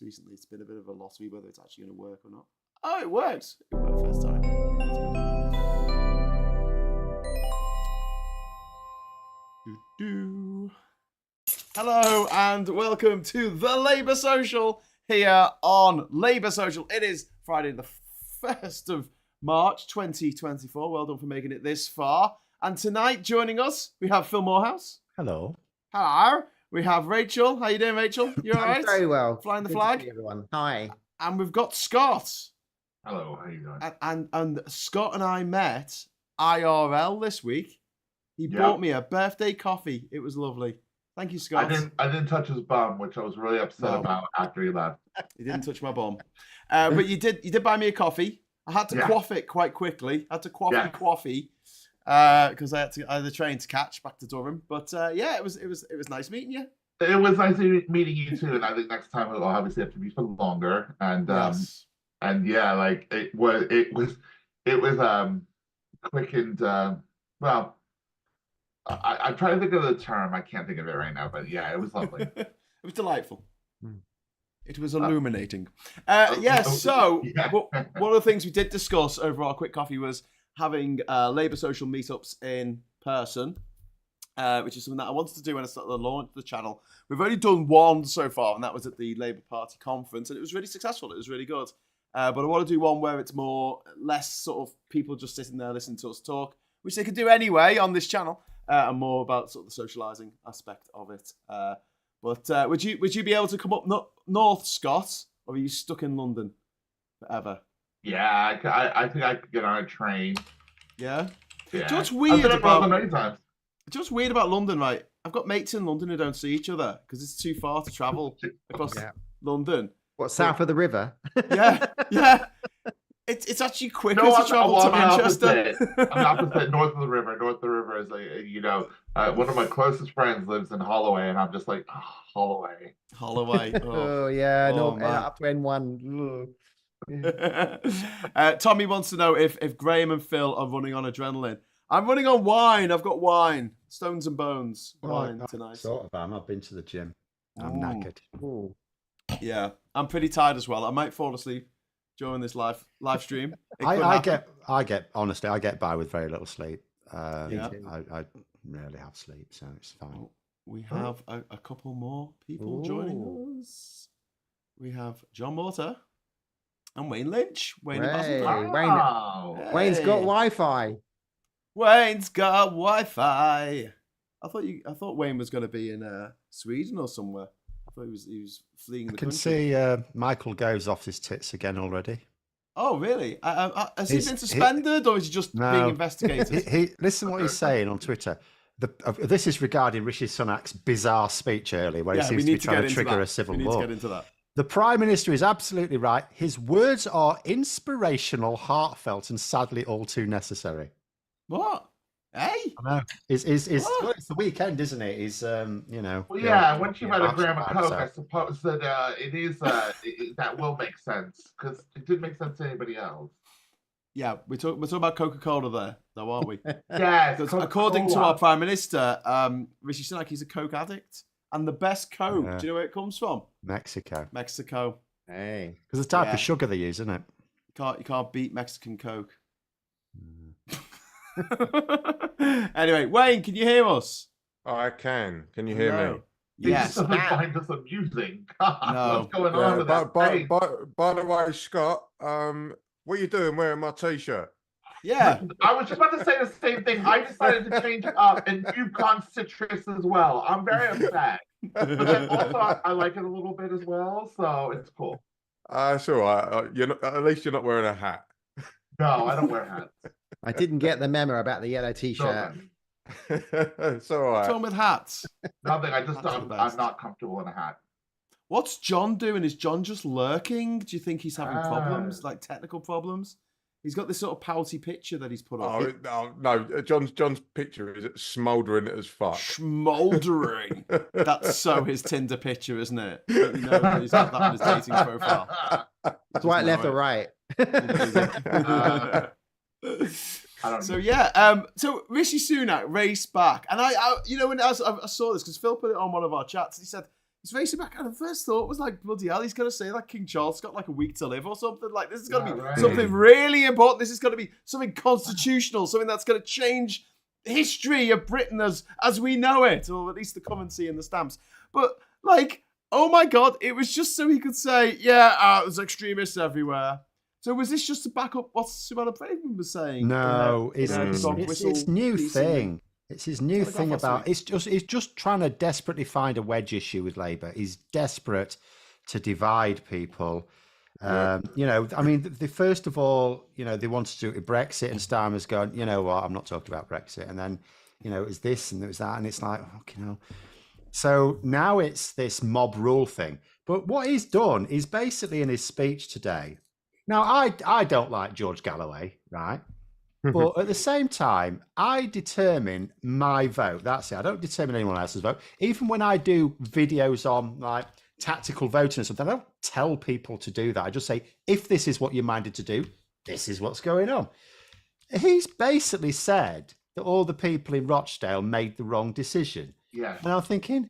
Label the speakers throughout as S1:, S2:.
S1: recently. It's been a bit of a loss for me whether it's actually going to work or not. Oh, it works. It worked first time. Hello and welcome to the Labour Social here on Labour Social. It is Friday the 1st of March 2024. Well done for making it this far. And tonight joining us, we have Phil Morehouse.
S2: Hello.
S1: Hello. We have Rachel. How you doing, Rachel? You all right?
S3: I'm very well.
S1: Flying the
S3: Good
S1: flag?
S3: to see everyone. Hi.
S1: And we've got Scott.
S4: Hello, how you doing?
S1: And Scott and I met IRL this week. He bought me a birthday coffee. It was lovely. Thank you, Scott.
S4: I didn't touch his bum, which I was really upset about after he left.
S1: He didn't touch my bum. But you did buy me a coffee. I had to quaff it quite quickly. I had to coffee because I had the train to catch back to Durham. But it was nice meeting you.
S4: It was nice meeting you too, and I think next time it'll obviously have to be for longer. And
S1: yes.
S4: And yeah, like it was quick and well. I'm trying to think of the term. I can't think of it right now, but yeah, it was lovely.
S1: It was delightful. It was illuminating. One of the things we did discuss over our quick coffee was having Labour Social meetups in person, which is something that I wanted to do when I started to launch the channel. We've only done one so far, and that was at the Labour Party conference, and it was really successful. It was really good. But I want to do one where it's less sort of people just sitting there listening to us talk, which they could do anyway on this channel. And more about sort of the socialising aspect of it. But would you be able to come up north, Scott, or are you stuck in London forever?
S4: Yeah, I think I could get on a train.
S1: Yeah.
S4: Yeah.
S1: Do you know what's weird about
S4: many times?
S1: Do you know what's weird about London, right? I've got mates in London who don't see each other because it's too far to travel across London.
S3: What, south of the river?
S1: Yeah. It's actually quicker to travel to Manchester.
S4: I'm opposite, north of the river. North of the river is like, one of my closest friends lives in Holloway, and I'm just like, Holloway.
S1: Holloway.
S3: Oh yeah, up to N1.
S1: Tommy wants to know if Graham and Phil are running on adrenaline. I'm running on wine. I've got wine, Stones and Bones wine tonight.
S2: Sort of. I've been to the gym. I'm knackered.
S3: Ooh.
S1: Yeah, I'm pretty tired as well. I might fall asleep during this live stream.
S2: I get by with very little sleep. I rarely have sleep, so it's fine.
S1: Oh, we have a couple more people joining us. We have John Mortar and Wayne Lynch. Wayne's
S3: got Wi-Fi.
S1: Wayne's got Wi-Fi. I thought Wayne was going to be in Sweden or somewhere. I thought he was fleeing the country.
S2: I can see Michael goes off his tits again already.
S1: Oh, really? Has he been suspended or is he just being investigated?
S2: Listen what he's saying on Twitter. This is regarding Rishi Sunak's bizarre speech earlier where he seems to be trying to trigger a civil war.
S1: We need to get into that.
S2: The Prime Minister is absolutely right. His words are inspirational, heartfelt, and sadly all too necessary.
S1: What? Hey?
S2: I know. It's the weekend, isn't it? He's,
S4: Well, yeah, once you've had a gram of coke, I suppose that it is, that will make sense, because it didn't make sense to anybody else.
S1: Yeah, we're talking about Coca-Cola there, though, aren't we?
S4: Yes.
S1: According to our Prime Minister, Rishi Sunak, he's a Coke addict. And the best Coke, do you know where it comes from?
S2: Mexico.
S3: Hey.
S2: Because the type of sugar they use, isn't it?
S1: You can't beat Mexican Coke. Anyway, Wayne, can you hear us?
S5: I can. Can you hear me?
S1: Yes.
S4: Doesn't find us amusing. God,
S1: No.
S4: what's going on with that face?
S5: By the way, Scott, what are you doing wearing my t-shirt?
S1: Yeah.
S4: I was just about to say the same thing. I decided to change it up, and you've gone citrus as well. I'm very upset. But then also, I like it a little bit as well, so it's cool.
S5: It's all right. At least you're not wearing a hat.
S4: No, I don't wear hats.
S3: I didn't get the memo about the yellow t-shirt.
S5: It's all right.
S1: What's wrong with hats?
S4: Nothing. I'm not comfortable in a hat.
S1: What's John doing? Is John just lurking? Do you think he's having problems, like technical problems? He's got this sort of pouty picture that he's put up.
S5: No. John's picture is smouldering as fuck.
S1: Smouldering. That's so his Tinder picture, isn't it? You know, he's got that on his dating profile.
S3: Right, left, or right?
S1: So yeah, so Rishi Sunak raced back, and I when I saw this because Phil put it on one of our chats, he said he's facing back. And the first thought was like, bloody hell, he's going to say that King Charles got like a week to live or something. Like, this is going to be something really important. This is going to be something constitutional, something that's going to change history of Britain as we know it, or at least the currency and the stamps. But like, oh my God, it was just so he could say, there's extremists everywhere. So was this just to back up what Suella Braverman was saying?
S2: No, it's new thing. It's his new thing about he's just trying to desperately find a wedge issue with Labour. He's desperate to divide people. You know, I mean, first of all, you know, they wanted to do it with Brexit, and Starmer's going, you know what, I'm not talking about Brexit. And then, you know, it was this and it was that, and it's like, you know. So now it's this mob rule thing. But what he's done is basically in his speech today. Now, I don't like George Galloway, right? But at the same time, I determine my vote. That's it. I don't determine anyone else's vote. Even when I do videos on like tactical voting or something, I don't tell people to do that. I just say, if this is what you're minded to do, this is what's going on. He's basically said that all the people in Rochdale made the wrong decision.
S4: Yeah.
S2: And I'm thinking,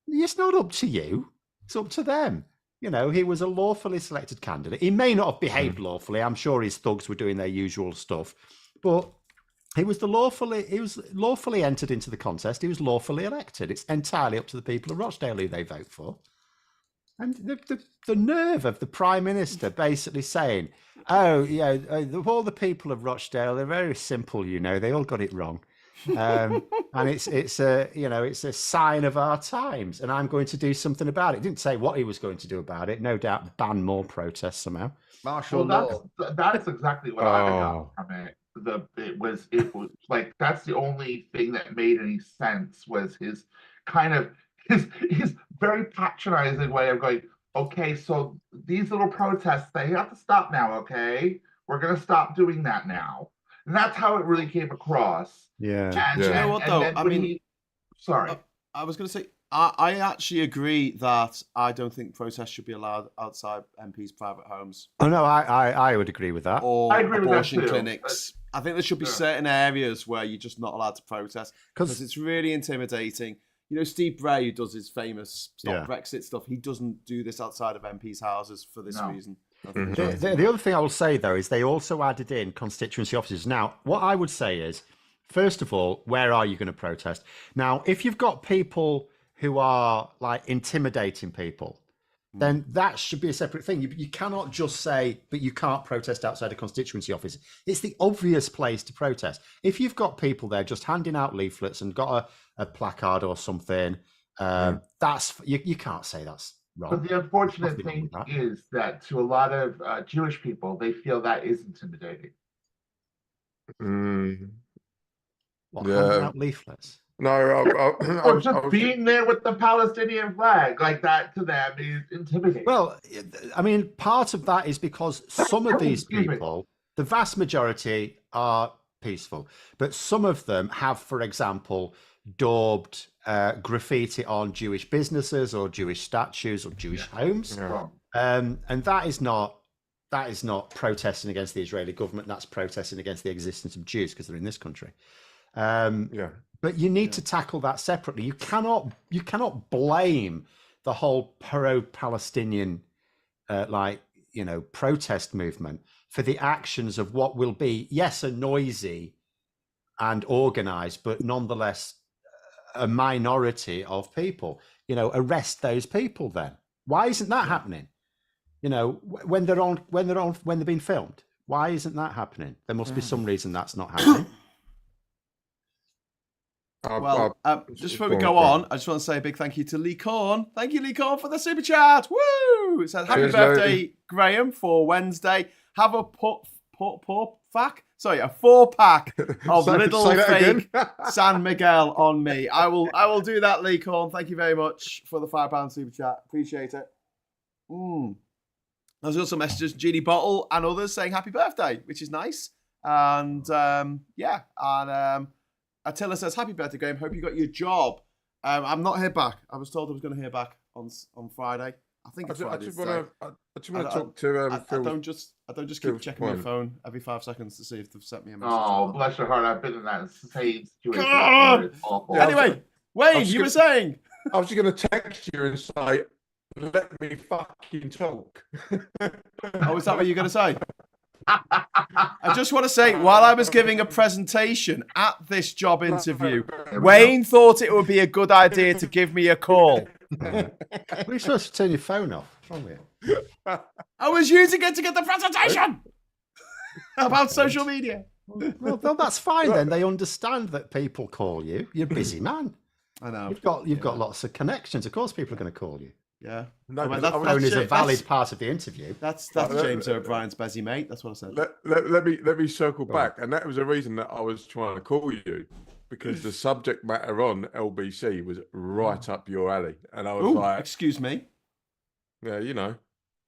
S2: it's not up to you. It's up to them. You know, he was a lawfully selected candidate. He may not have behaved lawfully. I'm sure his thugs were doing their usual stuff. But he was lawfully entered into the contest. He was lawfully elected. It's entirely up to the people of Rochdale who they vote for. And the nerve of the Prime Minister basically saying, oh, yeah, all the people of Rochdale, they're very simple, you know, they all got it wrong. And it's a sign of our times, and I'm going to do something about it. Didn't say what he was going to do about it. No doubt ban more protests somehow.
S3: Martial law.
S4: That's exactly what I got from it. It was like that's the only thing that made any sense was his kind of his very patronizing way of going, okay, so these little protests, they have to stop now, okay? We're gonna stop doing that now. And that's how it really came across.
S2: Yeah.
S1: And you know what though? I mean,
S4: sorry.
S1: I was going to say, I actually agree that I don't think protests should be allowed outside MPs' private homes.
S2: Oh no, I would agree with that.
S1: Or
S4: I agree
S1: abortion
S4: with that too.
S1: clinics. I think there should be certain areas where you're just not allowed to protest because it's really intimidating. You know, Steve Bray, who does his famous Stop Brexit stuff, he doesn't do this outside of MPs' houses for this reason.
S2: The other thing I will say, though, is they also added in constituency offices. Now, what I would say is, first of all, where are you going to protest? Now, if you've got people who are like intimidating people, then that should be a separate thing. You cannot just say, but you can't protest outside a constituency office. It's the obvious place to protest. If you've got people there just handing out leaflets and got a placard or something, that's you can't say that's wrong.
S4: But the unfortunate thing is that to a lot of Jewish people, they feel that is intimidating.
S2: What, handing out leaflets?
S5: No,
S4: or just being there with the Palestinian flag, like that to them is intimidating.
S2: Well, I mean, part of that is because some of these people, the vast majority are peaceful, but some of them have, for example, daubed graffiti on Jewish businesses or Jewish statues or Jewish homes. And that is not protesting against the Israeli government. That's protesting against the existence of Jews because they're in this country. But you need to tackle that separately. You cannot blame the whole pro-Palestinian protest movement for the actions of what will be, yes, a noisy and organized, but nonetheless a minority of people. You know, arrest those people then. Why isn't that happening? You know, when they're being filmed, why isn't that happening? There must be some reason that's not happening.
S1: Just before we go on, I just want to say a big thank you to Lee Corn. Thank you, Lee Corn, for the super chat. Woo! It says, happy birthday, Graham, for Wednesday. Have a a 4-pack of little fake San Miguel on me. I will do that, Lee Corn. Thank you very much for the £5 super chat. Appreciate it. There's also messages, Jeannie Bottle and others saying happy birthday, which is nice. And Attila says, happy birthday, Graham. Hope you got your job. I'm not heard back. I was told I was going to hear back on Friday. I think it's Friday. I just want to talk to Phil. I don't just keep checking my phone every 5 seconds to see if they've sent me a message.
S4: Oh, bless your heart. I've been in that same situation.
S1: Anyway, Wayne, you were saying.
S5: I was just going to text you and say, let me fucking talk.
S1: Oh, is that what you're going to say? I just want to say, while I was giving a presentation at this job interview, Wayne thought it would be a good idea to give me a call.
S2: We're supposed to turn your phone off. What's wrong with you?
S1: I was using it to get the presentation about social media.
S2: Well, that's fine then. They understand that people call you. You're a busy man.
S1: I know.
S2: You've got lots of connections. Of course, people are going to call you.
S1: Yeah.
S2: No, that phone is a valid part of the interview.
S1: That's James O'Brien's busy mate. That's what I said.
S5: Let me circle back, and that was the reason that I was trying to call you, because the subject matter on LBC was right up your alley, and I was like,
S1: "Excuse me."
S5: Yeah, you know,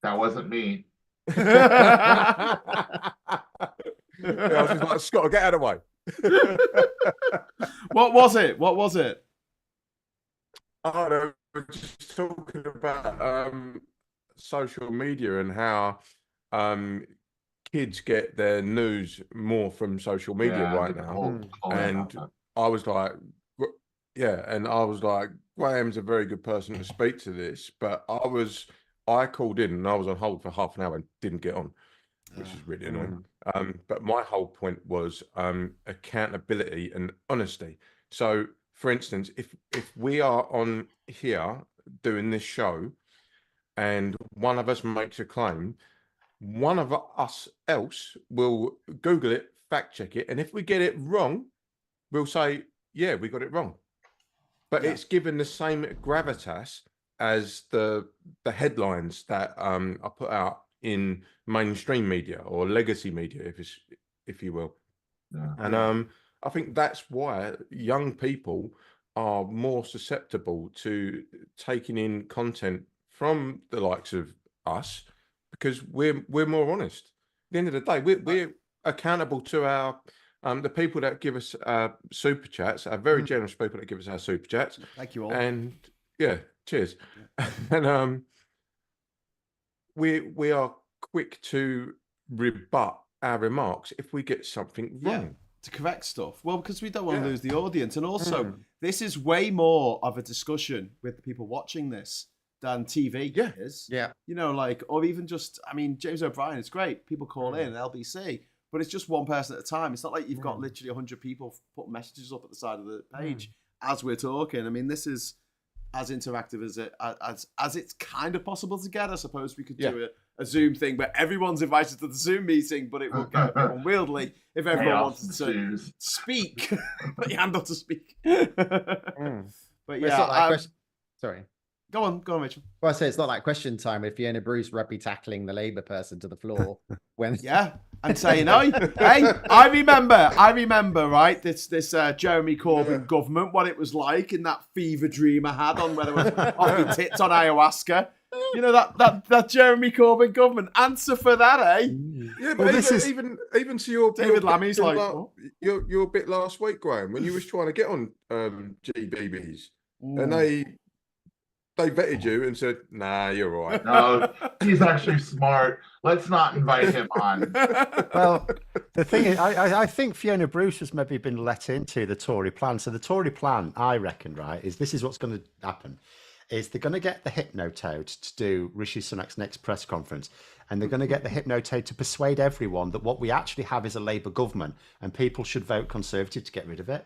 S4: that wasn't me.
S5: I was just like, Scott, get out of the way.
S1: What was it?
S5: Oh, no, we're just talking about social media and how kids get their news more from social media right now. And I was like, Graham's a very good person to speak to this, but I called in and I was on hold for half an hour and didn't get on, which is really annoying. But my whole point was accountability and honesty. So, for instance, if we are on here doing this show and one of us makes a claim, one of us else will Google it, fact check it, and if we get it wrong, we'll say, yeah, we got it wrong. But it's given the same gravitas as the headlines that are put out in mainstream media or legacy media, if you will. And I think that's why young people are more susceptible to taking in content from the likes of us, because we're more honest. At the end of the day, we're accountable to our the people that give us super chats, are very generous people that give us our super chats.
S1: Thank you all.
S5: And yeah, cheers. And we are quick to rebut our remarks if we get something wrong.
S1: To correct stuff. Well, because we don't want to lose the audience. And also, this is way more of a discussion with the people watching this than TV is.
S3: Yeah.
S1: You know, like, or even just, I mean, James O'Brien, it's great. People call in LBC, but it's just one person at a time. It's not like you've got literally 100 people putting messages up at the side of the page as we're talking. I mean, this is as interactive as it's kind of possible to get. I suppose we could do a Zoom thing where everyone's invited to the Zoom meeting, but it will get a bit unwieldy if everyone wanted to speak. Put your hand up to speak. But
S3: it's not like sorry.
S1: Go on, Mitchell.
S3: Well, I say it's not like question time if Fiona Bruce rugby tackling the Labour person to the floor when
S1: and saying, I remember, right, this Jeremy Corbyn government, what it was like in that fever dream I had on whether it was off my tits on ayahuasca. You know, that Jeremy Corbyn government. Answer for that, eh?
S5: Yeah, but even to your
S1: David Lammy's like
S5: your bit last week, Graham, when you was trying to get on GBBs, and they vetted you and said, nah, you're all right.
S4: No, he's actually smart. Let's not invite him on.
S2: Well, the thing is, I think Fiona Bruce has maybe been let into the Tory plan. So the Tory plan, I reckon, right, this is what's going to happen, is they're going to get the Hypnotoad to do Rishi Sunak's next press conference, and they're going to get the Hypnotoad to persuade everyone that what we actually have is a Labour government and people should vote Conservative to get rid of it.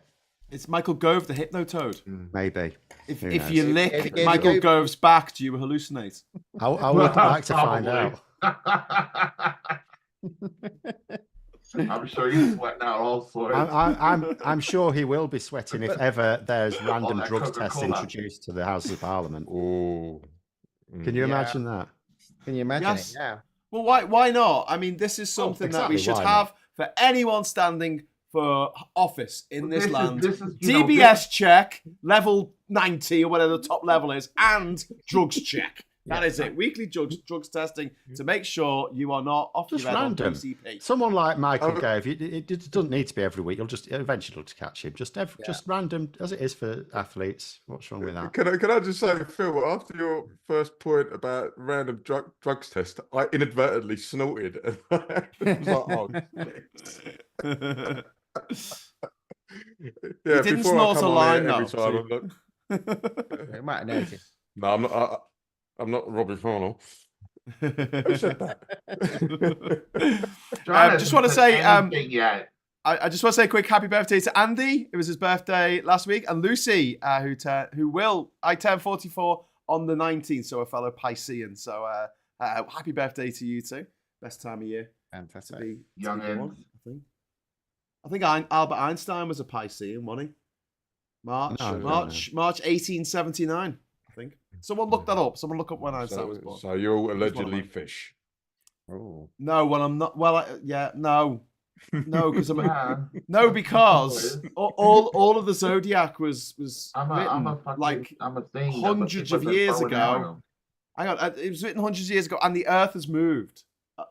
S1: It's Michael Gove, the Hypnotoad.
S2: Maybe.
S1: If you lick Michael Gove's back, do you hallucinate?
S2: I would like to find out.
S4: I'm sure he's sweating out all sorts.
S2: I'm sure he will be sweating if ever there's random drugs tests introduced to the House of Parliament.
S5: Oh,
S2: can you imagine that?
S3: Can you imagine it? Yeah.
S1: Well, why not? I mean, this is something that we should have for anyone standing for office in this land. DBS check, level 90 or whatever the top level is, and drugs check. That is it. Weekly drugs testing to make sure you are not off your head on PCP.
S2: Someone like Michael Gove, it doesn't need to be every week. You'll just eventually catch him. Just random, as it is for athletes. What's wrong with that?
S5: Can I just say, Phil, after your first point about random drugs test, I inadvertently snorted. And I was like,
S1: He didn't snort a line though.
S3: You might have noticed.
S5: No, I'm not Robbie Farnell. Who said that?
S1: Just want to say,
S4: yet.
S1: I just want to say a quick happy birthday to Andy. It was his birthday last week, and Lucy, I turned 44 on the 19th, so a fellow Piscean. So happy birthday to you too. Best time of year.
S3: Fantastic.
S4: Young
S1: I think Albert Einstein was a Piscean, wasn't he? March 1879, I think. Someone look that up. Someone look up when Einstein was born.
S5: So you're all allegedly fish.
S3: Oh.
S1: No, well, I'm not. Well, no, because because all of the zodiac was written hundreds of years ago. Hang on, it was written hundreds of years ago, and the Earth has moved.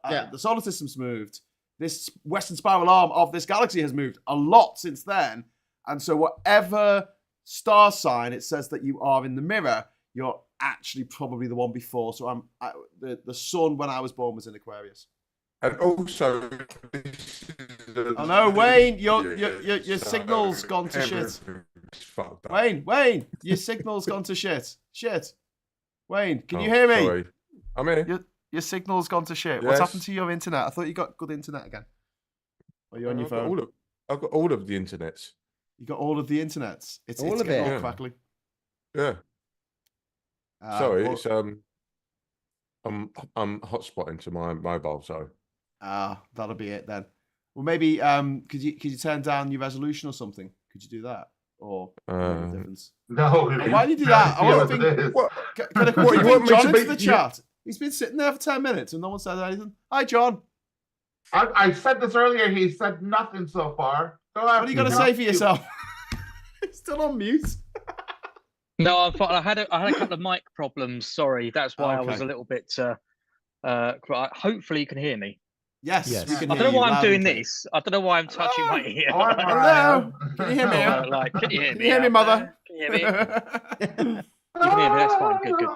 S1: The solar system's moved. This western spiral arm of this galaxy has moved a lot since then, and so whatever star sign it says that you are in the mirror, you're actually probably the one before. So the sun when I was born was in Aquarius.
S5: And also,
S1: oh no, Wayne, your signal's gone to shit. Wayne, your signal's gone to shit. Shit. Wayne, can you hear me?
S5: Sorry. I'm here.
S1: Your signal's gone to shit.
S5: Yes.
S1: What's happened to your internet? I thought you got good internet again. Are you on your phone?
S5: I've got all of the internets.
S1: You got all of the internets. It's
S3: all of
S1: getting
S3: it.
S1: all crackly.
S5: Yeah. Sorry, it's I'm hotspotting to my mobile, so.
S1: That'll be it then. Well, maybe could you turn down your resolution or something? Could you do that? Or make a difference?
S4: No.
S1: Why do you do that? I don't think. Can I bring John into the chat? He's been sitting there for 10 minutes and no one said anything. Hi, John.
S4: I said this earlier. He said nothing so far.
S1: What are you going to say for yourself? He's still on mute.
S6: No, I'm fine. I had a couple of mic problems. Sorry, that's why I was a little bit. Hopefully, you can hear me.
S1: Yes.
S3: We
S1: can
S6: I
S1: hear
S6: don't know why
S1: you
S6: I'm doing this. I don't know why I'm touching my ear.
S1: Hello. Can you hear me?
S6: Can you hear me?
S1: Can you hear me, mother?
S6: Can you hear me? You can hear me. That's fine. Good.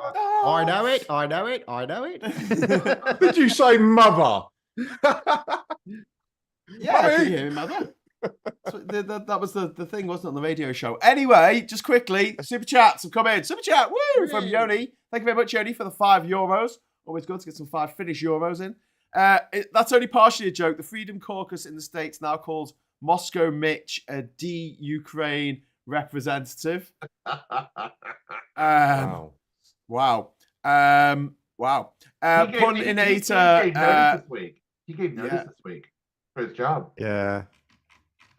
S3: I know it.
S5: Did you say mother?
S1: Yeah, can you hear me, mother? That was the thing, wasn't it, on the radio show? Anyway, just quickly, super chats have come in. Super chat, woo, from Yoni. Thank you very much, Yoni, for the €5. Always good to get some 5 Finnish euros in. That's only partially a joke. The Freedom Caucus in the States now calls Moscow Mitch a D-Ukraine representative. Wow. Puninator.
S4: He gave notice this week for his job.
S2: Yeah.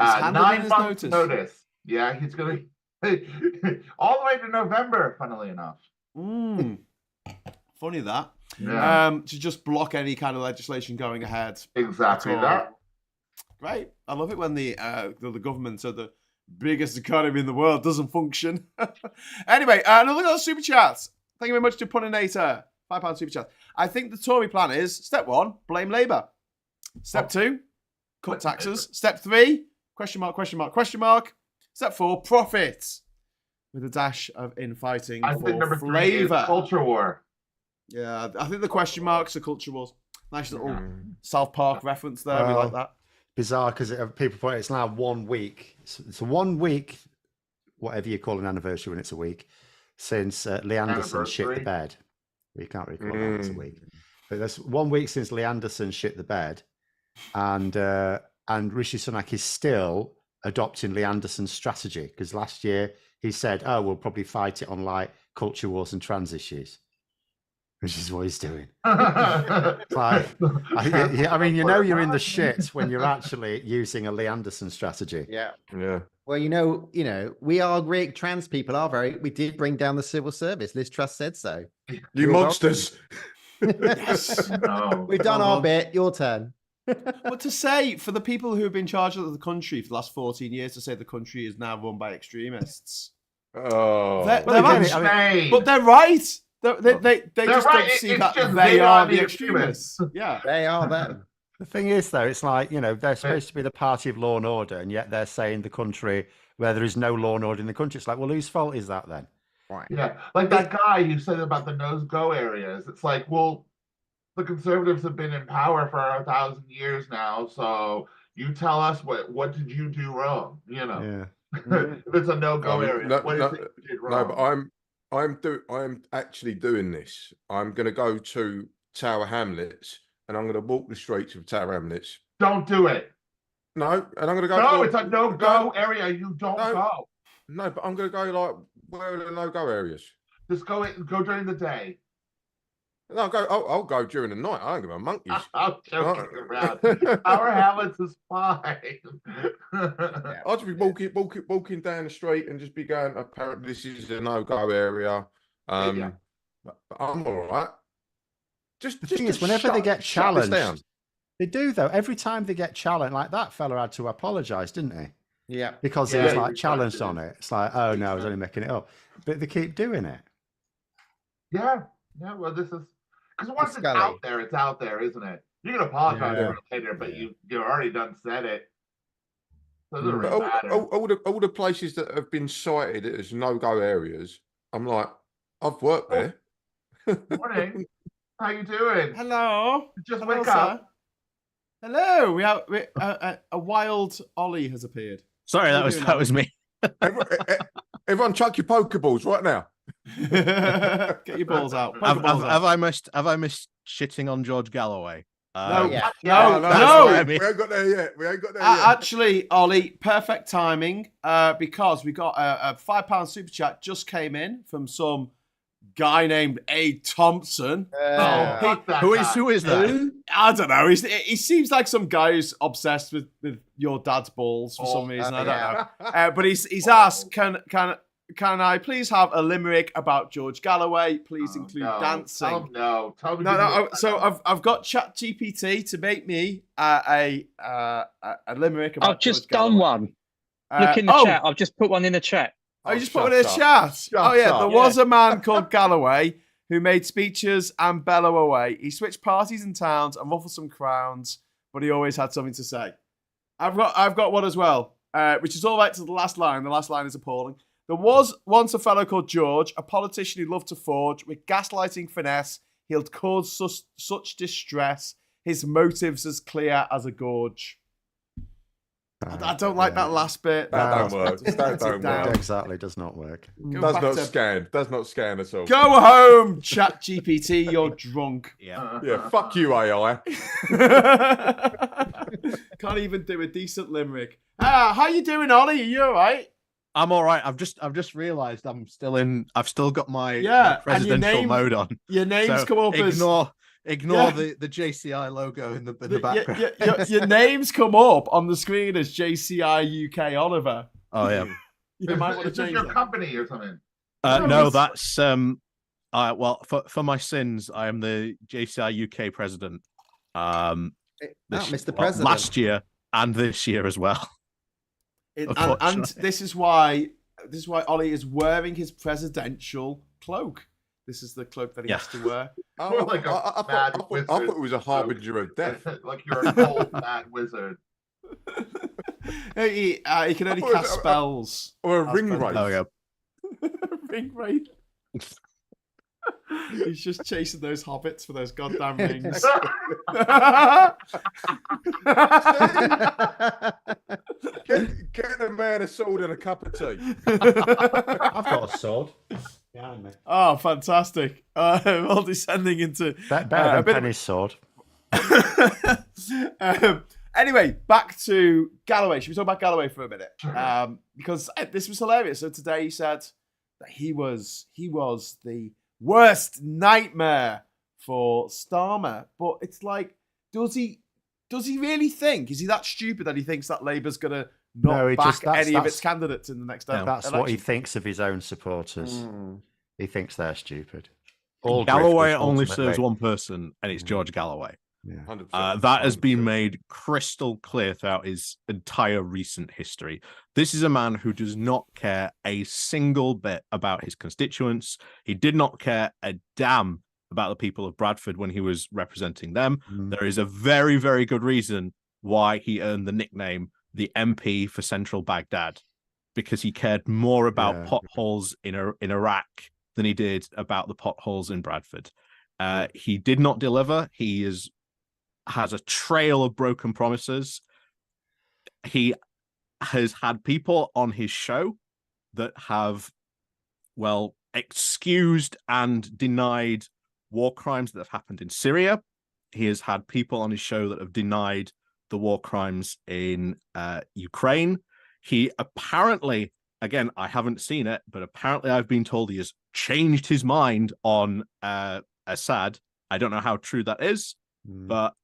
S4: 9 months notice. Yeah, he's going to all the way to November, funnily enough.
S1: Funny that.
S4: Yeah.
S1: To just block any kind of legislation going ahead.
S4: Exactly that.
S1: Great. I love it when the government, so the biggest economy in the world, doesn't function. Anyway, another super chats. Thank you very much to Puninator. £5 super chat. I think the Tory plan is, step 1, blame Labour. Step 2, cut taxes. Step 3, question mark. Step 4, profit. With a dash of infighting
S4: I think number 3 is culture war.
S1: Yeah, I think the question marks are culture wars. Nice little South Park reference there. We like that.
S2: Bizarre because people point it's now 1 week. It's a 1 week, whatever you call an anniversary when it's a week, since Lee Anderson shit the bed. We can't really call that it's a week. But that's 1 week since Lee Anderson shit the bed. And Rishi Sunak is still adopting Lee Anderson's strategy because last year he said, we'll probably fight it on like culture wars and trans issues. Which is what he's doing. Like, I mean, you know, you're in the shit when you're actually using a Lee Anderson strategy.
S3: Yeah. Well, you know, we are great trans people are we did bring down the civil service. Liz Truss said so.
S5: You monsters.
S1: Yes.
S4: No.
S3: We've done our bit. Your turn.
S1: But to say, for the people who have been charged of the country for the last 14 years, to say the country is now run by extremists.
S5: Oh.
S1: But they're right. They just don't see that they are the extremists. Yeah.
S3: They are them.
S2: The thing is, though, it's like, you know, they're supposed to be the party of law and order, and yet they're saying the country where there is no law and order in the country. It's like, well, whose fault is that then?
S3: Right.
S4: Yeah. Like that guy who said about the no-go areas. It's like, well, the Conservatives have been in power for 1,000 years now, so you tell us what did you do wrong, you know?
S2: Yeah.
S4: If it's a no-go area, what do you think we did wrong?
S5: No, but I'm actually doing this. I'm going to go to Tower Hamlets, and I'm going to walk the streets of Tower Hamlets.
S4: Don't do it.
S5: No, and I'm going to go.
S4: No, it's a no-go area. You don't go.
S5: No, but I'm going to go like where are the no-go areas?
S4: Just go during the day.
S5: No, I'll go during the night. I don't give a monkeys.
S4: I'm joking around. Tower Hamlets is fine.
S5: I'll just be walking down the street and just be going, apparently this is a no-go area. But I'm all right.
S2: The thing is, whenever they get challenged, they do though. Every time they get challenged, like that fella had to apologise, didn't he?
S3: Yeah.
S2: Because he was like challenged on it. It's like, oh no, I was only making it up. But they keep doing it.
S4: Yeah. Yeah. Well, this is because once it's out there, isn't it? You can apologize for it later, but you already done said it. Doesn't really matter.
S5: All the places that have been cited as no-go areas, I'm like, I've worked there.
S4: Morning. How you doing?
S1: Hello.
S4: Just wake up.
S1: Hello. We have a wild Ollie has appeared.
S7: Sorry, that was me.
S5: Everyone, chuck your Pokeballs right now.
S1: Get your balls out.
S7: Have I missed shitting on George Galloway?
S1: No.
S5: We ain't got there yet.
S1: Actually, Ollie, perfect timing. Because we got a £5 super chat just came in from some guy named A. Thompson.
S7: Who is that?
S1: I don't know. He seems like some guy who's obsessed with your dad's balls for some reason. I don't know. But he's asked, can I please have a limerick about George Galloway? Please include dancing.
S4: Tell me.
S1: So I've got ChatGPT to make me a limerick about.
S6: I've just
S1: George Galloway.
S6: done one. Look in the chat. I've just put one in the chat.
S1: Oh, you just put it in the chat. There was a man called Galloway who made speeches and bellow away. He switched parties and towns and ruffled some crowns, but he always had something to say. I've got one as well, which is all right to the last line. The last line is appalling. There was once a fellow called George, a politician who loved to forge. With gaslighting finesse, he'll cause such distress. His motives as clear as a gorge. I don't like that last bit.
S5: That don't work. That don't work.
S2: Exactly, does not work.
S5: Does not scan at all.
S1: Go home, ChatGPT. You're drunk.
S5: Yeah. Fuck you, AI.
S1: Can't even do a decent limerick. How you doing, Ollie? Are you all right?
S7: I'm all right. I've just realised I've still got my presidential mode on.
S1: Your name's come up
S7: Ignore the JCI logo in the background.
S1: Your name's come up on the screen as JCI UK Oliver.
S7: Oh yeah.
S4: You might want to change your company or something.
S7: No, that's well, for my sins, I am the JCI UK president.
S3: Mr. President.
S7: Last year and this year as well.
S1: And this is why Ollie is wearing his presidential cloak. This is the cloak that he has to wear.
S5: I thought it was a harbinger of death.
S4: Like you're an old mad wizard.
S1: He can only cast spells.
S5: Or a ring wraith.
S7: Oh yeah.
S1: Ring wraith. He's just chasing those hobbits for those goddamn rings.
S5: Get the man a sword and a cup of tea.
S2: I've got a sword behind me.
S1: Oh, fantastic. All descending into...
S2: Better than Penny's sword.
S1: Anyway, back to Galloway. Should we talk about Galloway for a minute? Because this was hilarious. So today he said that he was the worst nightmare for Starmer. But it's like, does he really think? Is he that stupid that he thinks that Labour's going to knock back any of its candidates in the next election?
S2: That's what he thinks of his own supporters. He thinks they're stupid.
S7: Galloway only serves one person, and it's George Galloway.
S2: Yeah.
S7: That has been made crystal clear throughout his entire recent history. This is a man who does not care a single bit about his constituents. He did not care a damn about the people of Bradford when he was representing them. There is a very, very good reason why he earned the nickname the MP for Central Baghdad, because he cared more about potholes in Iraq than he did about the potholes in Bradford. He did not deliver. He has a trail of broken promises. He has had people on his show that have, well, excused and denied war crimes that have happened in Syria. He has had people on his show that have denied the war crimes in Ukraine. He apparently, again, I haven't seen it, but apparently I've been told he has changed his mind on Assad. I don't know how true that is, but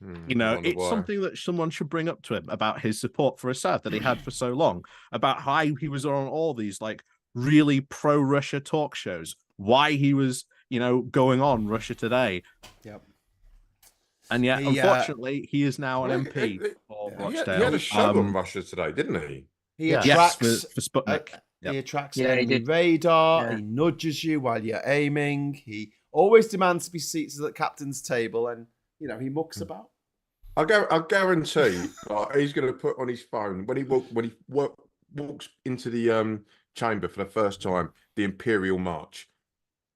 S7: it's something that someone should bring up to him about his support for Assad that he had for so long, about how he was on all these like really pro-Russia talk shows, why he was, going on Russia Today.
S1: Yep.
S7: And yet, unfortunately, he is now an MP for Rochdale.
S5: He had a show on Russia Today, didn't he?
S1: He attracts
S7: for Sputnik.
S1: He attracts enemy radar. He nudges you while you're aiming. He always demands to be seated at the captain's table, and he mucks about.
S5: I guarantee he's going to put on his phone when he walks into the chamber for the first time the Imperial March,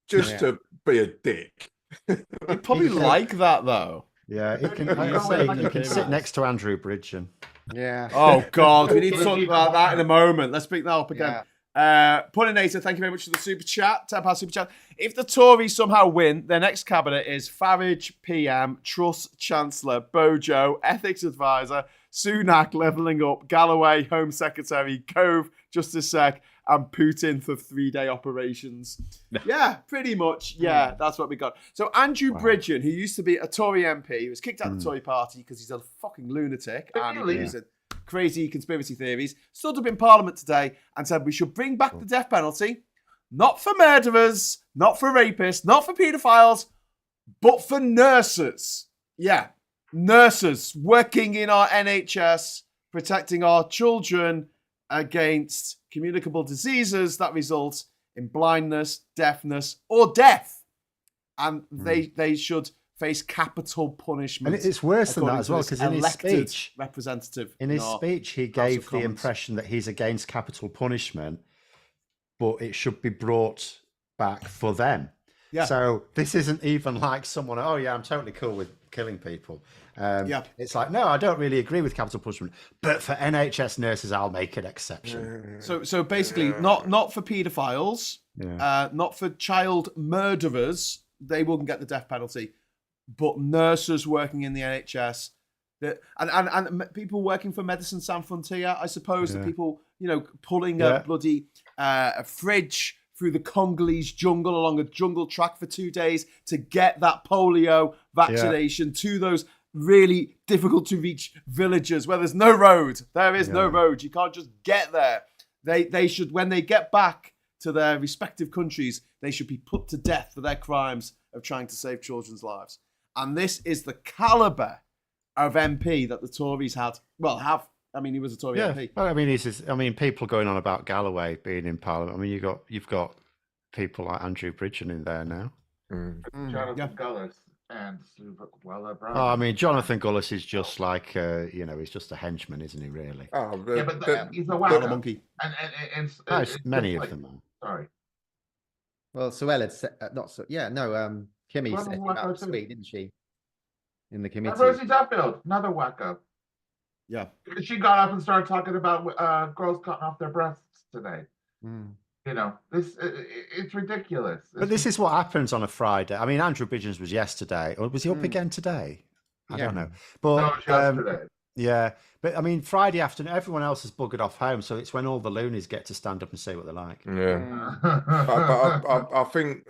S5: just to be a dick.
S1: He'd probably like that though.
S2: Yeah, he can sit next to Andrew Bridgen.
S3: Yeah.
S1: Oh God, we need to talk about that in a moment. Let's pick that up again. Yeah. Puninator, thank you very much for the super chat. £10 super chat. If the Tories somehow win, their next cabinet is Farage PM, Truss Chancellor, Bojo, Ethics Advisor, Sunak levelling up, Galloway Home Secretary, Cove Justice Sec, and Putin for 3-day operations. Yeah, pretty much. Yeah, that's what we got. So Andrew Bridgen, who used to be a Tory MP, was kicked out of the Tory party because he's a fucking lunatic and he's a crazy conspiracy theories, stood up in Parliament today and said we should bring back the death penalty, not for murderers, not for rapists, not for paedophiles, but for nurses. Yeah, nurses working in our NHS, protecting our children against communicable diseases that result in blindness, deafness, or death. And they should face capital punishment.
S2: And it's worse than that as well, because in his speech, he gave the impression that he's against capital punishment, but it should be brought back for them. Yeah. So this isn't even like someone, I'm totally cool with killing people. It's like, no, I don't really agree with capital punishment, but for NHS nurses, I'll make an exception.
S1: So basically, not for paedophiles, not for child murderers, they wouldn't get the death penalty, but nurses working in the NHS, and people working for Medicine Sans Frontier, I suppose, the people, pulling a bloody a fridge through the Congolese jungle along a jungle track for 2 days to get that polio vaccination to those really difficult to reach villages where there's no road. There is no road. You can't just get there. They should, when they get back to their respective countries, they should be put to death for their crimes of trying to save children's lives. And this is the caliber of MP that the Tories had. Well, he was a Tory MP.
S2: Well, people going on about Galloway being in Parliament. I mean, you've got people like Andrew Bridgen in there now.
S4: Jonathan Gullis and Suella Brown.
S2: Jonathan Gullis is just like, he's just a henchman, isn't he? Really?
S4: But he's a wacko monkey. And
S2: many of them are.
S4: Sorry.
S3: Well, Suella Kemi set him up sweet, didn't she? In the committee.
S4: Rosie Duffield, another wacko.
S1: Yeah.
S4: She got up and started talking about girls cutting off their breasts today. It's ridiculous.
S2: But this is what happens on a Friday. I mean, Andrew Bridgens was yesterday, or was he up again today? I don't know. But
S4: yesterday.
S2: Yeah, but Friday afternoon, everyone else has buggered off home, so it's when all the loonies get to stand up and say what they like.
S5: Yeah, but I think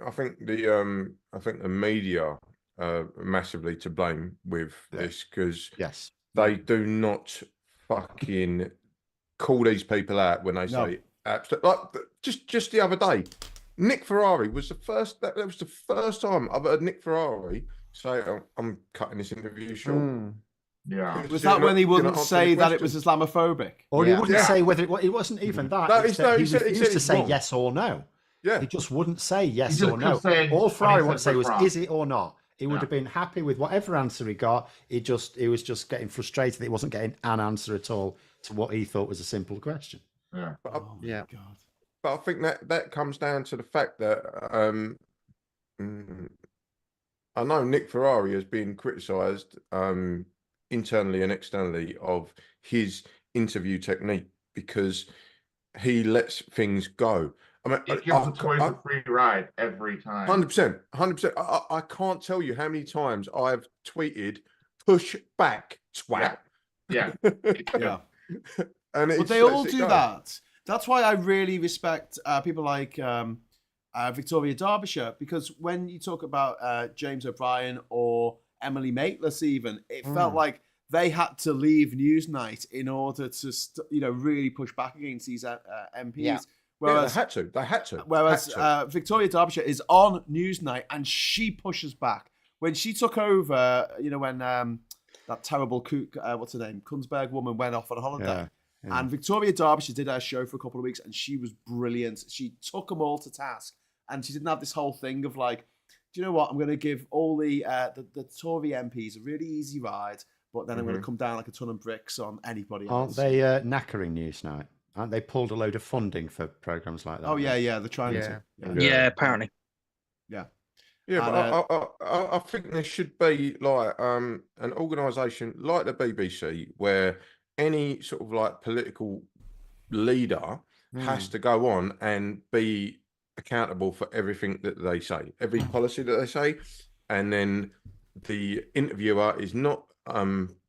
S5: the media are massively to blame with this, because they do not fucking call these people out when they say absolutely. Like just the other day, Nick Ferrari was the first. That was the first time I've heard Nick Ferrari say, "I'm cutting this interview short."
S4: Yeah,
S1: was that when he wouldn't say that it was Islamophobic,
S2: or he wouldn't say whether it wasn't even that? He refused to say yes or no. Yeah, he just wouldn't say yes or no. All Ferrari wanted to say was, "Is it or not?" He would have been happy with whatever answer he got. He was just getting frustrated that he wasn't getting an answer at all to what he thought was a simple question.
S4: Yeah,
S1: God.
S5: But I think that comes down to the fact that I know Nick Ferrari has been criticised internally and externally of his interview technique because he lets things go. I mean,
S4: it gives the Tories a free ride every time.
S5: 100%. I can't tell you how many times I've tweeted "push back, twat."
S4: Yeah.
S5: And
S1: but they all do that. That's why I really respect people like Victoria Derbyshire, because when you talk about James O'Brien or Emily Maitlis, even it felt like they had to leave Newsnight in order to really push back against these MPs.
S5: Yeah.
S1: Whereas
S5: they had to.
S1: Whereas Victoria Derbyshire is on Newsnight and she pushes back. When she took over, when that terrible kook, what's her name, Kunzberg woman went off on a holiday. Yeah. And Victoria Derbyshire did her show for a couple of weeks and she was brilliant. She took them all to task and she didn't have this whole thing of like, do you know what? I'm going to give all the Tory MPs a really easy ride, but then I'm going to come down like a ton of bricks on anybody else.
S2: Aren't they knackering Newsnight? Aren't they pulled a load of funding for programs like that?
S1: Oh, yeah. They're trying to.
S6: Yeah, apparently.
S1: Yeah.
S5: Yeah, but I think there should be like an organisation like the BBC where any sort of like political leader has to go on and be accountable for everything that they say, every policy that they say, and then the interviewer is not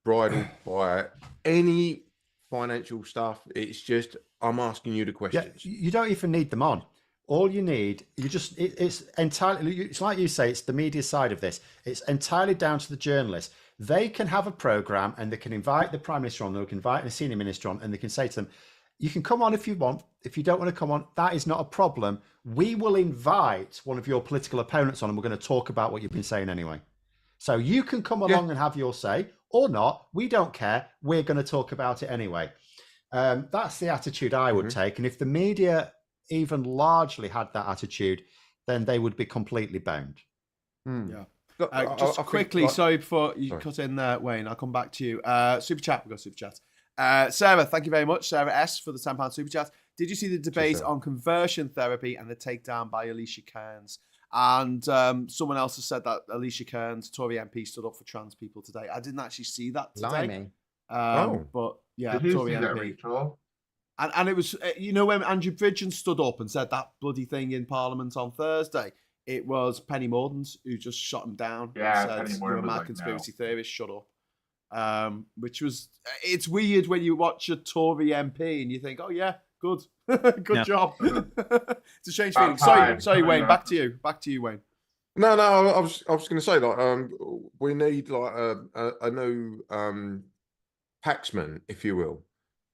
S5: bridled by any financial stuff. It's just, I'm asking you the questions.
S2: Yeah, you don't even need them on. All you need, it's entirely, it's like you say, it's the media side of this. It's entirely down to the journalists. They can have a program and they can invite the Prime Minister on, they can invite a senior minister on, and they can say to them, you can come on if you want. If you don't want to come on, that is not a problem. We will invite one of your political opponents on and we're going to talk about what you've been saying anyway. So you can come along and have your say or not. We don't care. We're going to talk about it anyway. That's the attitude I would take. And if the media even largely had that attitude, then they would be completely bound.
S1: Yeah. Just quickly, sorry before you cut in there, Wayne, I'll come back to you. Super chat, we've got super chat. Sarah, thank you very much. Sarah S for the £10 super chat. Did you see the debate on conversion therapy and the takedown by Alicia Kearns? And someone else has said that Alicia Kearns, Tory MP, stood up for trans people today. I didn't actually see that today. But yeah,
S4: Did you
S1: Tory
S4: see
S1: MP.
S4: that, Rachel?
S1: And it was, when Andrew Bridgen stood up and said that bloody thing in Parliament on Thursday, it was Penny Mordaunt who just shot him down.
S4: Yeah,
S1: and said,
S4: Penny
S1: you're a mad
S4: like,
S1: conspiracy theorist, shut up. Which was, it's weird when you watch a Tory MP and you think, oh yeah, good. Good job. It's a strange feeling. Sorry, Wayne, back to you, Wayne.
S5: No, I was going to say like we need like a new paxman, if you will,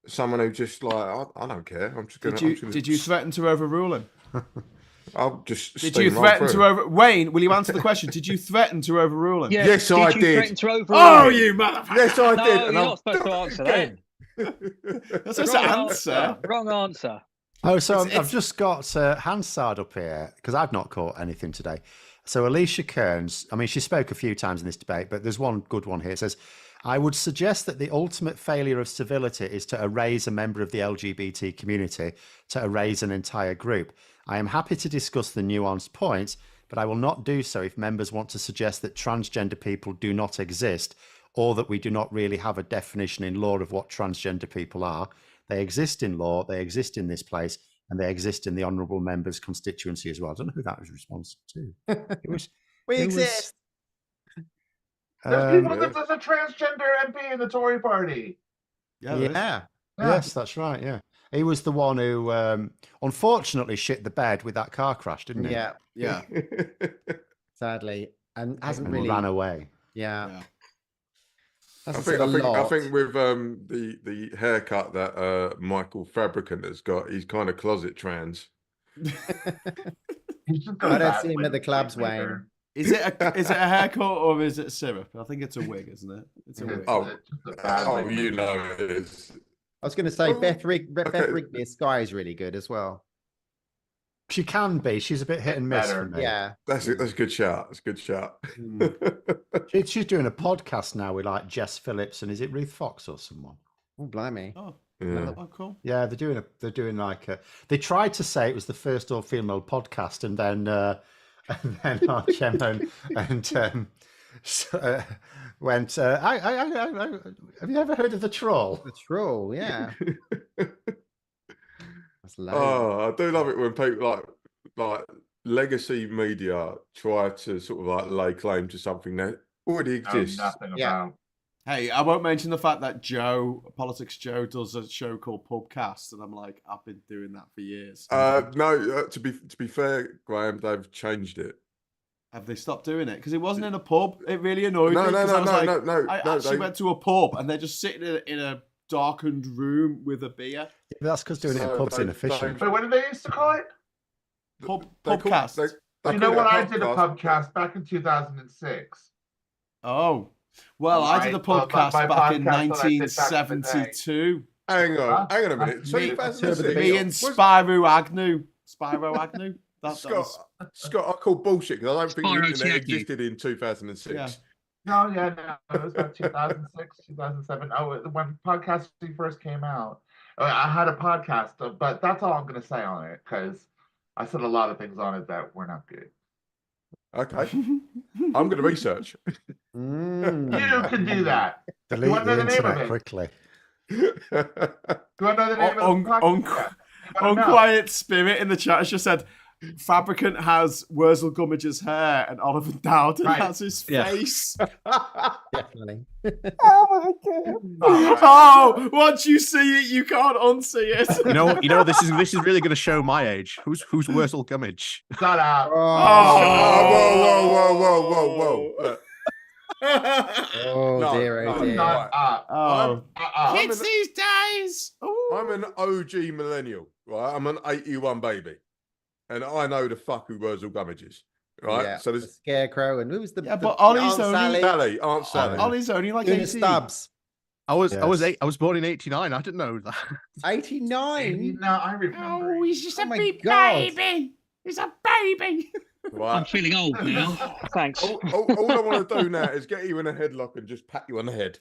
S5: someone who just like I don't care. I'm just going to.
S1: Did you threaten to overrule him?
S5: I'll just.
S1: Did you threaten to Wayne? Will you answer the question? Did you threaten to overrule him?
S6: Yeah,
S5: yes, I did.
S6: Threaten to overrule
S1: oh, you motherfucker!
S5: Yes, I did.
S6: No, you're not supposed to answer that.
S1: That's an answer.
S6: Wrong answer.
S2: Oh, so I've just got Hansard up here because I've not caught anything today. So Alicia Kearns, I mean, she spoke a few times in this debate, but there's one good one here. It says, I would suggest that the ultimate failure of civility is to erase a member of the LGBT community, to erase an entire group. I am happy to discuss the nuanced points, but I will not do so if members want to suggest that transgender people do not exist or that we do not really have a definition in law of what transgender people are. They exist in law, they exist in this place, and they exist in the honourable member's constituency as well. I don't know who that was responsive to. It was,
S3: we exist.
S4: There's a transgender MP in the Tory party.
S2: Yeah. Yes, that's right. Yeah. He was the one who unfortunately shit the bed with that car crash, didn't he?
S3: Yeah. Sadly. And hasn't really
S2: ran away.
S3: Yeah.
S5: I think with the haircut that Michael Fabricant has got, he's kind of closet trans.
S3: I don't see him at the clubs, Wayne.
S1: Is it a haircut or is it syrup? I think it's a wig, isn't it? It's a wig.
S5: Oh, you know it is.
S3: I was going to say Beth Rigby Sky is really good as well.
S2: She can be. She's a bit hit and miss for me.
S3: Yeah,
S5: that's a good shout. That's a good shout.
S2: She's doing a podcast now with like Jess Phillips and is it Ruth Fox or someone?
S3: Oh, blimey!
S1: Oh,
S5: yeah.
S1: Cool.
S2: Yeah, they're doing like a. They tried to say it was the first all-female podcast, and then Arch Emma and went, have you ever heard of the troll?
S3: The troll, yeah. That's loud.
S5: Oh, I do love it when people like legacy media try to sort of like lay claim to something that already exists.
S4: Nothing about.
S1: Hey, I won't mention the fact that Politics Joe does a show called Pubcast, and I'm like, I've been doing that for years.
S5: No, to be fair, Graham, they've changed it.
S1: Have they stopped doing it? Because it wasn't in a pub. It really annoyed me.
S5: No.
S1: I actually went to a pub, and they're just sitting in a darkened room with a beer.
S2: Yeah, that's because doing it in pubs inefficient.
S4: But what did they used to call it?
S1: Pubcast.
S4: You know what? I did a pubcast back in 2006.
S1: Oh. Well, I did a podcast back in 1972.
S5: Hang on a minute. 2006.
S1: Me and Spyro Agnew.
S5: Scott, I call bullshit because I don't think the internet existed in 2006.
S1: Yeah.
S4: No, it was about 2006, 2007. Oh, when podcasting first came out. I had a podcast, but that's all I'm going to say on it because I said a lot of things on it that were not good.
S5: Okay. I'm going to research.
S4: You can do that.
S2: Delete the internet quickly.
S4: Do you want to know the name of the podcast?
S1: Unquiet Spirit in the chat has just said, Fabricant has Wurzel Gummidge's hair and Oliver Dowden has his face.
S3: Definitely.
S1: Oh my god! Oh, once you see it, you can't unsee it.
S7: You know, this is really going to show my age. Who's Wurzel Gummidge?
S4: Shut up!
S5: Whoa!
S3: Oh dear!
S1: Kids these days. Ooh.
S5: I'm an OG millennial, right? I'm an 81 baby. And I know the fuck who Wurzel Gummidge is, right?
S3: Yeah,
S5: so there's
S3: the Scarecrow and who was the
S1: but Ollie's
S5: Aunt Sally.
S1: Ollie's only like 18.
S3: Stubbs.
S7: I was born in 89. I didn't know that.
S3: 89?
S4: No, I remember.
S1: Oh, he's just a big
S3: God.
S1: baby. He's a baby.
S6: Right. I'm feeling old now. Thanks.
S5: All I want to do now is get you in a headlock and just pat you on the head.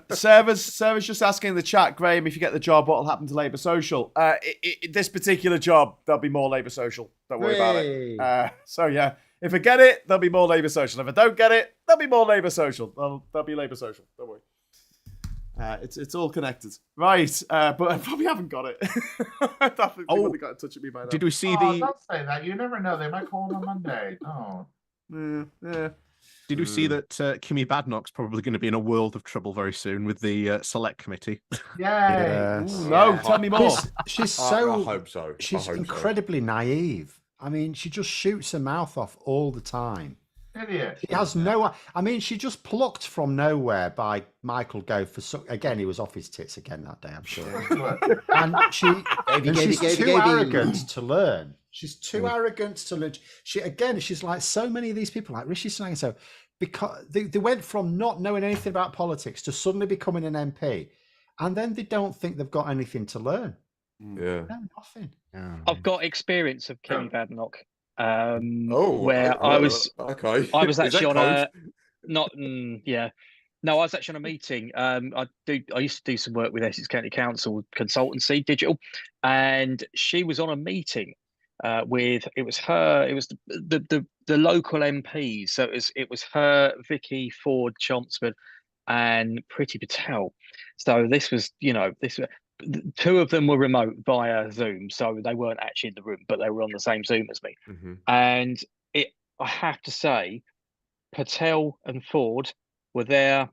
S1: Sarah's just asking in the chat, Graham, if you get the job, what will happen to Labour Social? This particular job, there'll be more Labour Social. Don't worry about it. So yeah, if I get it, there'll be more Labour Social. If I don't get it, there'll be more Labour Social. There'll be Labour Social. Don't worry. It's all connected, right? But I probably haven't got it. I don't think they would have got in touch with me by now.
S7: Did we see
S4: Don't say that. You never know. They might call on Monday. Oh.
S1: Yeah.
S7: Did we see that Kemi Badenoch's probably going to be in a world of trouble very soon with the select committee?
S3: Yes.
S1: No, tell me more.
S2: She's so.
S5: I hope so.
S2: She's incredibly naive. I mean, she just shoots her mouth off all the time.
S4: Idiot.
S2: She has no. I mean, she just plucked from nowhere by Michael Gove for again. He was off his tits again that day, I'm sure. And she's too arrogant to learn. She's too arrogant to learn. She's like so many of these people, like Rishi Sunak. So because they went from not knowing anything about politics to suddenly becoming an MP, and then they don't think they've got anything to learn.
S5: Yeah.
S2: No, nothing.
S6: I've got experience of Kemi Badenoch. I was actually on a I was actually on a meeting. I used to do some work with Essex County Council consultancy, digital, and she was on a meeting with the local MPs. So it was her, Vicky Ford Chelmsford, and Priti Patel. So this was two of them were remote via Zoom, so they weren't actually in the room, but they were on the same Zoom as me.
S5: Mm-hmm.
S6: And I have to say, Patel and Ford were there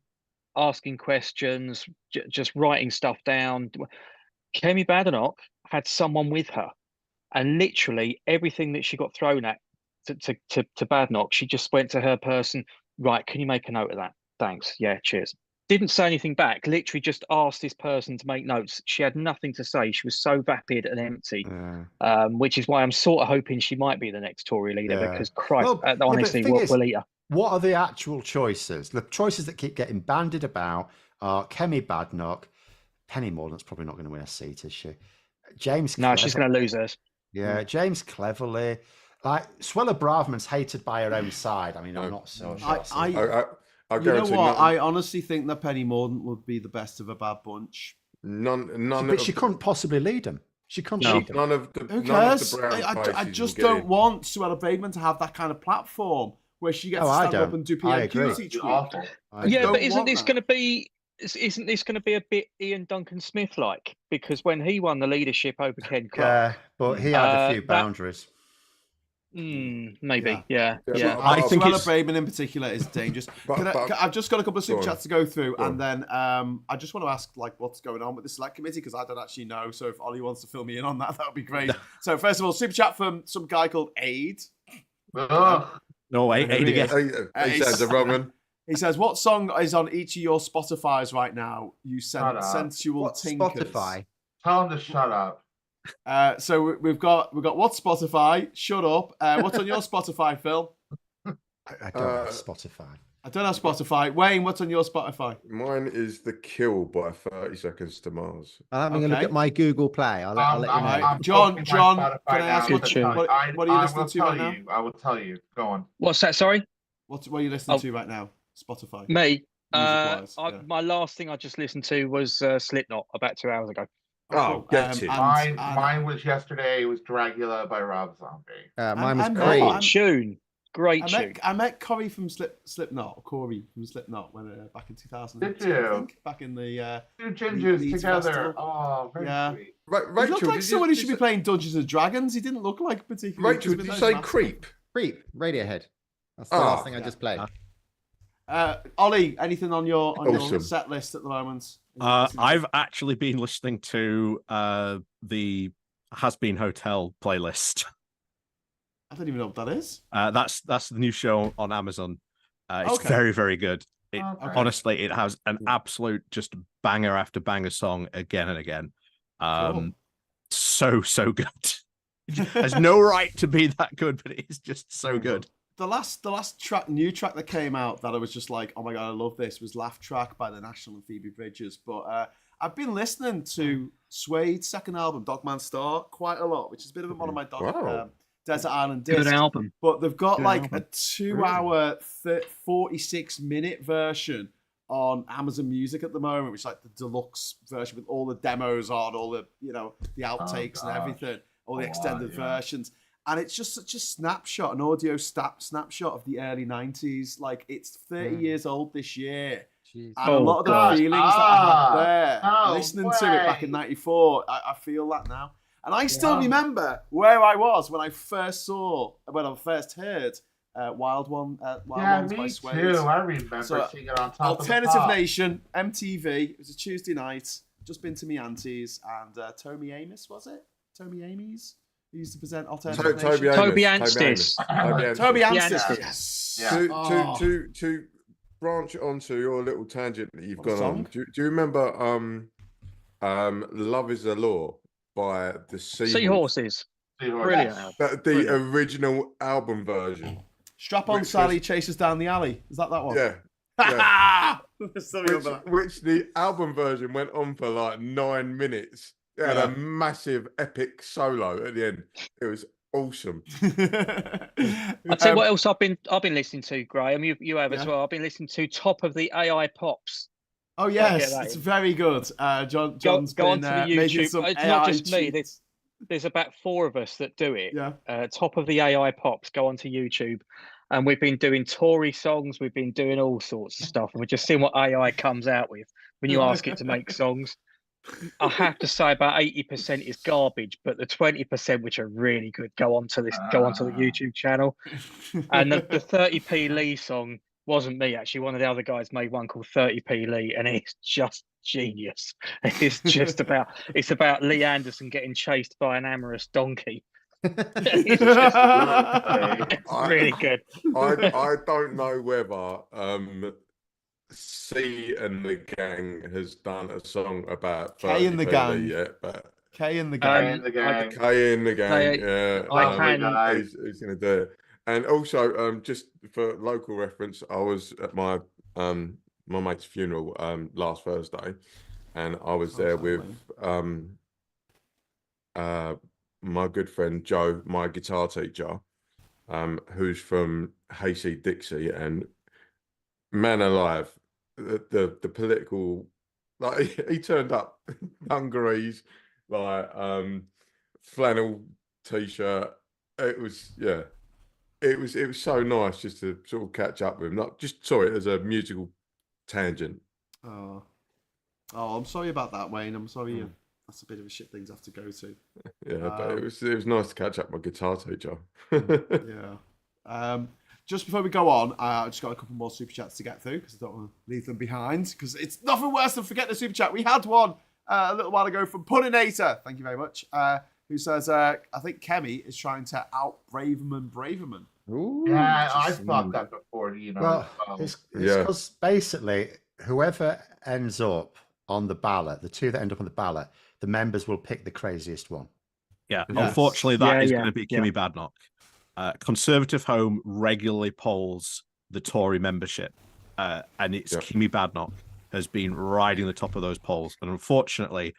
S6: asking questions, just writing stuff down. Kemi Badenoch had someone with her, and literally everything that she got thrown at to Badenoch, she just went to her person. Right, can you make a note of that? Thanks. Yeah, cheers. Didn't say anything back, literally just asked this person to make notes. She had nothing to say. She was so vapid and empty, which is why I'm sort of hoping she might be the next Tory leader, because Christ, honestly, we'll eat her.
S2: What are the actual choices? The choices that keep getting bandied about are Kemi Badenoch. Penny Mordaunt's probably not going to win a seat, is she? James
S6: No, she's going to lose hers.
S2: Yeah, James Cleverly. Like, Suella Braverman's hated by her own side. I mean, I'm not so sure.
S1: You know what? I honestly think that Penny Mordaunt would be the best of a bad bunch.
S2: But she couldn't possibly lead them. She couldn't lead them.
S1: Who cares? I just don't want Suella Braverman to have that kind of platform where she gets to stand up and do PMQs each week.
S4: Awful.
S6: Yeah, but isn't this going to be a bit Ian Duncan Smith like? Because when he won the leadership over Ken Clark,
S2: but he had a few boundaries.
S6: Maybe, yeah.
S1: I think Braben in particular is dangerous. I've just got a couple of super chats to go through, and then I just want to ask like what's going on with the select committee because I don't actually know. So if Ollie wants to fill me in on that, that would be great. So first of all, super chat from some guy called Aid.
S7: No, Aid again.
S5: He says the wrong one.
S1: He says, "What song is on each of your Spotify's right now? You sensual tinkers."
S3: Spotify.
S4: Tell him to shut up.
S1: So we've got what's Spotify? Shut up. What's on your Spotify, Phil?
S2: I don't have Spotify.
S1: I don't have Spotify. Wayne, what's on your Spotify?
S5: Mine is The Kill by 30 Seconds to Mars.
S3: I'm having a look at my Google Play. I'll let you know.
S1: John, can I ask what are you listening to right now?
S4: I will tell you. Go on.
S6: What's that? Sorry.
S1: What are you listening to right now? Spotify.
S6: Me. My last thing I just listened to was Slipknot about 2 hours ago.
S4: Mine was yesterday. It was Dracula by Rob Zombie.
S3: Mine was great.
S6: Great tune.
S1: I met Corey from Slipknot when back in 2000.
S4: Did you?
S1: Back in the
S4: two gingers together.
S1: Festival.
S4: Oh, very sweet.
S5: Rachel,
S1: he looked like someone who should be playing Dungeons and Dragons. He didn't look like particularly.
S5: Rachel, did you say Creep?
S3: Creep. Radiohead. That's the last thing I just played.
S1: Ollie, anything on your set list at the moment?
S7: I've actually been listening to the Has Been Hotel playlist.
S1: I don't even know what that is.
S7: That's the new show on Amazon. It's very, very good. Honestly, it has an absolute just banger after banger song again and again.
S1: Cool.
S7: So good. It has no right to be that good, but it is just so good.
S1: The last new track that came out that I was just like, oh my god, I love this, was Laugh Track by The National and Phoebe Bridgers. But I've been listening to Suede's second album, Dogman Star, quite a lot, which is a bit of one of my Desert Island discs.
S6: Good album.
S1: But they've got a 2 hour, 46-minute version on Amazon Music at the moment, which is like the deluxe version with all the demos on, all the the outtakes and everything, all the extended versions. And it's just such a snapshot, an audio snapshot of the early 90s. Like, it's 30 years old this year. Jeez. And a lot of the feelings that I had there, listening to it back in 94, I feel that now. And I still remember where I was when I first heard Wild Ones by Suede.
S4: Too. I remember seeing it on top
S1: Alternative
S4: of the
S1: Nation, MTV. It was a Tuesday night. Just been to me auntie's. And Toby Amos, was it? Toby Amos? He used to present Alternative Nation.
S6: Toby Anstis.
S1: Toby Anstis. Yes.
S5: Yeah. To branch onto your little tangent that you've gone on. Do you remember Love Is the Law by the Seahorses?
S6: Brilliant.
S5: The original album version.
S1: Strap on Sally chases down the alley. Is that one?
S5: Yeah. Which the album version went on for like 9 minutes. It had a massive epic solo at the end. It was awesome.
S6: I'll tell you what else I've been listening to, Graham. You have as well. I've been listening to Top of the AI Pops.
S1: Oh yes, it's very good. John's
S6: go
S1: been
S6: onto the
S1: making
S6: YouTube.
S1: some
S6: It's
S1: AI
S6: not just
S1: cheats.
S6: me. There's about 4 of us that do it.
S1: Yeah.
S6: Top of the AI Pops. Go onto YouTube, and we've been doing Tory songs. We've been doing all sorts of stuff, and we're just seeing what AI comes out with when you ask it to make songs. I have to say about 80% is garbage, but the 20% which are really good go onto the YouTube channel. And the 30p Lee song wasn't me actually. One of the other guys made one called 30p Lee, and it's just genius. It's about Lee Anderson getting chased by an amorous donkey. It's really good.
S5: I don't know whether C and the Gang has done a song about
S1: K and the Gang
S5: yet, but
S1: K and the Gang.
S5: He's going to do it. And also, just for local reference, I was at my mate's funeral last Thursday, and I was there with my good friend Joe, my guitar teacher, who's from Hayseed Dixie, and man alive, the political, like he turned up dungarees, like flannel t-shirt. It was it was so nice just to sort of catch up with him. Not just saw it as a musical tangent.
S1: Oh, I'm sorry about that, Wayne. I'm sorry. That's a bit of a shit thing to have to go to.
S5: Yeah, but it was nice to catch up with my guitar teacher.
S1: Yeah. Just before we go on, I just got a couple more super chats to get through because I don't want to leave them behind. Because it's nothing worse than forgetting the super chat. We had one a little while ago from Punninator. Thank you very much. Who says, I think Kemi is trying to out Braverman.
S3: Ooh,
S4: yeah, I've thought that before. You know,
S2: well, it's because basically whoever ends up on the ballot, the two that end up on the ballot, the members will pick the craziest one.
S7: Yeah, unfortunately, that is going to be Kemi Badenoch. Conservative Home regularly polls the Tory membership, and it's Kemi Badenoch has been riding the top of those polls. And unfortunately,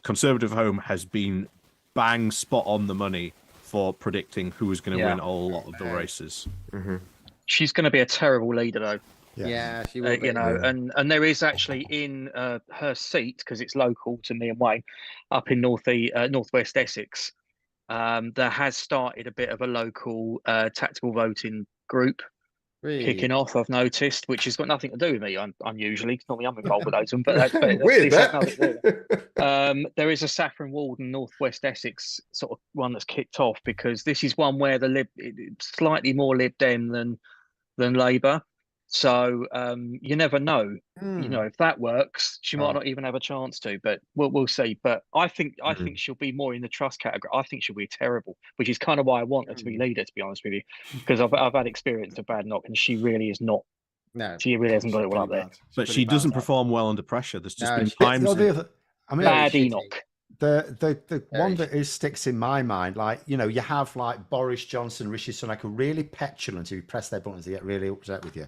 S7: Conservative Home has been bang spot on the money for predicting who is going to win a lot of the races.
S5: Mm-hmm.
S6: She's going to be a terrible leader, though.
S3: Yeah, she will.
S6: You know, and there is actually in her seat, because it's local to me and Wayne, up in northwest Essex. There has started a bit of a local tactical voting group kicking off, I've noticed, which has got nothing to do with me. I'm usually normally I'm involved with those, but that's
S5: weird.
S6: There is a Saffron Walden Northwest Essex sort of one that's kicked off, because this is one where the slightly more Lib Dem than Labour. So you never know. You know, if that works, she might not even have a chance to. But we'll see. But I think she'll be more in the trust category. I think she'll be terrible, which is kind of why I want her to be leader, to be honest with you, because I've had experience of Badenoch, and she really is not. No, she really hasn't got it well up there.
S7: But she doesn't perform well under pressure. There's just been times.
S6: Bad Enoch.
S2: The one that sticks in my mind, like, you know, you have like Boris Johnson, Rishi Sunak, are really petulant. If you press their buttons, they get really upset with you.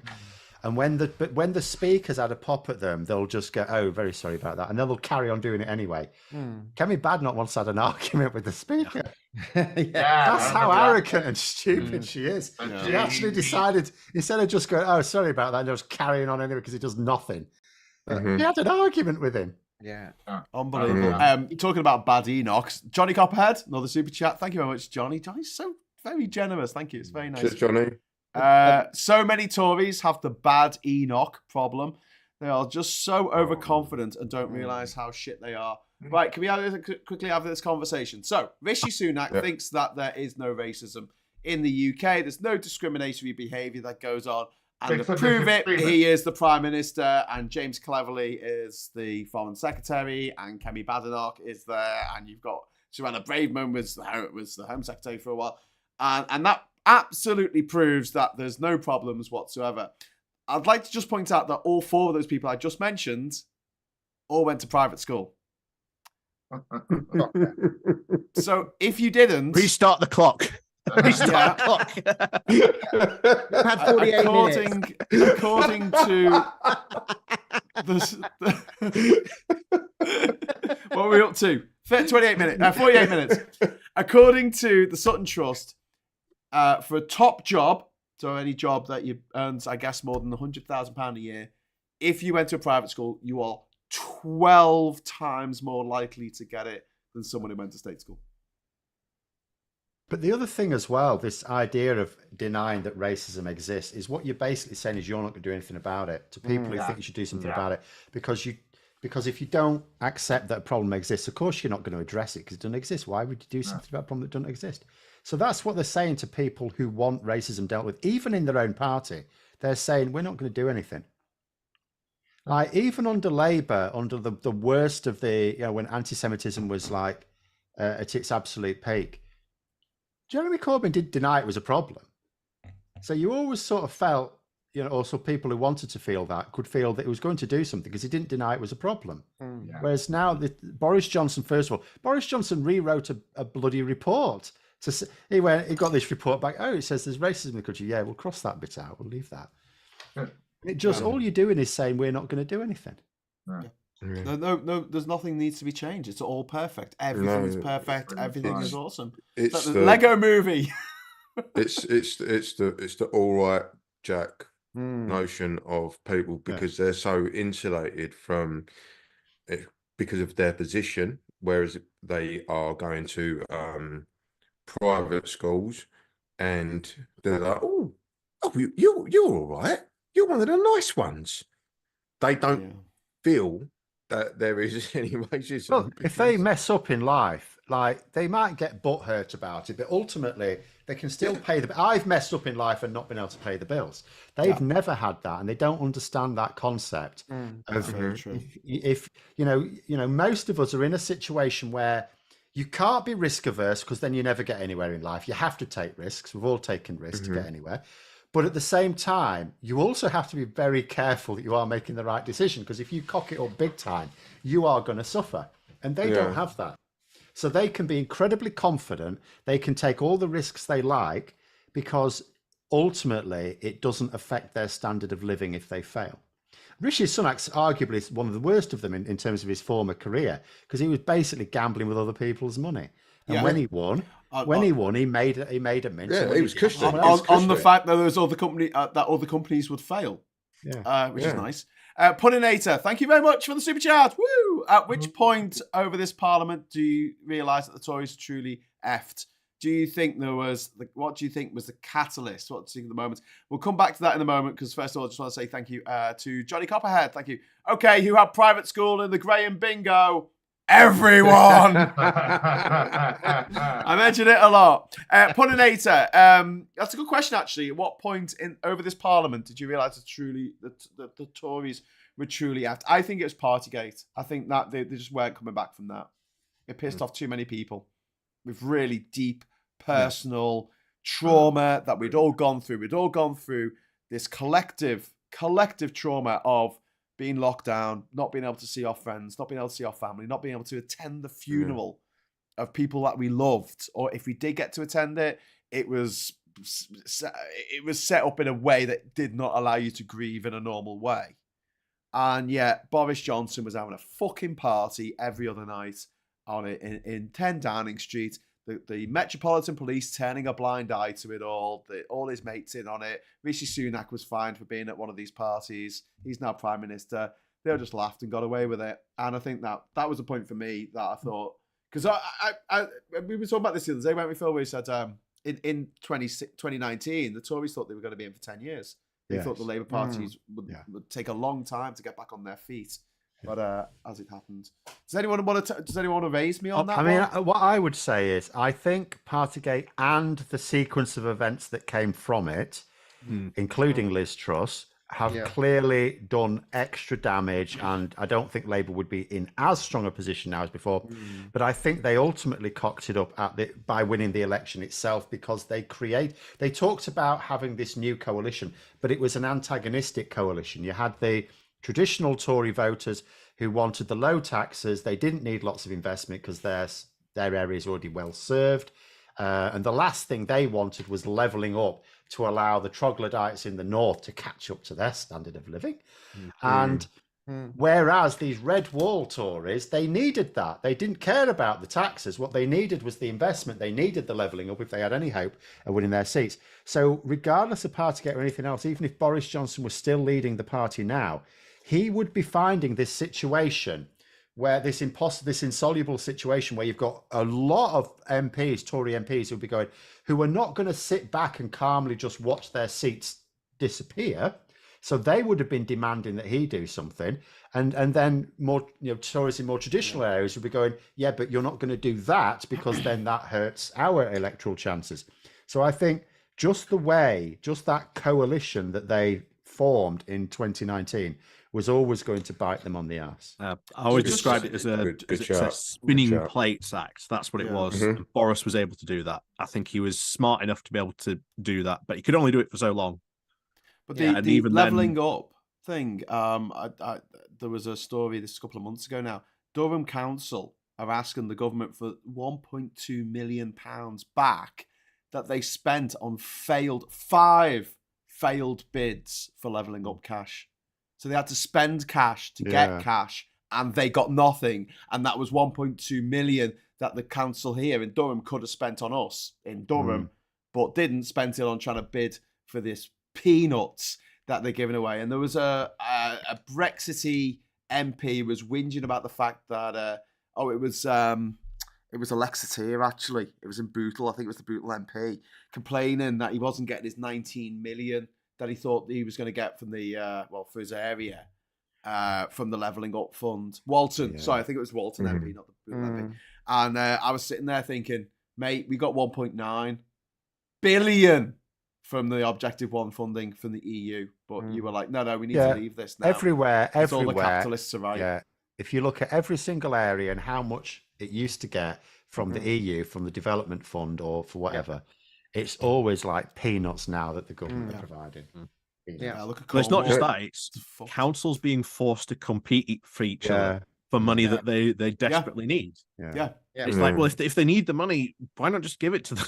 S2: And when the speakers had a pop at them, they'll just go, "Oh, very sorry about that," and then they'll carry on doing it anyway. Kemi Badenoch once had an argument with the speaker. That's how arrogant and stupid she is. She actually decided, instead of just going, "Oh, sorry about that," and just carrying on anyway because he does nothing. He had an argument with him.
S3: Yeah.
S1: Unbelievable. Talking about bad Enochs, Johnny Copperhead, another super chat. Thank you very much, Johnny. Johnny's so very generous. Thank you. It's very nice.
S5: Cheers, Johnny.
S1: So many Tories have the bad Enoch problem. They are just so overconfident and don't realise how shit they are. Right, can we quickly have this conversation? So, Rishi Sunak thinks that there is no racism in the UK. There's no discriminatory behaviour that goes on. And to prove it, he is the Prime Minister, and James Cleverly is the Foreign Secretary, and Kemi Badenoch is there, and you've got Joanna Braverman was the Home Secretary for a while. And that absolutely proves that there's no problems whatsoever. I'd like to just point out that all four of those people I just mentioned all went to private school. So if you didn't...
S7: Restart the clock. Restart the clock.
S3: Had 48 minutes.
S1: According to... what are we up to? 48 minutes. 48 minutes. According to the Sutton Trust, for a top job, so any job that you earns, I guess, more than £100,000 a year, if you went to a private school, you are 12 times more likely to get it than someone who went to state school.
S2: But the other thing as well, this idea of denying that racism exists, is what you're basically saying is you're not going to do anything about it to people who think you should do something about it, because if you don't accept that a problem exists, of course you're not going to address it because it doesn't exist. Why would you do something about a problem that doesn't exist? So that's what they're saying to people who want racism dealt with, even in their own party. They're saying, we're not going to do anything. Like, even under Labour, under the worst of the, when anti-Semitism was like at its absolute peak, Jeremy Corbyn did deny it was a problem. So you always sort of felt, also people who wanted to feel that could feel that it was going to do something because he didn't deny it was a problem. Whereas now, Boris Johnson, first of all, Boris Johnson rewrote a bloody report. He got this report back. Oh, it says there's racism in the country. Yeah, we'll cross that bit out. We'll leave that. It just all you're doing is saying we're not going to do anything.
S1: No, there's nothing needs to be changed. It's all perfect. Everything is perfect. Everything is awesome.
S5: It's
S1: the Lego movie.
S5: it's the all right, Jack notion of people, because they're so insulated from it because of their position, whereas they are going to private schools and they're like, oh, you're all right. You're one of the nice ones. They don't feel that there is any racism.
S2: Well, if they mess up in life, like they might get butthurt about it, but ultimately they can still pay the. I've messed up in life and not been able to pay the bills. They've never had that, and they don't understand that concept of if you know, most of us are in a situation where you can't be risk averse because then you never get anywhere in life. You have to take risks. We've all taken risks to get anywhere. But at the same time, you also have to be very careful that you are making the right decision, because if you cock it up big time, you are going to suffer. And they don't have that. So they can be incredibly confident. They can take all the risks they like, because ultimately it doesn't affect their standard of living if they fail. Rishi Sunak's arguably one of the worst of them in terms of his former career, because he was basically gambling with other people's money. And when he won, he made a mint.
S5: Yeah, he was cushioning
S1: on the fact that there was other companies would fail. Which is nice. Punninator, thank you very much for the super chat. Woo! At which point over this parliament do you realise that the Tories truly effed? Do you think what do you think was the catalyst? What do you think at the moment? We'll come back to that in a moment, because first of all, I just want to say thank you to Johnny Copperhead. Thank you. Okay, who had private school in the Graham Bingo? Everyone. I mentioned it a lot. Punninator, that's a good question, actually. At what point over this parliament did you realise that the Tories were truly after? I think it was Partygate. I think that they just weren't coming back from that. It pissed off too many people with really deep personal trauma that we'd all gone through. We'd all gone through this collective trauma of being locked down, not being able to see our friends, not being able to see our family, not being able to attend the funeral of people that we loved. Or if we did get to attend it, it was set up in a way that did not allow you to grieve in a normal way. And yet Boris Johnson was having a fucking party every other night on it in 10 Downing Street. The Metropolitan Police turning a blind eye to it all. All his mates in on it. Rishi Sunak was fined for being at one of these parties. He's now Prime Minister. They all just laughed and got away with it. And I think that was a point for me that I thought, because we were talking about this the other day, weren't we, Phil? We said in 2019, the Tories thought they were going to be in for 10 years. They thought the Labour parties would take a long time to get back on their feet. But as it happened, does anyone want to raise me on that?
S2: I mean, what I would say is, I think Partygate and the sequence of events that came from it, including Liz Truss, have clearly done extra damage, and I don't think Labour would be in as strong a position now as before. But I think they ultimately cocked it up by winning the election itself, because they talked about having this new coalition, but it was an antagonistic coalition. You had the traditional Tory voters who wanted the low taxes. They didn't need lots of investment because their area is already well served. And the last thing they wanted was levelling up to allow the troglodytes in the north to catch up to their standard of living. And whereas these red wall Tories, they needed that. They didn't care about the taxes. What they needed was the investment. They needed the levelling up if they had any hope of winning their seats. So regardless of Partygate or anything else, even if Boris Johnson was still leading the party now, he would be finding this situation where this insoluble situation where you've got a lot of MPs, Tory MPs, who are not going to sit back and calmly just watch their seats disappear. So they would have been demanding that he do something. And then more, Tories in more traditional areas would be going, yeah, but you're not going to do that, because then that hurts our electoral chances. So I think just that coalition that they formed in 2019 was always going to bite them on the ass.
S7: I always described it as a spinning plates act. That's what it was. And Boris was able to do that. I think he was smart enough to be able to do that, but he could only do it for so long.
S1: But the levelling up thing, there was a story this a couple of months ago now. Durham Council are asking the government for £1.2 million back that they spent on 5 failed bids for levelling up cash. So they had to spend cash to get cash, and they got nothing. And that was 1.2 million that the council here in Durham could have spent on us in Durham, but didn't, spend it on trying to bid for this peanuts that they're giving away. And there was a Brexity MP was whinging about the fact that it It was Alexatir, actually. It was in Bootle. I think it was the Bootle MP complaining that he wasn't getting his 19 million that he thought he was going to get from the for his area from the Levelling Up Fund. Walton, sorry, I think it was Walton MP, not the Bootle MP. And I was sitting there thinking, mate, we got 1.9 billion from the Objective 1 funding from the EU, but you were like, no, we need to leave this now.
S2: Everywhere.
S1: All the capitalists are right.
S2: Yeah. If you look at every single area and how much it used to get from the EU, from the development fund or for whatever, it's always like peanuts now that the government are providing.
S1: Look at
S7: But it's not just that, it's councils being forced to compete for each other for money that they desperately need. It's like, well, if they need the money, why not just give it to them?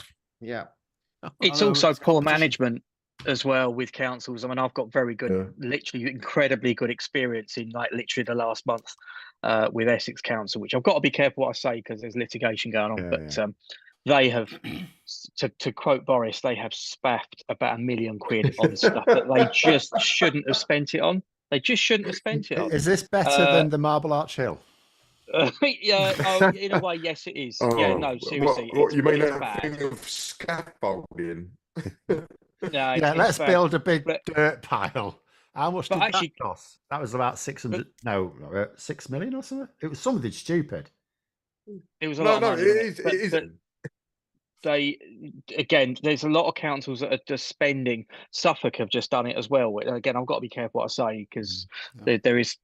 S6: It's also poor management as well with councils. I mean, I've got very good, literally incredibly good experience in like literally the last month with Essex Council, which I've got to be careful what I say because there's litigation going on. But they have, to quote Boris, they have spaffed about £1 million on stuff that they just shouldn't have spent it on. They just shouldn't have spent it on.
S2: Is this better than the Marble Arch Hill?
S6: In a way, yes, it is. No, seriously.
S5: What you mean that thing of scaffolding?
S2: Let's build a big dirt pile. How much did that cost? That was about 6 million or something. It was something stupid.
S6: It was a lot of money. It is. There's a lot of councils that are just spending. Suffolk have just done it as well. Again, I've got to be careful what I say because there is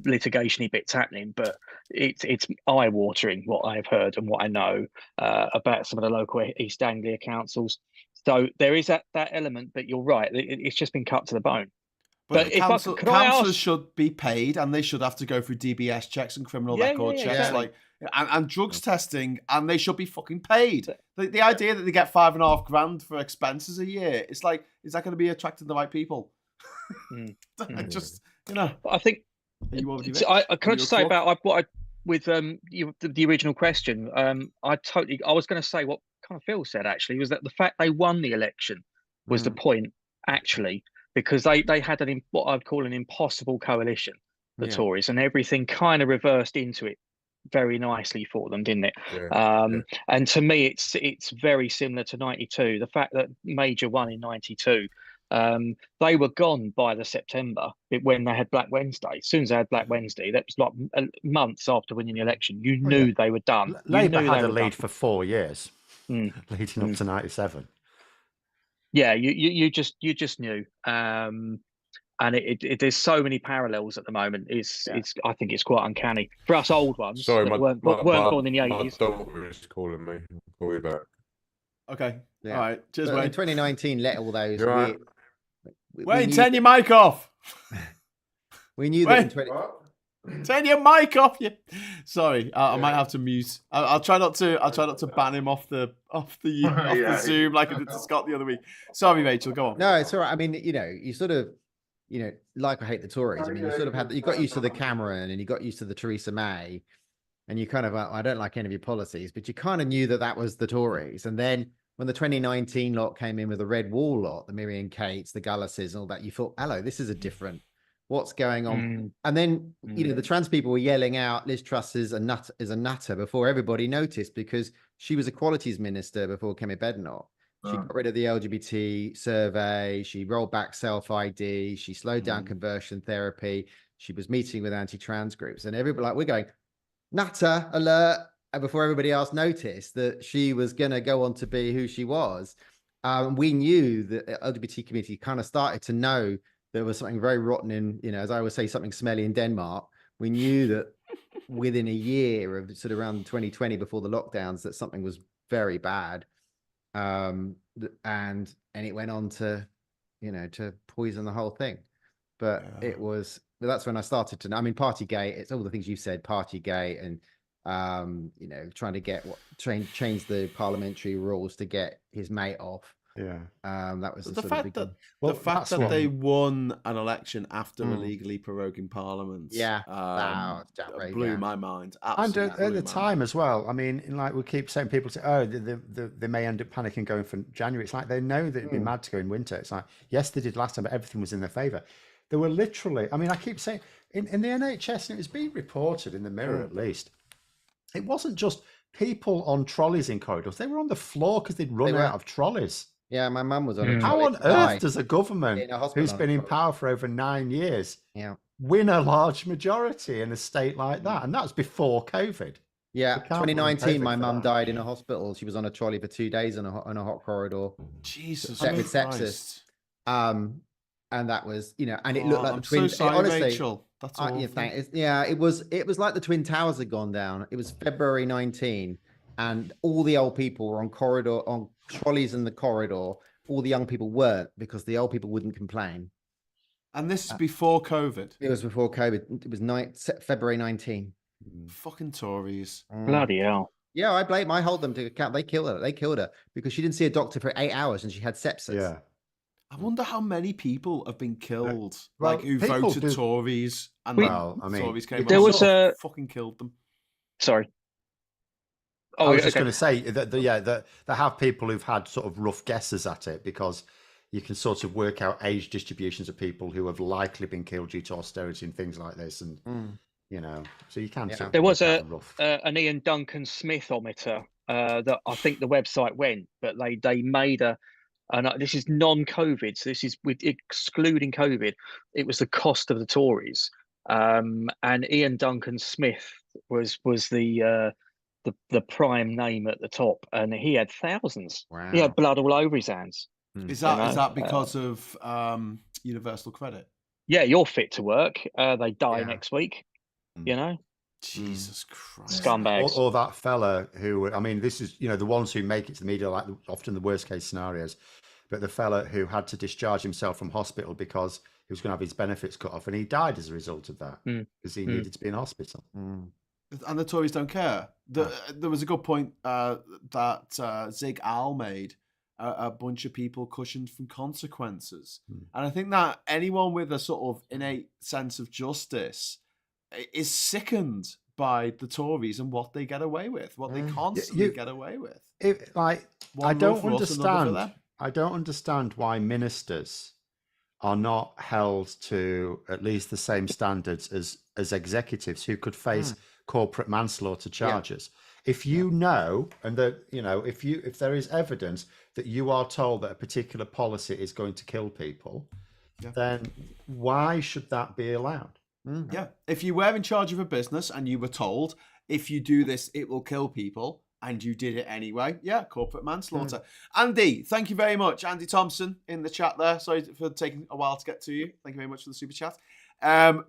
S6: litigation-y bits happening, but it's eye-watering what I've heard and what I know about some of the local East Anglia councils. So there is that element, but you're right. It's just been cut to the bone.
S1: But councillors should be paid, and they should have to go through DBS checks and criminal record checks,
S6: exactly.
S1: and drugs testing, and they should be fucking paid. The idea that they get $5.5 grand for expenses a year, it's like, is that going to be attracting the right people? Just
S6: I think. Can I just say about what I with the original question? I was going to say what kind of Phil said actually was that the fact they won the election was the point actually, because they had what I'd call an impossible coalition, the Tories, and everything kind of reversed into it very nicely for them, didn't it? And to me, it's very similar to '92. The fact that Major won in '92. They were gone by the September when they had Black Wednesday. As soon as they had Black Wednesday, that was like months after winning the election. You knew they were done.
S2: Labour had a lead for 4 years, leading up to '97.
S6: Yeah, you just knew. And there's so many parallels at the moment. I think it's quite uncanny for us old ones.
S5: Sorry,
S6: weren't born in the '80s.
S5: My daughter is calling me. I'll call you back.
S1: Okay. All right. Cheers,
S3: so
S1: Wayne.
S3: In 2019, let all those.
S5: Right.
S1: Wayne, turn your mic off.
S3: We knew that
S1: Turn your mic off. Sorry, I might have to mute. I'll try not to ban him off the Zoom like I did to Scott the other week. Sorry, Rachel, go on.
S3: No, it's all right. I mean, you sort of, like I hate the Tories. I mean, you sort of you got used to the Cameron and you got used to the Theresa May, and you kind of, I don't like any of your policies, but you kind of knew that was the Tories. And then when the 2019 lot came in with the Red Wall lot, the Miriam Cates, the Galluses and all that, you thought, hello, this is a different, what's going on? And then, the trans people were yelling out, Liz Truss is a nutter before everybody noticed, because she was Equalities Minister before Kemi Badenoch. She got rid of the LGBT survey. She rolled back self-ID. She slowed down conversion therapy. She was meeting with anti-trans groups, and everybody we're going, nutter alert. And before everybody else noticed that she was going to go on to be who she was, we knew that the LGBT community kind of started to know there was something very rotten in, as I always say, something smelly in Denmark. We knew that within a year of sort of around 2020 before the lockdowns that something was very bad. And it went on to, to poison the whole thing. But that's when I started to know. I mean, Partygate, it's all the things you said, Partygate and, trying to get change the parliamentary rules to get his mate off. That was
S1: the fact that they won an election after illegally proroguing Parliament. Blew my mind.
S2: And at the time as well. I mean, we keep saying, people say, oh, they may end up panicking going for January. It's like they know that it'd be mad to go in winter. It's like, yes, they did last time, but everything was in their favour. They were literally, I mean, I keep saying in the NHS, and it was being reported in the Mirror at least. It wasn't just people on trolleys in corridors. They were on the floor because they'd run out of trolleys.
S3: Yeah, my mum was on a trolley.
S2: How on earth does a government who's been in power for over 9 years win a large majority in a state like that? And that's before COVID.
S3: Yeah, 2019, my mum died in a hospital. She was on a trolley for 2 days in a hot corridor.
S1: Jesus,
S3: with sepsis. And that was, and it looked like
S1: I'm
S3: the twin.
S1: So sorry,
S3: honestly,
S1: Rachel. That's awful.
S3: It was like the Twin Towers had gone down. It was February 19, and all the old people were on trolleys in the corridor. All the young people weren't, because the old people wouldn't complain.
S1: And this is before COVID.
S3: It was before COVID. It was February 19.
S1: Fucking Tories.
S6: Bloody hell.
S3: Yeah, I hold them to account. They killed her because she didn't see a doctor for 8 hours and she had sepsis.
S2: Yeah.
S1: I wonder how many people have been killed,
S2: Well,
S1: who voted Tories, and Tories came
S6: there was
S1: fucking killed them.
S6: Sorry.
S2: I was just going to say that there have people who've had sort of rough guesses at it, because you can sort of work out age distributions of people who have likely been killed due to austerity and things like this, and so you can.
S6: There was an Ian Duncan Smithometer that I think the website went, but they made and this is non-COVID, so this is with excluding COVID. It was the cost of the Tories, and Ian Duncan Smith was the prime name at the top, and he had thousands. Wow. He had blood all over his hands.
S1: Is that because of universal credit?
S6: Yeah, you're fit to work. They die next week.
S1: Jesus Christ,
S6: scumbags.
S2: Or that fella who, this is, the ones who make it to the media, like often the worst case scenarios, but the fella who had to discharge himself from hospital because he was going to have his benefits cut off, and he died as a result of that because he needed to be in hospital.
S1: And the Tories don't care. There was a good point that Zig Al made. A bunch of people cushioned from consequences. And I think that anyone with a sort of innate sense of justice is sickened by the Tories and what they get away with, what they constantly get away with.
S2: I don't understand why ministers are not held to at least the same standards as executives who could face corporate manslaughter charges. If you know, and that if there is evidence that you are told that a particular policy is going to kill people, then why should that be allowed?
S1: Yeah. If you were in charge of a business and you were told, if you do this, it will kill people, and you did it anyway, corporate manslaughter. Andy, thank you very much. Andy Thompson in the chat there. Sorry for taking a while to get to you. Thank you very much for the super chat.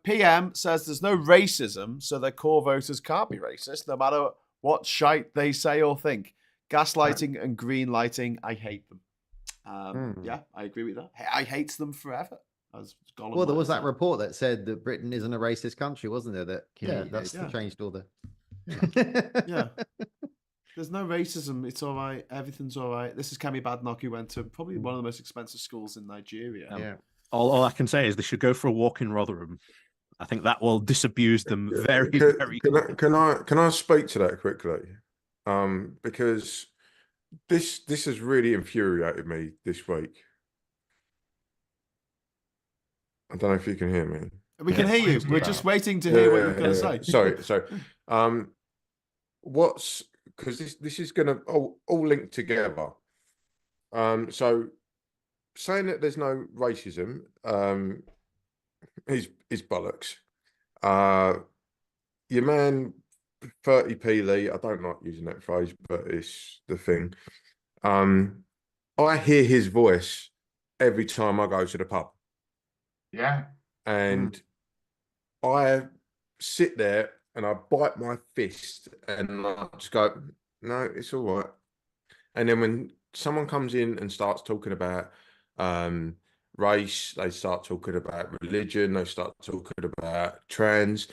S1: PM says there's no racism, so their core voters can't be racist, no matter what shite they say or think. Gaslighting and green lighting, I hate them. Yeah, I agree with that. I hate them forever.
S3: Well, there was that report that said that Britain isn't a racist country, wasn't there? That changed all the.
S1: Yeah. There's no racism. It's all right. Everything's all right. This is Kemi Badenoch, who went to probably one of the most expensive schools in Nigeria.
S3: Yeah.
S7: All I can say is they should go for a walk in Rotherham. I think that will disabuse them very, very quickly.
S5: Can I speak to that quickly? Because this has really infuriated me this week. I don't know if you can hear me.
S1: We can hear you. We're just waiting to hear what you're going to say.
S5: Sorry. Because this is going to all link together. So saying that there's no racism is bollocks. Your man 30p Lee, I don't like using that phrase, but it's the thing. I hear his voice every time I go to the pub.
S4: Yeah.
S5: And I sit there and I bite my fist and I just go, no, it's all right. And then when someone comes in and starts talking about race, they start talking about religion, they start talking about trans,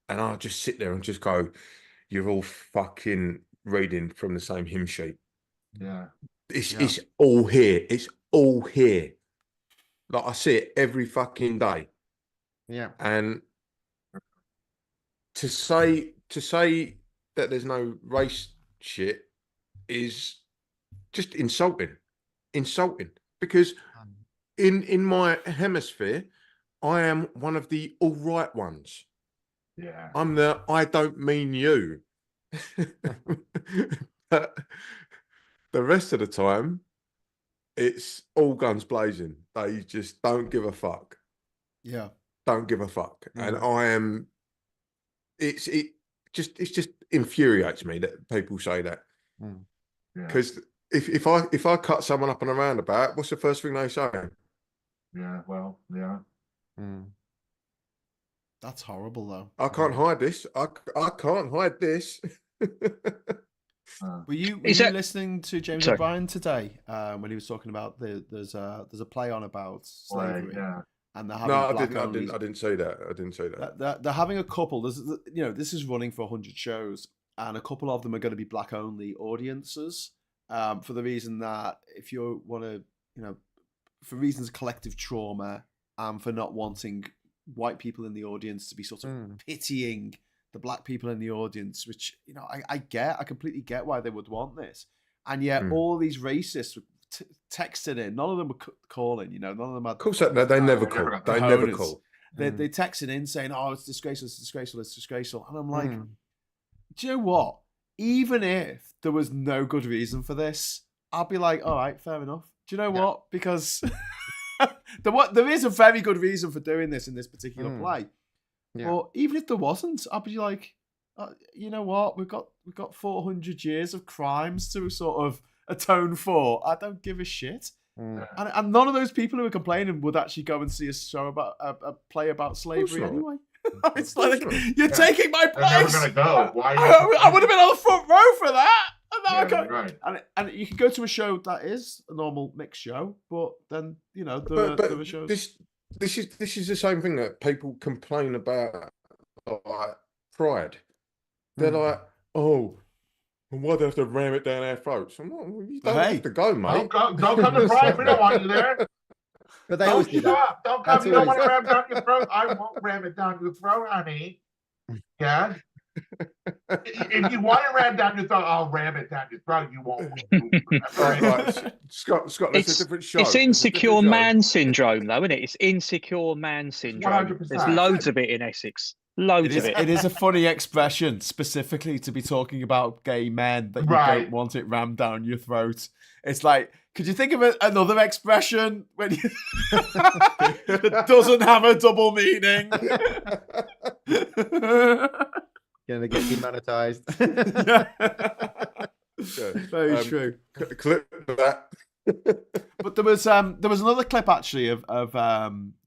S5: and I just sit there and just go, you're all fucking reading from the same hymn sheet.
S4: Yeah.
S5: It's all here. It's all here. Like, I see it every fucking day.
S3: Yeah.
S5: And to say that there's no race shit is just insulting. Because in my hemisphere, I am one of the all right ones.
S4: Yeah.
S5: I'm the I don't mean you. But the rest of the time, it's all guns blazing. They just don't give a fuck.
S1: Yeah.
S5: Don't give a fuck. And I am, it just infuriates me that people say that. Because if I cut someone up on a roundabout, what's the first thing they say?
S4: Yeah, well, yeah.
S1: That's horrible, though.
S5: I can't hide this. I can't hide this.
S1: Were you listening to James O'Brien today when he was talking about there's a play on about slavery?
S4: Yeah.
S1: And they're having
S5: I didn't say that. I didn't say that.
S1: They're having a couple. This is running for 100 shows, and a couple of them are going to be black only audiences, for the reason that if you want to, for reasons of collective trauma and for not wanting white people in the audience to be sort of pitying the black people in the audience, which I completely get why they would want this, and yet all these racists were texted in. None of them were calling. None of them had.
S5: Of course, they never call. They never call.
S1: They texted in saying, "Oh, it's disgraceful! It's disgraceful! It's disgraceful!" And I'm like, do you know what? Even if there was no good reason for this, I'd be like, all right, fair enough. Do you know what? Because there is a very good reason for doing this in this particular play. Yeah. But even if there wasn't, I'd be like, you know what? We've got 400 years of crimes to sort of atone for. I don't give a shit. And none of those people who are complaining would actually go and see a show about a play about slavery anyway. It's like you're taking my place.
S4: They're never gonna go. Why?
S1: I would have been on the front row for that. And now I can't.
S4: Right.
S1: And you can go to a show that is a normal mixed show, but then there are shows.
S5: This is the same thing that people complain about, like pride. They're like, oh, why do they have to ram it down our throats? I'm like, well, you don't have to go, mate.
S4: Don't come to Pride. We don't want you there.
S3: But they always do that.
S4: Don't come. You don't want to ram down your throat. I won't ram it down your throat, honey. Yeah. If you want to ram down your throat, I'll ram it down your throat. You won't.
S5: Right. Scott, that's a different show.
S6: It's insecure man syndrome, though, isn't it? It's insecure man syndrome.
S4: 100%.
S6: There's loads of it in Essex. Loads of it.
S1: It is a funny expression, specifically to be talking about gay men, that you don't want it rammed down your throat. It's like, could you think of another expression when you that doesn't have a double meaning?
S3: Gonna get demonetized.
S1: Very true.
S5: Clip that.
S1: But there was another clip actually of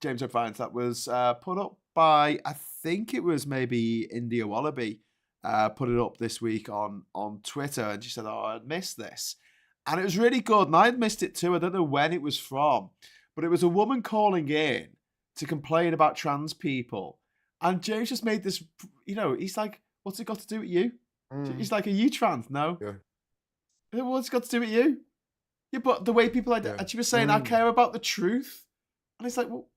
S1: James O'Brien's that was put up by, I think it was maybe India Wallaby, put it up this week on Twitter, and she said, "Oh, I'd missed this," and it was really good, and I had missed it too. I don't know when it was from, but it was a woman calling in to complain about trans people, and James just made this. He's like, "What's it got to do with you?" He's like, "Are you trans?" No. Yeah. What's it got to do with you? Yeah, but the way people and she was saying, "I care about the truth," and it's like, well.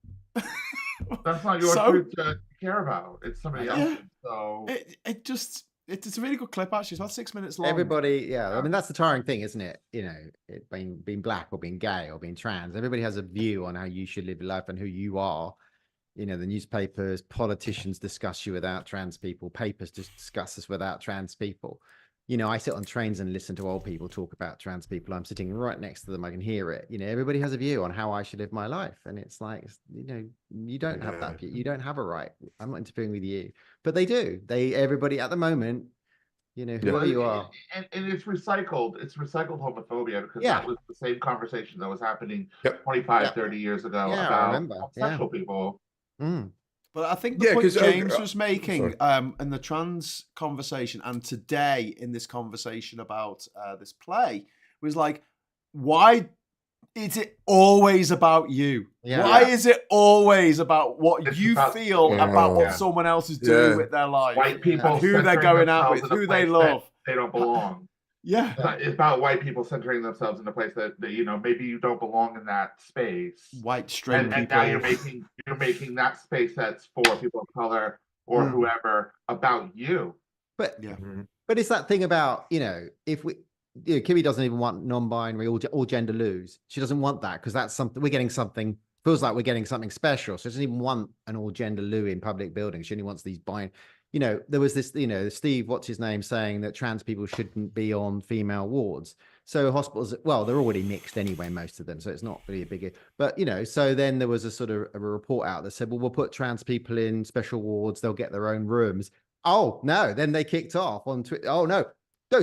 S4: That's not your truth to care about. It's somebody else's. So
S1: it's a really good clip actually. It's about 6 minutes long.
S3: Everybody, I mean, that's the tiring thing, isn't it? It being black or being gay or being trans. Everybody has a view on how you should live your life and who you are. The newspapers, politicians discuss you without trans people. Papers just discuss us without trans people. I sit on trains and listen to old people talk about trans people. I'm sitting right next to them. I can hear it. Everybody has a view on how I should live my life. And it's like, you don't have that view. You don't have a right. I'm not interfering with you. But they do. Everybody at the moment, whoever you are.
S4: And it's recycled. It's recycled homophobia because that was the same conversation that was happening 25, 30 years ago about homosexual people.
S1: But I think the point James was making in the trans conversation and today in this conversation about this play was like, why is it always about you? Yeah. Why is it always about what you feel about what someone else is doing with their life?
S4: White people,
S1: who they're going out with, who they love.
S4: They don't belong.
S1: Yeah,
S4: it's about white people centering themselves in a place that maybe you don't belong in that space.
S1: White straight people,
S4: and now you're making that space that's for people of color or whoever about you.
S3: But but it's that thing about if we Kimmy doesn't even want non-binary or gender lose. She doesn't want that because that's something we're getting something feels like we're getting something special. So she doesn't even want an all gender loo in public buildings. She only wants these there was this, Steve, what's his name, saying that trans people shouldn't be on female wards. So hospitals, well, they're already mixed anyway, most of them. So it's not really a big, but so then there was a sort of a report out that said, well, we'll put trans people in special wards. They'll get their own rooms. Oh no. Then they kicked off on Twitter. Oh no,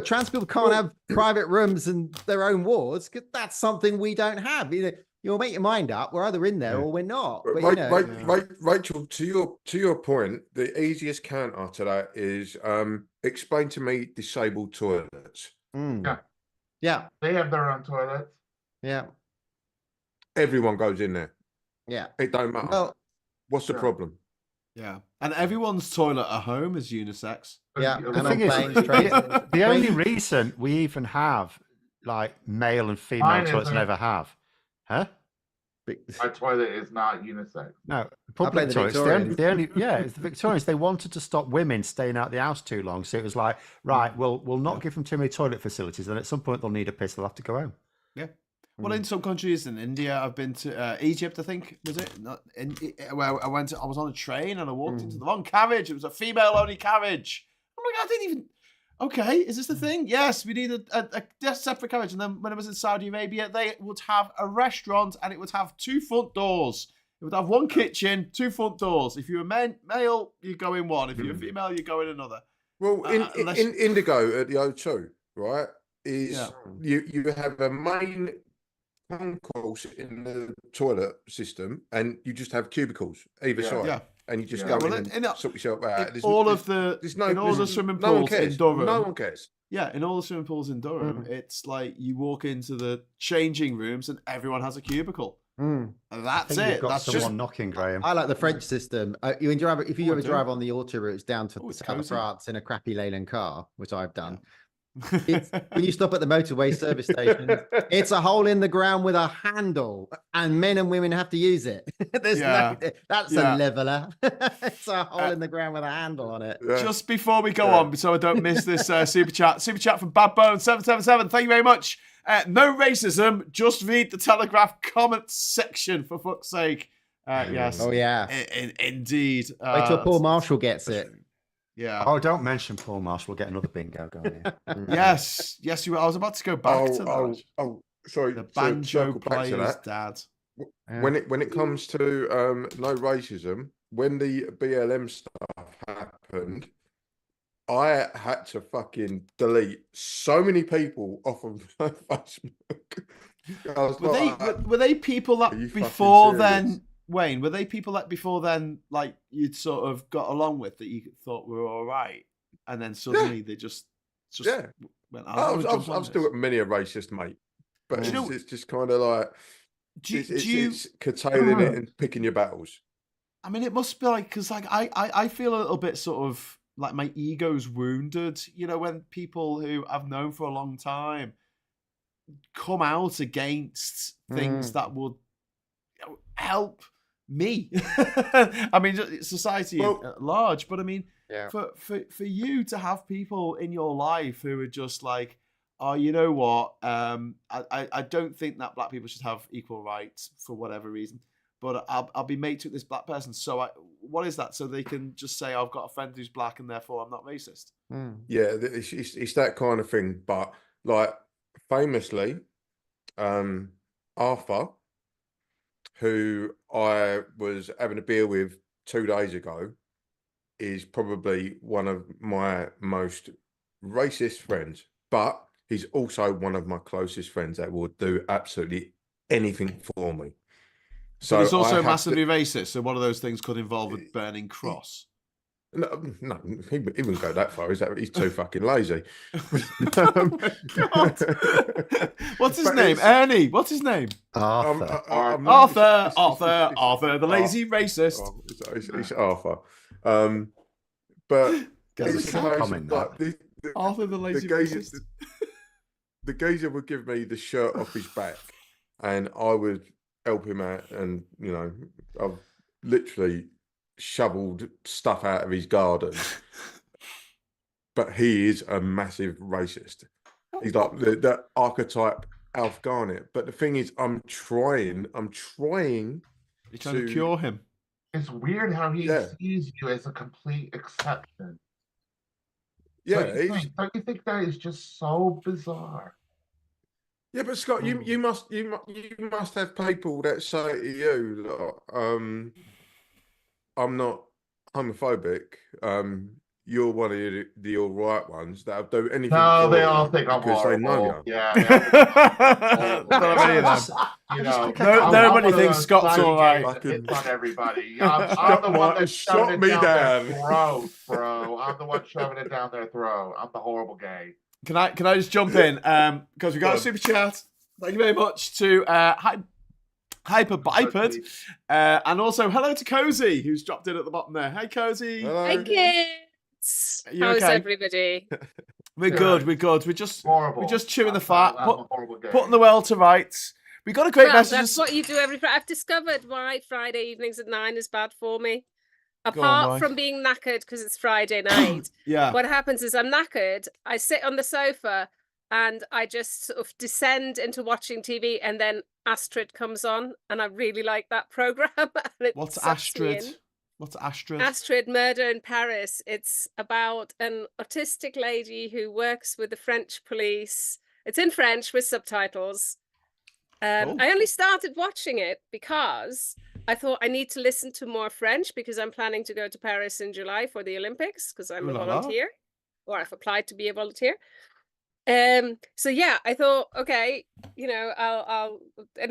S3: trans people can't have private rooms and their own wards because that's something we don't have. You'll make your mind up. We're either in there or we're not. But,
S5: Rachel, to your point, the easiest counter to that is explain to me disabled toilets.
S3: Yeah.
S4: They have their own toilets.
S3: Yeah.
S5: Everyone goes in there.
S3: Yeah.
S5: It don't matter. Well, what's the problem?
S1: Yeah. And everyone's toilet at home is unisex.
S3: Yeah.
S2: The thing is, the only reason we even have like male and female toilets never have. Huh?
S4: My toilet is not unisex.
S2: No, public toilets. It's the Victorians. They wanted to stop women staying out the house too long, so it was like, right, we'll not give them too many toilet facilities. Then at some point they'll need a piss. They'll have to go home.
S1: Yeah. Well, in some countries, in India, I've been to Egypt. I think was it? Where I went. I was on a train and I walked into the wrong carriage. It was a female-only carriage. I'm like, I didn't even. Okay, is this the thing? Yes, we need a separate carriage. And then when I was in Saudi Arabia, they would have a restaurant and it would have 2 front doors. It would have 1 kitchen, 2 front doors. If you're a male, you go in one. If you're a female, you go in another.
S5: Well, in Indigo at the O2, right, is you have a main concourse in the toilet system and you just have cubicles either side. Yeah. And you just go in and sort yourself out.
S1: In all the swimming pools in Durham.
S5: No one cares.
S1: Yeah, in all the swimming pools in Durham, it's like you walk into the changing rooms and everyone has a cubicle. And that's it.
S2: You've got
S1: that's
S2: someone knocking, Graham.
S3: I like the French system. If you ever drive on the auto routes down to the south of France in a crappy Leyland car, which I've done, when you stop at the motorway service station, it's a hole in the ground with a handle, and men and women have to use it. That's a leveler. It's a hole in the ground with a handle on it.
S1: Just before we go on, so I don't miss this super chat from Bad Bone 777. Thank you very much. No racism. Just read the Telegraph comments section for fuck's sake. Yes.
S3: Oh yeah.
S1: Indeed.
S3: Wait till Paul Marshall gets it.
S1: Yeah.
S2: Oh, don't mention Paul Marshall. We'll get another bingo going here.
S1: Yes, you were. I was about to go back to that.
S5: Sorry.
S1: The banjo player's dad.
S5: When it comes to no racism, when the BLM stuff happened, I had to fucking delete so many people off of Facebook.
S1: Were they people that before then? Wayne, were they people that before then, like, you'd sort of got along with that you thought were all right, and then suddenly they just went out?
S5: I've still got many a racist mate, but it's just kind of like it's curtailing it and picking your battles.
S1: I mean, it must be like, because like I feel a little bit sort of like my ego's wounded, when people who I've known for a long time come out against things that would help me. I mean, society at large, but I mean, for you to have people in your life who are just like, oh, you know what? I don't think that black people should have equal rights for whatever reason, but I'll be mates with this black person. So what is that? So they can just say, I've got a friend who's black and therefore I'm not racist.
S5: Yeah, it's that kind of thing. But like famously, Arthur, who I was having a beer with 2 days ago, is probably one of my most racist friends, but he's also one of my closest friends that will do absolutely anything for me.
S1: So he's also massively racist. So one of those things could involve a burning cross.
S5: No, he wouldn't go that far. He's too fucking lazy.
S1: God. What's his name? Ernie. What's his name?
S2: Arthur.
S1: Arthur, the lazy racist.
S5: It's Arthur. But
S2: it's
S1: Arthur, the lazy racist.
S5: The geezer would give me the shirt off his back, and I would help him out. And I've literally shoveled stuff out of his garden. But he is a massive racist. He's like the archetype Alf Garnett. But the thing is, I'm trying
S1: You're trying to cure him.
S4: It's weird how he sees you as a complete exception.
S5: Yeah,
S4: don't you think that is just so bizarre?
S5: Yeah, but Scott, you must have people that say to you, I'm not homophobic. You're one of the all right ones that'll do anything.
S4: No, they all think I'm horrible.
S5: They know you.
S4: Yeah,
S1: nobody thinks Scott's all right.
S4: It's on everybody. I'm the one that's shoving it down their throat, bro. I'm the one shoving it down their throat. I'm the horrible gay.
S1: Can I just jump in? Because we got a super chat. Thank you very much to Hyper Biped. And also hello to Cozy, who's dropped in at the bottom there. Hey, Cozy.
S8: Hello. Hi, kids. How's everybody?
S1: We're good. We're just chewing the fat, putting the world to rights. We got a great message.
S8: That's what you do every Friday. I've discovered why Friday evenings at 9 is bad for me. Apart from being knackered because it's Friday night.
S1: Yeah.
S8: What happens is I'm knackered. I sit on the sofa and I just sort of descend into watching TV, and then Astrid comes on, and I really like that program.
S1: What's Astrid? What's Astrid?
S8: Astrid, Murder in Paris. It's about an autistic lady who works with the French police. It's in French with subtitles. I only started watching it because I thought I need to listen to more French because I'm planning to go to Paris in July for the Olympics because I'm a volunteer, or I've applied to be a volunteer. So yeah, I thought, okay, it'll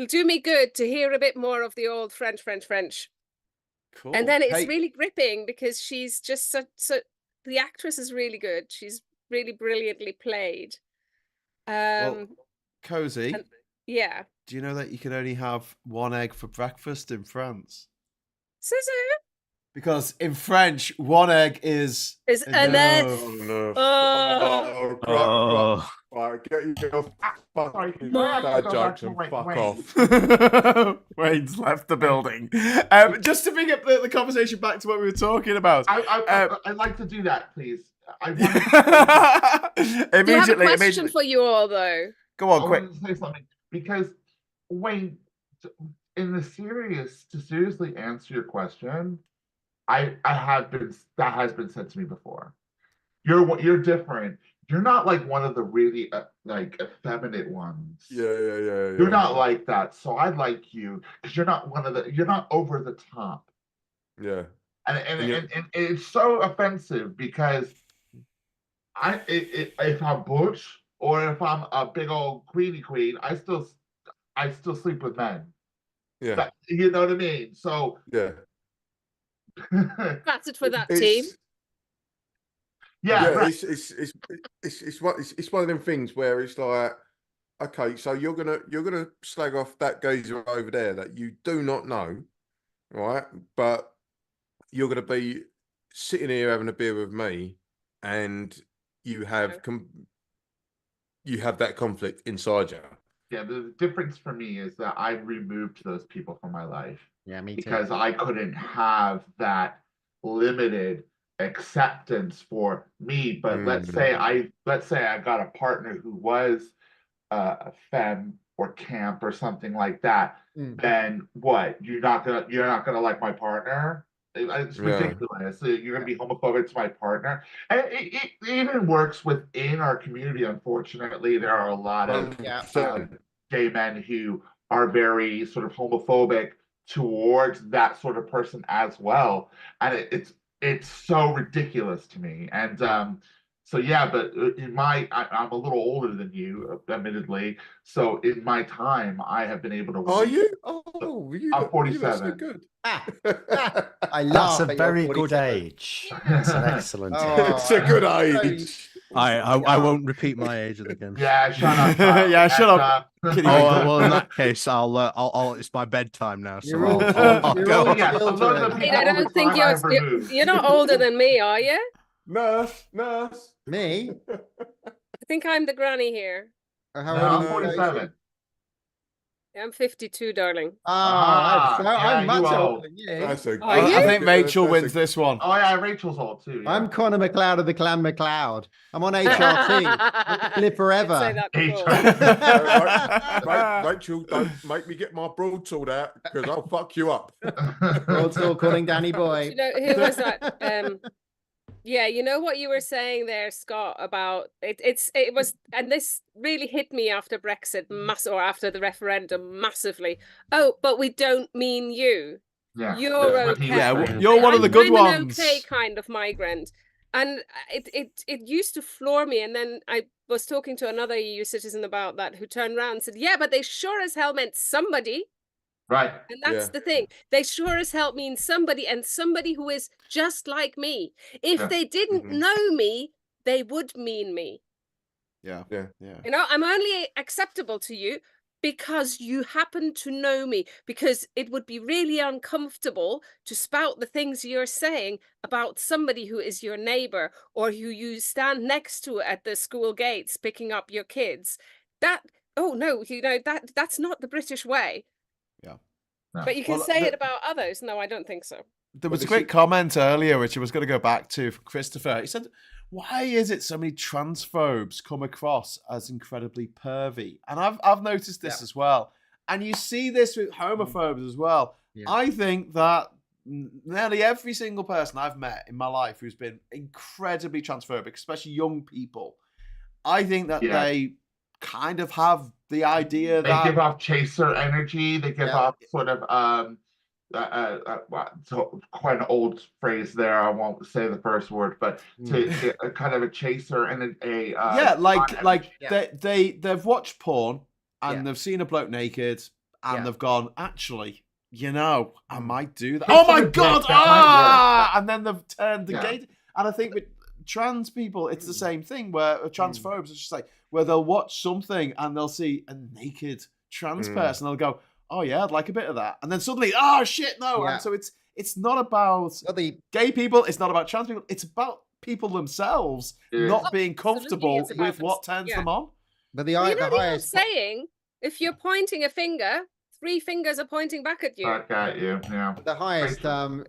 S8: do me good to hear a bit more of the old French.
S1: Cool.
S8: And then it's really gripping because she's just so the actress is really good. She's really brilliantly played.
S1: Cozy.
S8: Yeah.
S1: Do you know that you can only have one egg for breakfast in France? Because in French, one egg is
S8: enough.
S5: Right, get your fucking dad jokes and fuck off.
S1: Wayne's left the building. Just to bring up the conversation back to what we were talking about.
S4: I'd like to do that, please.
S8: Immediately. I have a question for you all, though.
S1: Go on, quick.
S4: I want to say something because Wayne, to seriously answer your question, that has been said to me before. You're different. You're not like one of the really like effeminate ones.
S5: Yeah.
S4: You're not like that. So I like you because you're not over the top.
S5: Yeah.
S4: And it's so offensive because if I'm butch or if I'm a big old queen, I still sleep with men.
S5: Yeah.
S4: You know what I mean? So
S5: yeah.
S8: That's it for that team.
S4: Yeah, right.
S5: It's one of them things where it's like, okay, so you're gonna slag off that geezer over there that you do not know, right? But you're gonna be sitting here having a beer with me, and you have that conflict inside you.
S4: Yeah, the difference for me is that I removed those people from my life.
S3: Yeah, me too.
S4: Because I couldn't have that limited acceptance for me. But let's say I got a partner who was a femme or camp or something like that. Then what? You're not gonna like my partner? It's ridiculous. You're gonna be homophobic to my partner. And it even works within our community. Unfortunately, there are a lot of gay men who are very sort of homophobic towards that sort of person as well, and it's so ridiculous to me. And so yeah, but I'm a little older than you, admittedly. So in my time, I have been able to.
S5: Are you?
S4: I'm 47.
S5: So good.
S2: That's a very good age. That's an excellent age.
S5: It's a good age.
S7: I won't repeat my age again.
S4: Yeah, shut up.
S1: Yeah, shut up.
S7: Well, in that case, I'll. It's my bedtime now, so I'll go.
S8: I don't think you're not older than me, are you?
S5: Nurse.
S3: Me?
S8: I think I'm the granny here.
S4: I'm 47.
S8: I'm 52, darling.
S3: I'm much
S4: you
S3: older than you.
S1: I think Rachel wins this one.
S4: Oh yeah, Rachel's old too. Yeah.
S3: I'm Connor McLeod of the Clan McLeod. I'm on HRT. Live forever.
S8: Say that before.
S5: Rachel, don't make me get my broadsword out because I'll fuck you up.
S3: Broadsword calling Danny boy.
S8: You know who was that? Yeah, you know what you were saying there, Scott, about it was, and this really hit me after Brexit, or after the referendum, massively. Oh, but we don't mean you.
S4: Yeah,
S8: you're okay.
S1: Yeah, you're one of the good ones.
S8: I'm an okay kind of migrant, and it used to floor me. And then I was talking to another EU citizen about that, who turned around and said, "Yeah, but they sure as hell meant somebody."
S4: Right.
S8: And that's the thing. They sure as hell mean somebody, and somebody who is just like me. If they didn't know me, they would mean me.
S1: Yeah.
S8: You know, I'm only acceptable to you because you happen to know me, because it would be really uncomfortable to spout the things you're saying about somebody who is your neighbor or who you stand next to at the school gates picking up your kids. Oh no, you know, that's not the British way.
S1: Yeah.
S4: No.
S8: But you can say it about others. No, I don't think so.
S1: There was a great comment earlier, which I was going to go back to, for Christopher. He said, why is it so many transphobes come across as incredibly pervy? And I've noticed this as well. And you see this with homophobes as well. Yeah. I think that nearly every single person I've met in my life who's been incredibly transphobic, especially young people, I think that they kind of have the idea that
S4: they give off chaser energy. They give off sort of so quite an old phrase there. I won't say the first word, but to kind of a chaser and
S1: they've watched porn and they've seen a bloke naked and they've gone, actually, you know, I might do that. Oh my god! And then they've turned the gate. And I think with trans people, it's the same thing, where transphobes are just like, where they'll watch something and they'll see a naked trans person, they'll go, oh yeah, I'd like a bit of that, and then suddenly, oh shit, no. And so it's not about gay people, it's not about trans people, it's about people themselves not being comfortable with what turns them on.
S3: But
S8: the highest saying, if you're pointing a finger, 3 fingers are pointing back at you.
S4: Back at you, yeah.
S3: The highest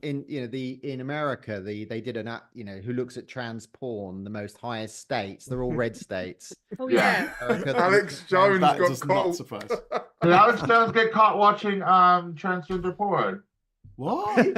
S3: in America, they did who looks at trans porn, the most highest states. They're all red states.
S8: Oh yeah.
S5: Alex Jones got caught.
S4: Did Alex Jones get caught watching transgender porn?
S1: What? Really?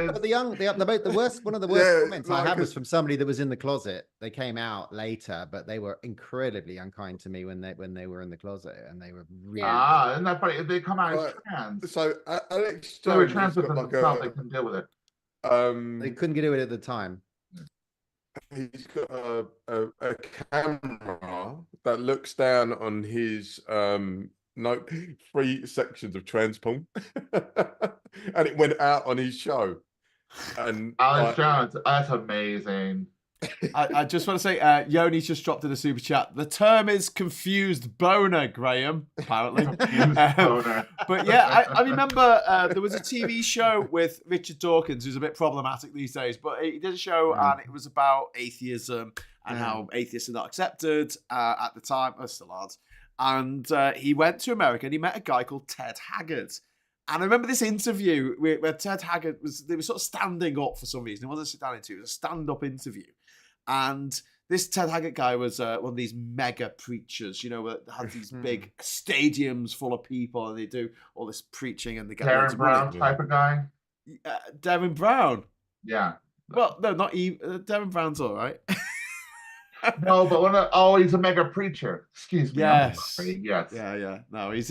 S3: But one of the worst comments I had was from somebody that was in the closet. They came out later, but they were incredibly unkind to me when they were in the closet, and they were really
S4: isn't that funny? They come out as trans.
S5: So Alex Jones,
S4: they were trans with themselves. They couldn't deal with it.
S3: They couldn't get it at the time.
S5: He's got a camera that looks down on his 3 sections of trans porn, and it went out on his show. And
S4: Alex Jones, that's amazing.
S1: I just want to say, Yoni's just dropped in a super chat. The term is confused boner, Graham, apparently. But yeah, I remember there was a TV show with Richard Dawkins, who's a bit problematic these days, but he did a show and it was about atheism and how atheists are not accepted at the time, or still aren't. And he went to America and he met a guy called Ted Haggard. And I remember this interview where Ted Haggard they were sort of standing up for some reason. It wasn't a sit-down interview, it was a stand-up interview. And this Ted Haggard guy was one of these mega preachers, you know, that had these big stadiums full of people and they do all this preaching and they get
S4: Darren Brown type of guy?
S1: Darren Brown?
S4: Yeah.
S1: Well, no, not even. Darren Brown's all right.
S4: No, but he's a mega preacher. Excuse me.
S1: Yes.
S4: Yes.
S1: Yeah. No, he's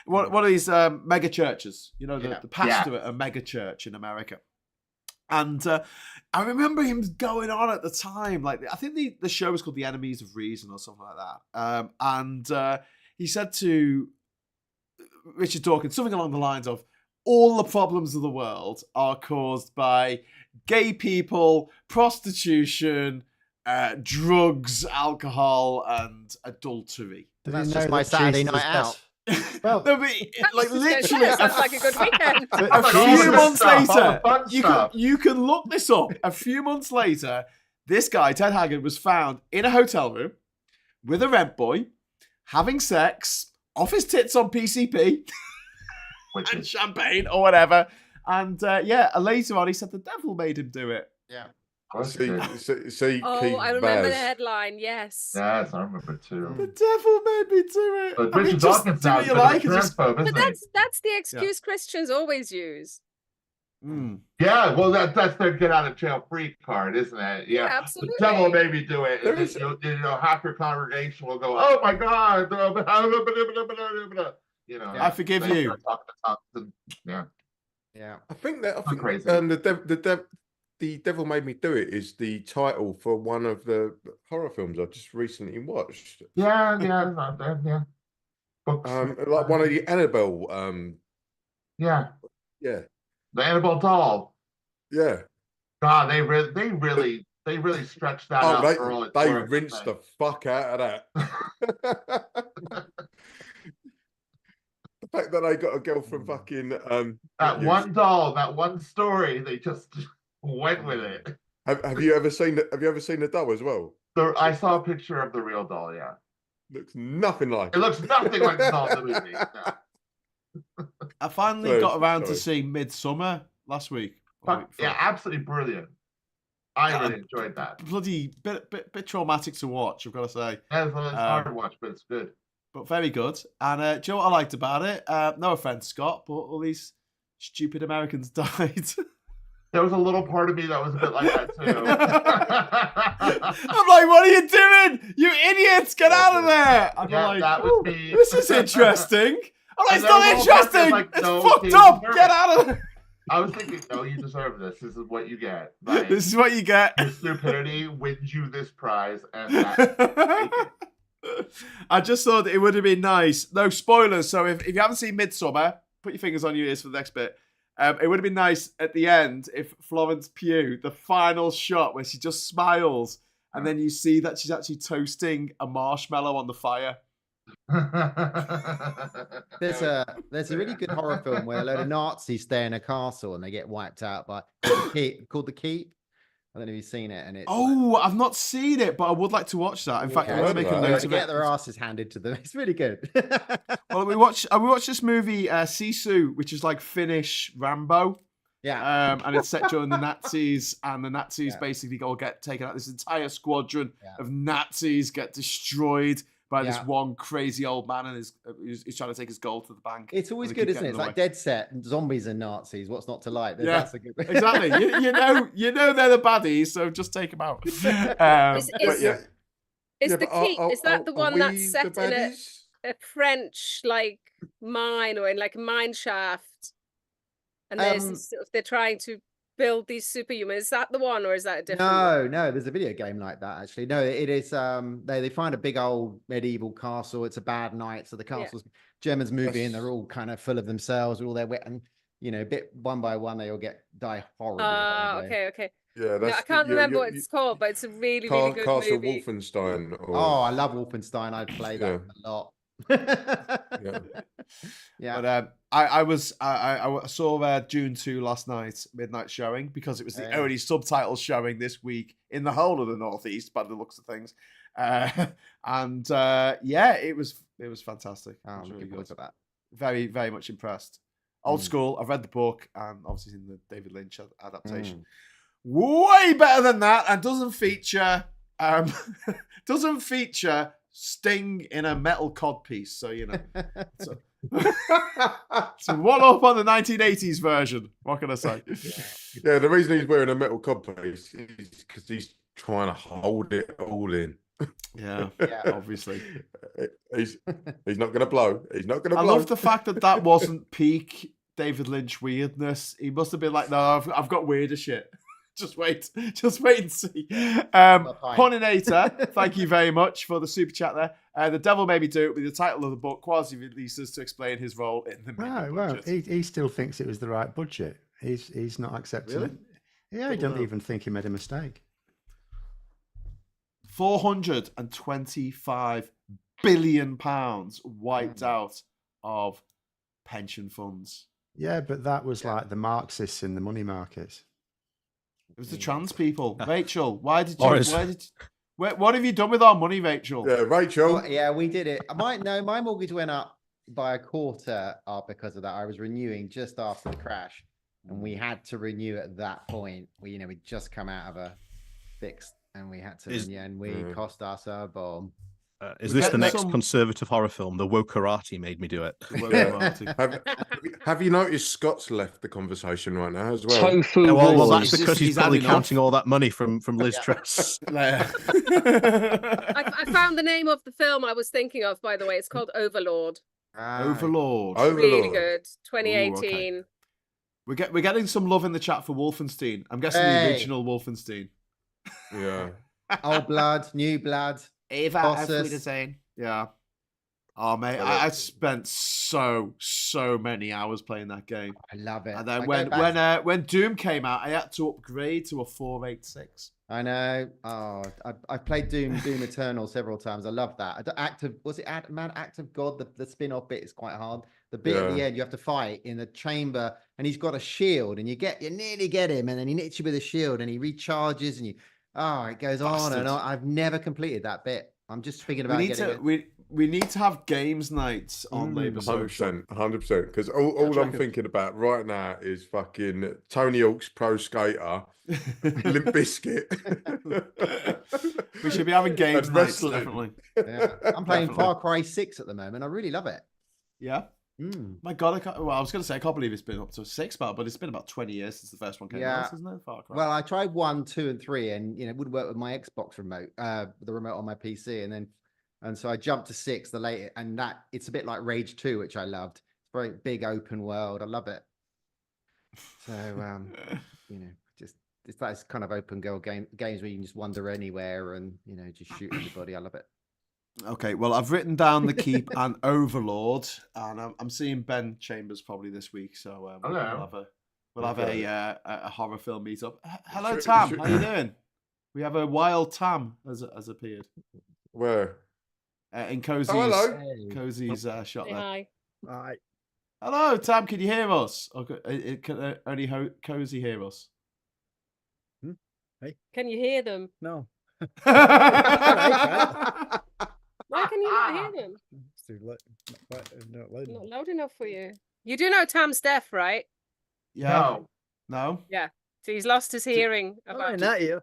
S1: one of these mega churches. You know, the pastor at a mega church in America. And I remember him going on at the time, like I think the show was called The Enemies of Reason or something like that. And he said to Richard Dawkins something along the lines of, all the problems of the world are caused by gay people, prostitution, drugs, alcohol, and adultery.
S3: That's just my Saturday night out.
S1: Well, no, but, like literally,
S8: sounds like a good weekend.
S1: A few months later, you can look this up. A few months later, this guy Ted Haggard was found in a hotel room with a rent boy, having sex off his tits on PCP and champagne or whatever. And later on, he said the devil made him do it.
S3: Yeah.
S5: See,
S8: I remember the headline. Yes.
S4: Yes, I remember too.
S1: The devil made me do it.
S4: But
S1: I mean, just do what you like.
S8: But that's the excuse Christians always use.
S4: Yeah, well, that's their get out of jail free card, isn't it? Yeah,
S8: absolutely.
S4: The devil made me do it. And then, half your congregation will go, "Oh my God!"
S1: I forgive you.
S4: Yeah.
S5: I think
S4: crazy.
S5: The Devil Made Me Do It is the title for one of the horror films I just recently watched.
S4: Yeah.
S5: Books. Like one of the Annabelle.
S4: Yeah.
S5: The
S4: Annabelle doll.
S5: Yeah.
S4: God, they really stretched that out.
S5: They rinsed the fuck out of that. The fact that they got a girl from fucking
S4: that one doll, that one story, they just went with it.
S5: Have you ever seen the doll as well?
S4: I saw a picture of the real doll. Yeah,
S5: looks nothing like
S4: it. Looks nothing like the doll in the movie. No.
S1: I finally got around to seeing Midsummer last week.
S4: Yeah, absolutely brilliant. I really enjoyed that.
S1: Bloody bit traumatic to watch, I've got to say.
S4: Yeah, it's hard to watch, but it's good.
S1: But very good. And do you know what I liked about it? No offense, Scott, but all these stupid Americans died.
S4: There was a little part of me that was a bit like that too.
S1: I'm like, what are you doing? You idiots, get out of there. I'm like,
S4: that was me.
S1: This is interesting. I'm like, it's not interesting. Like, it's fucked up. Get out of there.
S4: I was thinking, no, you deserve this. This is what you get. Like,
S1: this is what you get.
S4: Your stupidity wins you this prize, and that.
S1: I just thought it would have been nice. No spoilers. So if you haven't seen Midsummer, put your fingers on your ears for the next bit. It would have been nice at the end if Florence Pugh, the final shot where she just smiles, and then you see that she's actually toasting a marshmallow on the fire.
S3: There's a really good horror film where a load of Nazis stay in a castle and they get wiped out by called The Keep. I don't know if you've seen it, and it's
S1: I've not seen it, but I would like to watch that. In fact, I'm going to make a note of it.
S3: Get their asses handed to them. It's really good.
S1: Well, we watched this movie Sisu, which is like Finnish Rambo.
S3: Yeah.
S1: And it's set during the Nazis, and the Nazis basically all get taken out. This entire squadron of Nazis get destroyed by this one crazy old man, and he's trying to take his gold to the bank.
S3: It's always good, isn't it? It's like Dead Set, zombies and Nazis. What's not to like? That's a good...
S1: exactly. You know they're the baddies, so just take them out.
S8: Is that the one that's set in a French like mine or in like a mine shaft? And they're trying to build these superhumans. Is that the one, or is that a different?
S3: No. There's a video game like that actually. No, it is. They find a big old medieval castle. It's a bad night, so the castle's Germans move in. They're all kind of full of themselves. All their wet, and bit one by one, they all die horribly.
S8: Okay.
S5: Yeah,
S8: I can't remember what it's called, but it's a really, really good
S5: Castle
S8: movie.
S5: Wolfenstein.
S3: Oh, I love Wolfenstein. I'd play that a lot.
S1: But I saw Dune 2 last night, midnight showing, because it was the only subtitle showing this week in the whole of the Northeast by the looks of things. It was fantastic.
S3: I'm really good for that.
S1: Very, very much impressed. Old school. I've read the book and obviously seen the David Lynch adaptation. Way better than that, and doesn't feature Sting in a metal codpiece, so so one up on the 1980s version. What can I say?
S5: Yeah, the reason he's wearing a metal codpiece is because he's trying to hold it all in.
S1: Yeah, obviously.
S5: He's not going to blow. He's not going to blow.
S1: I love the fact that wasn't peak David Lynch weirdness. He must have been like, no, I've got weirder shit. Just wait and see. Puninator, thank you very much for the super chat there. The Devil Made Me Do It with the title of the book, quasi releases to explain his role in the movie.
S2: Well, he still thinks it was the right budget. He's not accepting it. Yeah, he doesn't even think he made a mistake.
S1: £425 billion wiped out of pension funds.
S2: Yeah, but that was like the Marxists in the money markets.
S1: It was the trans people. Rachel, what have you done with our money, Rachel?
S5: Yeah, Rachel.
S3: Well, yeah, we did it. My mortgage went up by a quarter because of that. I was renewing just after the crash, and we had to renew at that point. We'd just come out of a fix, and we had to renew, and we cost us a bomb.
S7: Is this the next conservative horror film? The Wokarati made me do it.
S5: Have you noticed Scott's left the conversation right now as well?
S6: Tofu
S7: well, that's because he's probably counting all that money from Liz Truss.
S8: I found the name of the film I was thinking of, by the way. It's called Overlord.
S1: Overlord.
S8: Really good. 2018.
S1: Ooh, okay. We're getting some love in the chat for Wolfenstein. I'm guessing the original Wolfenstein.
S5: Yeah.
S3: Old blood, new blood.
S1: Yeah. Oh mate, I spent so many hours playing that game.
S3: I love it.
S1: And then when Doom came out, I had to upgrade to a 486.
S3: I know. Oh, I've played Doom Eternal several times. I love that. Act of God? The spin-off bit is quite hard. The bit at the end, you have to fight in a chamber, and he's got a shield, and you nearly get him, and then he hits you with a shield, and he recharges, and it goes on and on. I've never completed that bit. I'm just thinking about
S1: we need to have games nights on Labour Social.
S5: 100%. Because all I'm thinking about right now is fucking Tony Hawk's Pro Skater, Limp Bizkit.
S1: We should be having games nights, definitely.
S3: Yeah. I'm playing Far Cry 6 at the moment. I really love it.
S1: Yeah. My God, I was going to say, I can't believe it's been up to 6, but it's been about 20 years since the first one came out, isn't it? Far Cry.
S3: Well, I tried 1, 2, and 3, and it wouldn't work with my Xbox remote, the remote on my PC, and so I jumped to 6, the later, and that it's a bit like Rage 2, which I loved. It's very big open world. I love it. So just it's that kind of open world games where you can just wander anywhere and just shoot everybody. I love it.
S1: Okay, well, I've written down The Keep and Overlord, and I'm seeing Ben Chambers probably this week, so we'll have a horror film meetup. Hello, Tam. How you doing? We have a wild Tam has appeared.
S5: Where?
S1: In Cozy's, Cozy's shot there.
S8: Hi.
S9: Hi.
S1: Hello, Tam. Can you hear us? Or can only Cozy hear us?
S9: Hey.
S8: Can you hear them?
S9: No.
S8: Why can you not hear them?
S9: It's not
S8: loud enough for you. You do know Tam's deaf, right?
S1: Yeah. No.
S8: Yeah. So he's lost his hearing.
S9: You.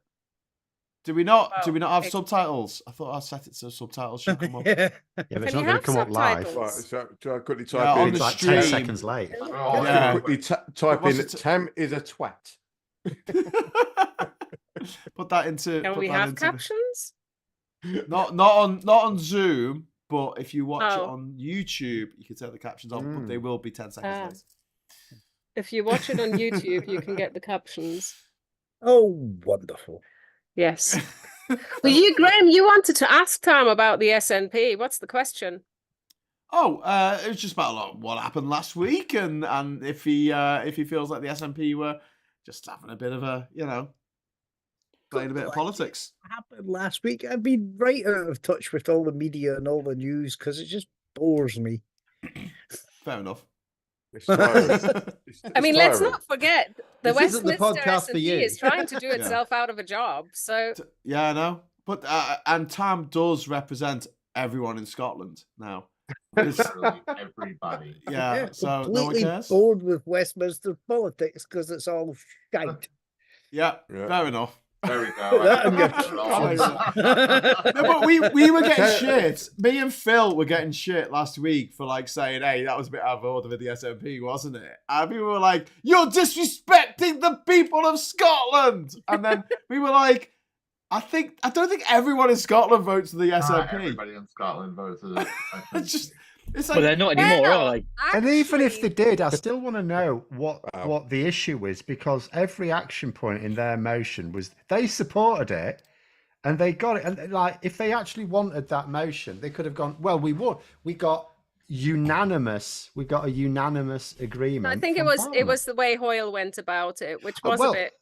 S1: Do we not have subtitles? I thought I set it so subtitles should come up.
S2: Yeah, but it's not going to come up live.
S5: Right, so do I quickly type in?
S2: On the like 10 seconds late.
S5: Quickly type in Tam is a twat.
S1: Put that into.
S8: Can we have captions?
S1: Not on Zoom, but if you watch it on YouTube, you can turn the captions on, but they will be 10 seconds late.
S8: If you watch it on YouTube, you can get the captions.
S9: Oh, wonderful.
S8: Yes. Well, Graham, you wanted to ask Tam about the SNP. What's the question?
S1: Oh, it was just about what happened last week, and if he feels like the SNP were just having a bit of a playing a bit of politics.
S9: What happened last week? I've been right out of touch with all the media and all the news because it just bores me.
S1: Fair enough.
S8: I mean, let's not forget the Westminster SNP is trying to do itself out of a job. So
S1: yeah, I know. But and Tam does represent everyone in Scotland now.
S4: Everybody.
S1: Yeah, so
S9: completely
S1: no one cares.
S9: Bored with Westminster politics because it's all shite.
S1: Yeah, fair enough.
S4: There we go.
S1: No, but we were getting shit. Me and Phil were getting shit last week for saying, "Hey, that was a bit out of order with the SNP, wasn't it?" And people were like, "You're disrespecting the people of Scotland." And then we were like, I don't think everyone in Scotland votes for the SNP.
S4: Everybody in Scotland votes for the SNP.
S6: It's like, they're not anymore, are they?
S2: And even if they did, I still want to know what the issue is, because every action point in their motion was they supported it and they got it. And if they actually wanted that motion, they could have gone, well, we got a unanimous agreement.
S8: I think it was the way Hoyle went about it, which was a bit.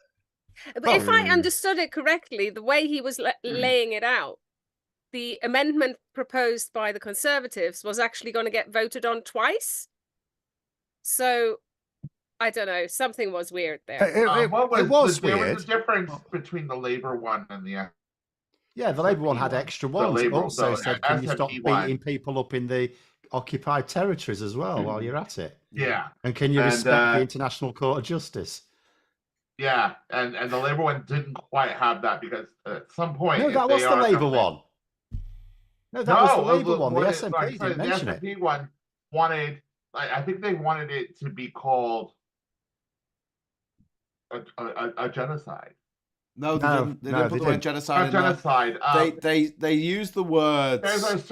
S8: But if I understood it correctly, the way he was laying it out, the amendment proposed by the Conservatives was actually going to get voted on twice. So, I don't know. Something was weird there.
S2: It was weird.
S4: There was a difference between the Labour one and the...
S2: Yeah, the Labour one had extra ones. It also said, can you stop beating people up in the occupied territories as well while you're at it?
S4: Yeah.
S2: And can you respect the International Court of Justice?
S4: Yeah, and the Labour one didn't quite have that because at some point...
S2: No, that was the Labour one. No, that was the Labour one. The SNP didn't mention it.
S4: The SNP one wanted... I think they wanted it to be called a genocide.
S1: No, they didn't put the word genocide in
S4: genocide.
S1: They used the words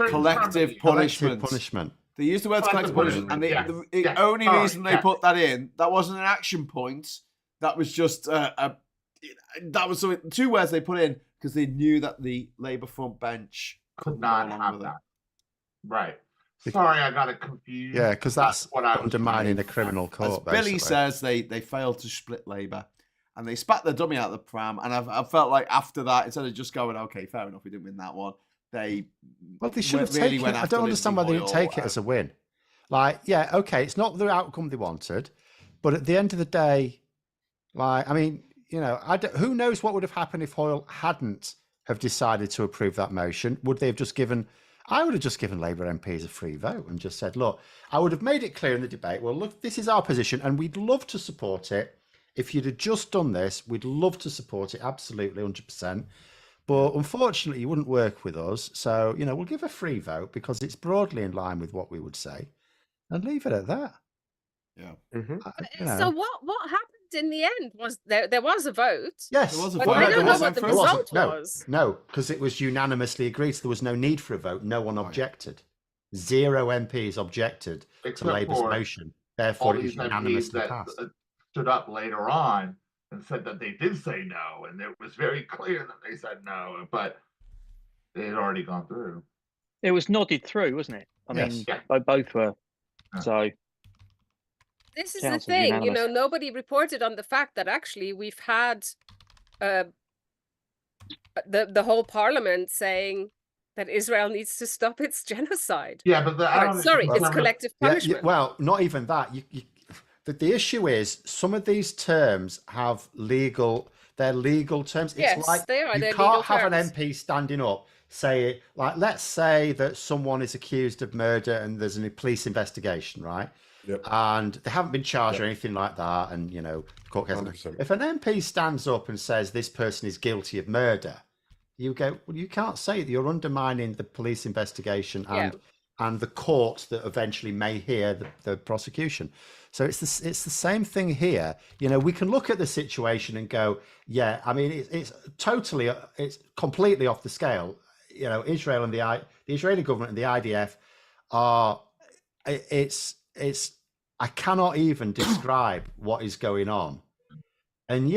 S1: collective punishment. They used the words collective punishment, and the only reason they put that in, that wasn't an action point. That was just that was something. 2 words they put in because they knew that the Labour front bench
S4: could not have that. Right. Sorry, I got it confused.
S2: Yeah, because that's what undermining the criminal court.
S1: As Billy says, they failed to split Labour, and they spat the dummy out of the pram. And I felt like after that, instead of just going, okay, fair enough, we didn't win that one, they
S2: should have taken it. I don't understand why they didn't take it as a win. Like, yeah, okay, it's not the outcome they wanted, but at the end of the day, like, I mean, who knows what would have happened if Hoyle hadn't have decided to approve that motion? Would they have just given... I would have just given Labour MPs a free vote and just said, look, I would have made it clear in the debate, well, look, this is our position and we'd love to support it. If you'd have just done this, we'd love to support it, absolutely, 100%. But unfortunately, you wouldn't work with us. So, we'll give a free vote because it's broadly in line with what we would say and leave it at that.
S1: Yeah.
S2: Mm-hmm.
S8: So what happened in the end? Was there was a vote?
S2: Yes,
S1: there was a
S8: vote.
S1: But
S8: I don't know what the result was.
S2: No, because it was unanimously agreed. So there was no need for a vote. No one objected. 0 MPs objected to Labour's motion. Therefore, it was unanimously passed.
S4: Stood up later on and said that they did say no, and it was very clear that they said no, but it had already gone through.
S6: It was nodded through, wasn't it? I mean, both were. So.
S8: This is the thing, nobody reported on the fact that actually we've had the whole parliament saying that Israel needs to stop its genocide.
S4: Yeah, but
S8: it's collective punishment.
S2: Well, not even that. The issue is some of these terms have they're legal terms. It's like
S8: they are.
S2: You can't have an MP standing up say, like, let's say that someone is accused of murder and there's a police investigation, right?
S5: Yep.
S2: And they haven't been charged or anything like that. And, court case. If an MP stands up and says this person is guilty of murder, you go, well, you can't say that. You're undermining the police investigation and the court that eventually may hear the prosecution. So it's the same thing here. We can look at the situation and go, yeah, I mean, it's completely off the scale. Israel and the Israeli government and the IDF are, I cannot even describe what is going on. And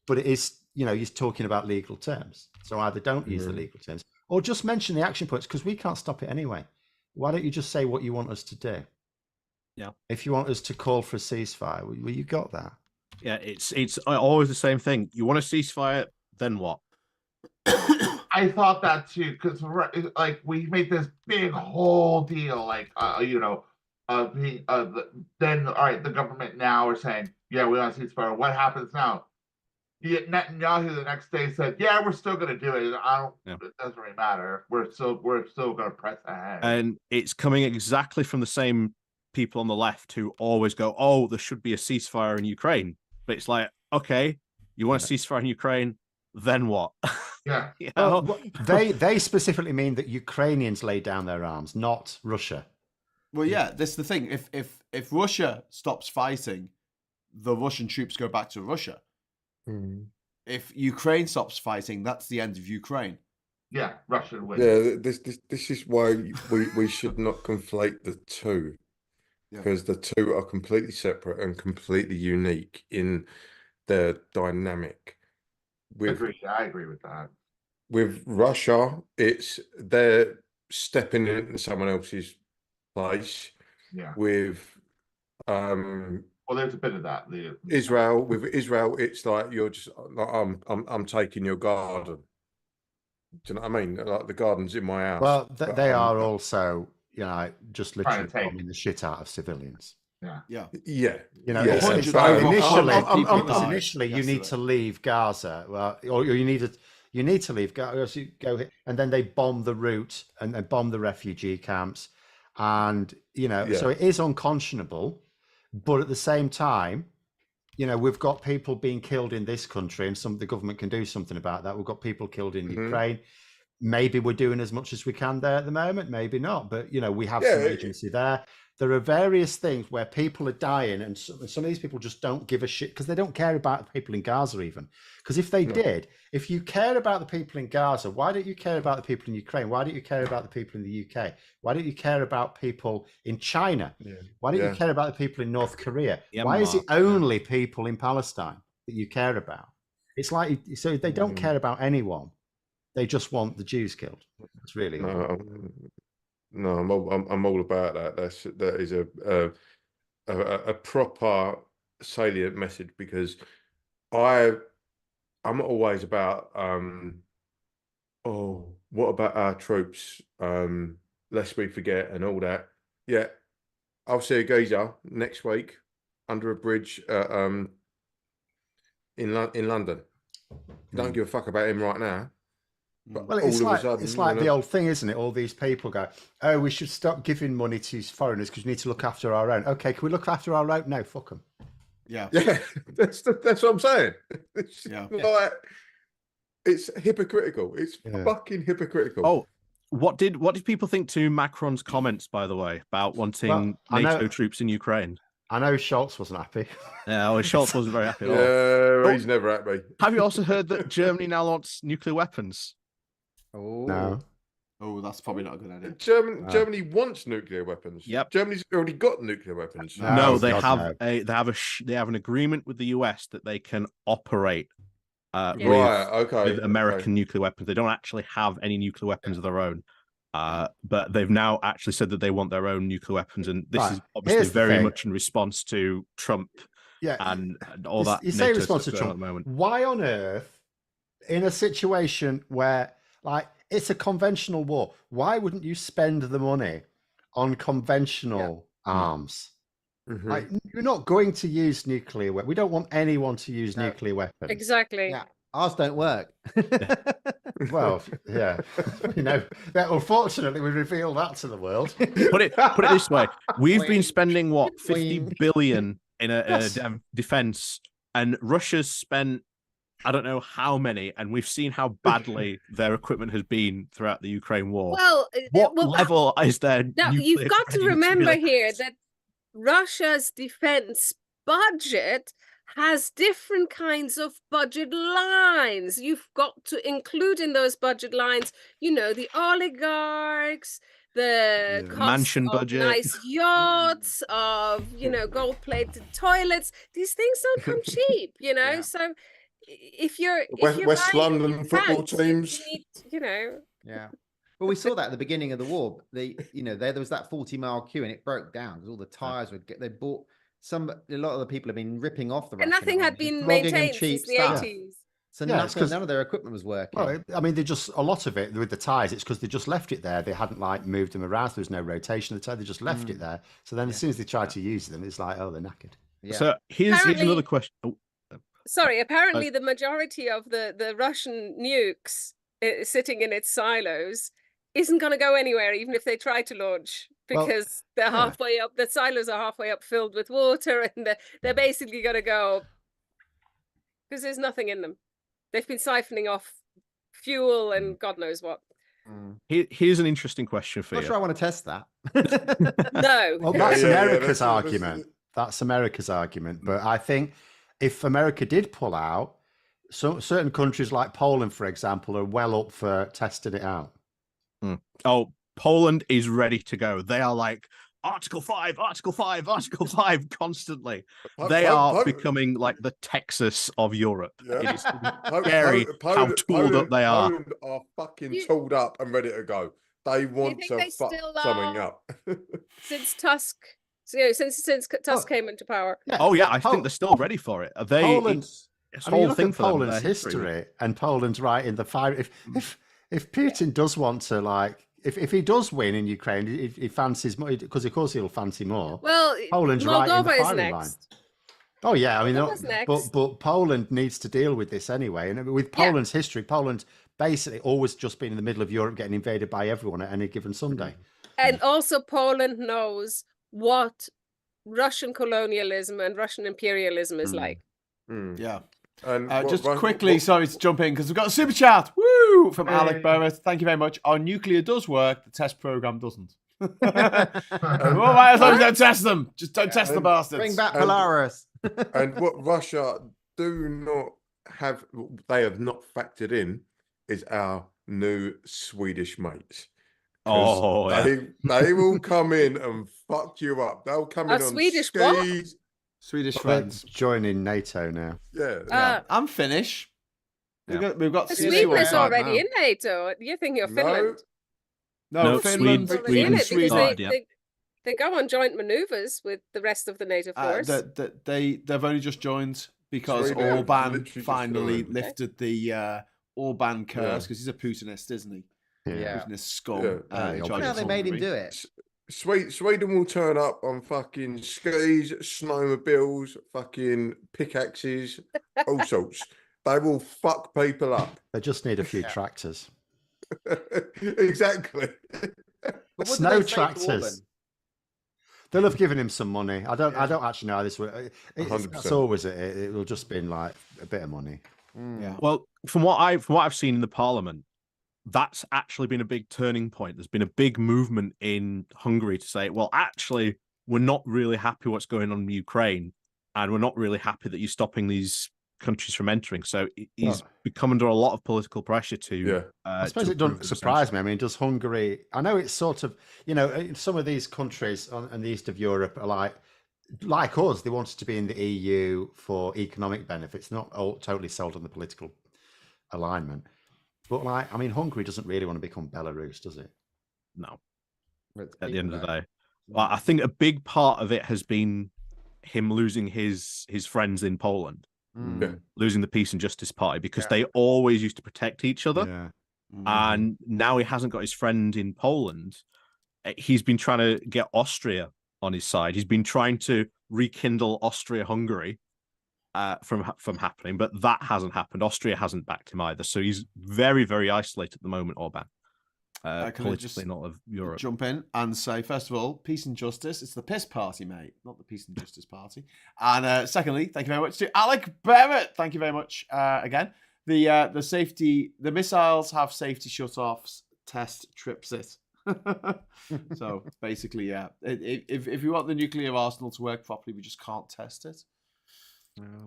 S2: but it is, he's talking about legal terms. So either don't use the legal terms or just mention the action points because we can't stop it anyway. Why don't you just say what you want us to do?
S7: Yeah.
S2: If you want us to call for a ceasefire, well, you got that.
S7: Yeah, it's always the same thing. You want a ceasefire, then what?
S4: I thought that too, because we made this big whole deal, then all right, the government now are saying, yeah, we want a ceasefire. What happens now? Netanyahu the next day said, yeah, we're still going to do it. It doesn't really matter. We're still going to press ahead.
S7: And it's coming exactly from the same people on the left who always go, oh, there should be a ceasefire in Ukraine. But it's like, okay, you want a ceasefire in Ukraine, then what?
S4: Yeah.
S2: They specifically mean that Ukrainians lay down their arms, not Russia.
S1: Well, yeah, this is the thing. If Russia stops fighting, the Russian troops go back to Russia.
S2: Mm.
S1: If Ukraine stops fighting, that's the end of Ukraine.
S4: Yeah, Russia wins.
S5: Yeah, this is why we should not conflate the two, because the two are completely separate and completely unique in their dynamic.
S4: I agree with that.
S5: With Russia, they're stepping into someone else's place.
S4: Yeah.
S5: With
S4: well, there's a bit of that.
S5: Israel, it's like you're just like I'm taking your garden. Do you know what I mean? Like the garden's in my house.
S2: Well, they are also, just literally bombing the shit out of civilians.
S4: Yeah.
S2: Initially, you need to leave Gaza. Well, or you need to leave Gaza. You go, and then they bomb the route and bomb the refugee camps. And, so it is unconscionable. But at the same time, we've got people being killed in this country, and the government can do something about that. We've got people killed in Ukraine. Maybe we're doing as much as we can there at the moment, maybe not. But, we have some agency there. There are various things where people are dying, and some of these people just don't give a shit because they don't care about the people in Gaza even. Because if they did, if you care about the people in Gaza, why don't you care about the people in Ukraine? Why don't you care about the people in the UK? Why don't you care about people in China? Why don't you care about the people in North Korea? Why is it only people in Palestine that you care about? It's like, so they don't care about anyone. They just want the Jews killed. It's really...
S5: No, I'm all about that. That is a proper salient message, because I'm always about what about our troops? Lest we forget and all that. Yeah, I'll see a geezer next week under a bridge in London. Don't give a fuck about him right now. But
S2: well, it's like the old thing, isn't it? All these people go, "Oh, we should stop giving money to foreigners because we need to look after our own." Okay, can we look after our own? No, fuck them.
S5: Yeah, that's what I'm saying. It's like, it's hypocritical. It's fucking hypocritical.
S7: Oh, what did people think to Macron's comments, by the way, about wanting NATO troops in Ukraine?
S2: I know Scholz wasn't happy.
S7: Yeah, Scholz wasn't very happy at all.
S5: Yeah, he's never happy.
S7: Have you also heard that Germany now wants nuclear weapons?
S3: Oh
S2: no!
S1: Oh, that's probably not a good idea.
S5: Germany wants nuclear weapons.
S7: Yep,
S5: Germany's already got nuclear weapons.
S7: No, they have an agreement with the US that they can operate with American nuclear weapons. They don't actually have any nuclear weapons of their own. But they've now actually said that they want their own nuclear weapons, and this is obviously very much in response to Trump and all that.
S2: You say response to Trump. At the moment. Why on earth, in a situation where it's a conventional war, why wouldn't you spend the money on conventional arms? Mm-hmm. You're not going to use nuclear weapons. We don't want anyone to use nuclear weapons.
S8: Exactly.
S3: Yeah. Ours don't work.
S2: Well, yeah. Unfortunately, we revealed that to the world.
S7: Put it this way: we've been spending 50 billion in a defense, and Russia's spent I don't know how many, and we've seen how badly their equipment has been throughout the Ukraine war. What level is there?
S8: Now you've got to remember here that Russia's defense budget has different kinds of budget lines. You've got to include in those budget lines, the oligarchs, the
S7: mansion budget,
S8: nice yachts, of gold-plated toilets. These things don't come cheap, So if you're
S5: West London football teams,
S3: Well, we saw that at the beginning of the war. There was that 40-mile queue, and it broke down because all the tires they bought. A lot of the people have been ripping off the Russian
S8: and nothing had been maintained since the 80s.
S3: So none of their equipment was working.
S2: Well, I mean, a lot of it with the tires, it's because they just left it there. They hadn't moved them around. So there was no rotation of the tire. They just left it there. So then as soon as they tried to use them, it's like, oh, they're knackered.
S7: Yeah. So here's another question.
S8: Sorry, apparently the majority of the Russian nukes sitting in its silos isn't going to go anywhere, even if they try to launch, because they're halfway up. The silos are halfway up, filled with water, and they're basically going to go because there's nothing in them. They've been siphoning off fuel and God knows what.
S7: Here's an interesting question for you.
S3: I'm not sure I want to test that.
S8: No.
S2: Well, that's America's argument. That's America's argument. But I think if America did pull out, certain countries like Poland, for example, are well up for testing it out.
S7: Oh, Poland is ready to go. They are like Article 5, Article 5, Article 5 constantly. They are becoming like the Texas of Europe. It is scary how tooled up they are.
S5: Poland are fucking tooled up and ready to go. They want to fuck something up.
S8: Since Tusk, since Tusk came into power.
S7: Yeah. Oh yeah, I think they're still ready for it.
S2: Poland's whole thing for Poland's history, and Poland's right in the fire. If Putin does want to if he does win in Ukraine, he fancies more, because of course he'll fancy more.
S8: Well,
S2: Poland's
S8: Moldova
S2: right in the firing
S8: is next.
S2: line. Oh yeah, I mean, but Poland needs to deal with this anyway. And with Poland's history, Poland's basically always just been in the middle of Europe, getting invaded by everyone at any given Sunday.
S8: And also Poland knows what Russian colonialism and Russian imperialism is like.
S1: Yeah.
S5: And
S1: just quickly, sorry to jump in because we've got a super chat. Woo! From Alec Barrett. Thank you very much. Our nuclear does work. The test program doesn't. Well, might as well don't test them. Just don't test the bastards.
S3: Bring back Polaris.
S5: And what Russia do not have, they have not factored in, is our new Swedish mates.
S7: Oh,
S5: they will come in and fuck you up. They'll come in on
S8: Swedish
S5: skis.
S8: what?
S1: Swedish friends
S2: joining NATO now.
S5: Yeah.
S1: I'm Finnish.
S2: Yeah.
S1: We've got
S8: Sweden is already in NATO. You're thinking of Finland.
S1: No, Finland.
S8: They go on joint maneuvers with the rest of the NATO force.
S1: They've only just joined because Orban finally lifted the Orban curse because he's a Putinist, isn't he?
S3: Yeah.
S1: Putinist scum.
S3: How they made him do it.
S5: Sweden will turn up on fucking skis, snowmobiles, fucking pickaxes, all sorts. They will fuck people up.
S2: They just need a few tractors.
S5: Exactly.
S2: Snow tractors. They'll have given him some money. I don't actually know how this works. That's always it. It will just be like a bit of money.
S1: Yeah.
S7: Well, from what I've seen in the Parliament, that's actually been a big turning point. There's been a big movement in Hungary to say, well, actually, we're not really happy what's going on in Ukraine, and we're not really happy that you're stopping these countries from entering. So he's become under a lot of political pressure to.
S2: I suppose it doesn't surprise me. I mean, does Hungary? I know it's sort of, some of these countries in the east of Europe are like us. They wanted to be in the EU for economic benefits, not all totally sold on the political alignment. But Hungary doesn't really want to become Belarus, does it?
S7: No. At the end of the day, well, I think a big part of it has been him losing his friends in Poland, losing the Peace and Justice Party, because they always used to protect each other.
S2: Yeah.
S7: And now he hasn't got his friend in Poland. He's been trying to get Austria on his side. He's been trying to rekindle Austria-Hungary from happening, but that hasn't happened. Austria hasn't backed him either, so he's very, very isolated at the moment. Orban, politically, not of Europe.
S1: Jump in and say, first of all, peace and justice. It's the piss party, mate, not the peace and justice party. And secondly, thank you very much to Alec Barrett. Thank you very much again. The safety, the missiles have safety shutoffs. Test trips it. So basically, yeah. If you want the nuclear arsenal to work properly, we just can't test it.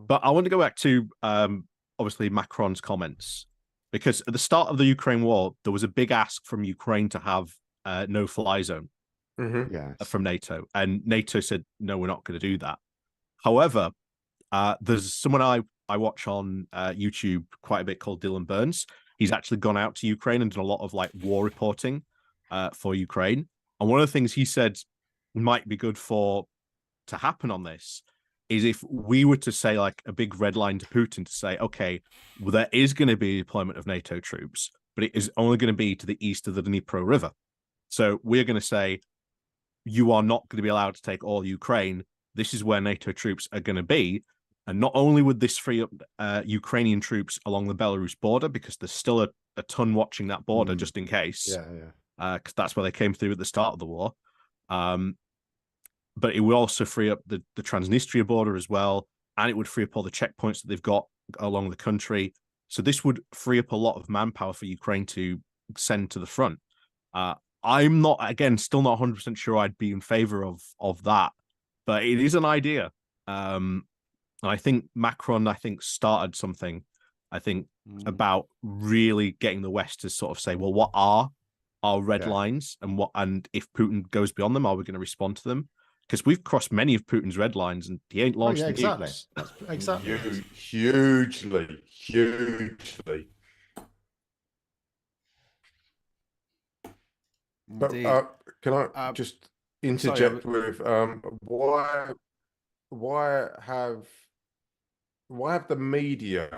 S7: But I want to go back to obviously Macron's comments, because at the start of the Ukraine war, there was a big ask from Ukraine to have no-fly zone from NATO, and NATO said, no, we're not going to do that. However, there's someone I watch on YouTube quite a bit called Dylan Burns. He's actually gone out to Ukraine and done a lot of war reporting for Ukraine. And one of the things he said might be good to happen on this is if we were to say a big red line to Putin to say, okay, well, there is going to be deployment of NATO troops, but it is only going to be to the east of the Dnipro River. So we're going to say, you are not going to be allowed to take all Ukraine. This is where NATO troops are going to be. And not only would this free up Ukrainian troops along the Belarus border, because there's still a ton watching that border just in case. Because that's where they came through at the start of the war. But it would also free up the Transnistria border as well, and it would free up all the checkpoints that they've got along the country. So this would free up a lot of manpower for Ukraine to send to the front. I'm still not 100% sure I'd be in favor of that, but it is an idea. And I think Macron, started something, about really getting the West to sort of say, well, what are our red lines, and if Putin goes beyond them, are we going to respond to them? Because we've crossed many of Putin's red lines, and he ain't launched the nukes.
S2: Exactly.
S5: Hugely. But can I just interject with why have the media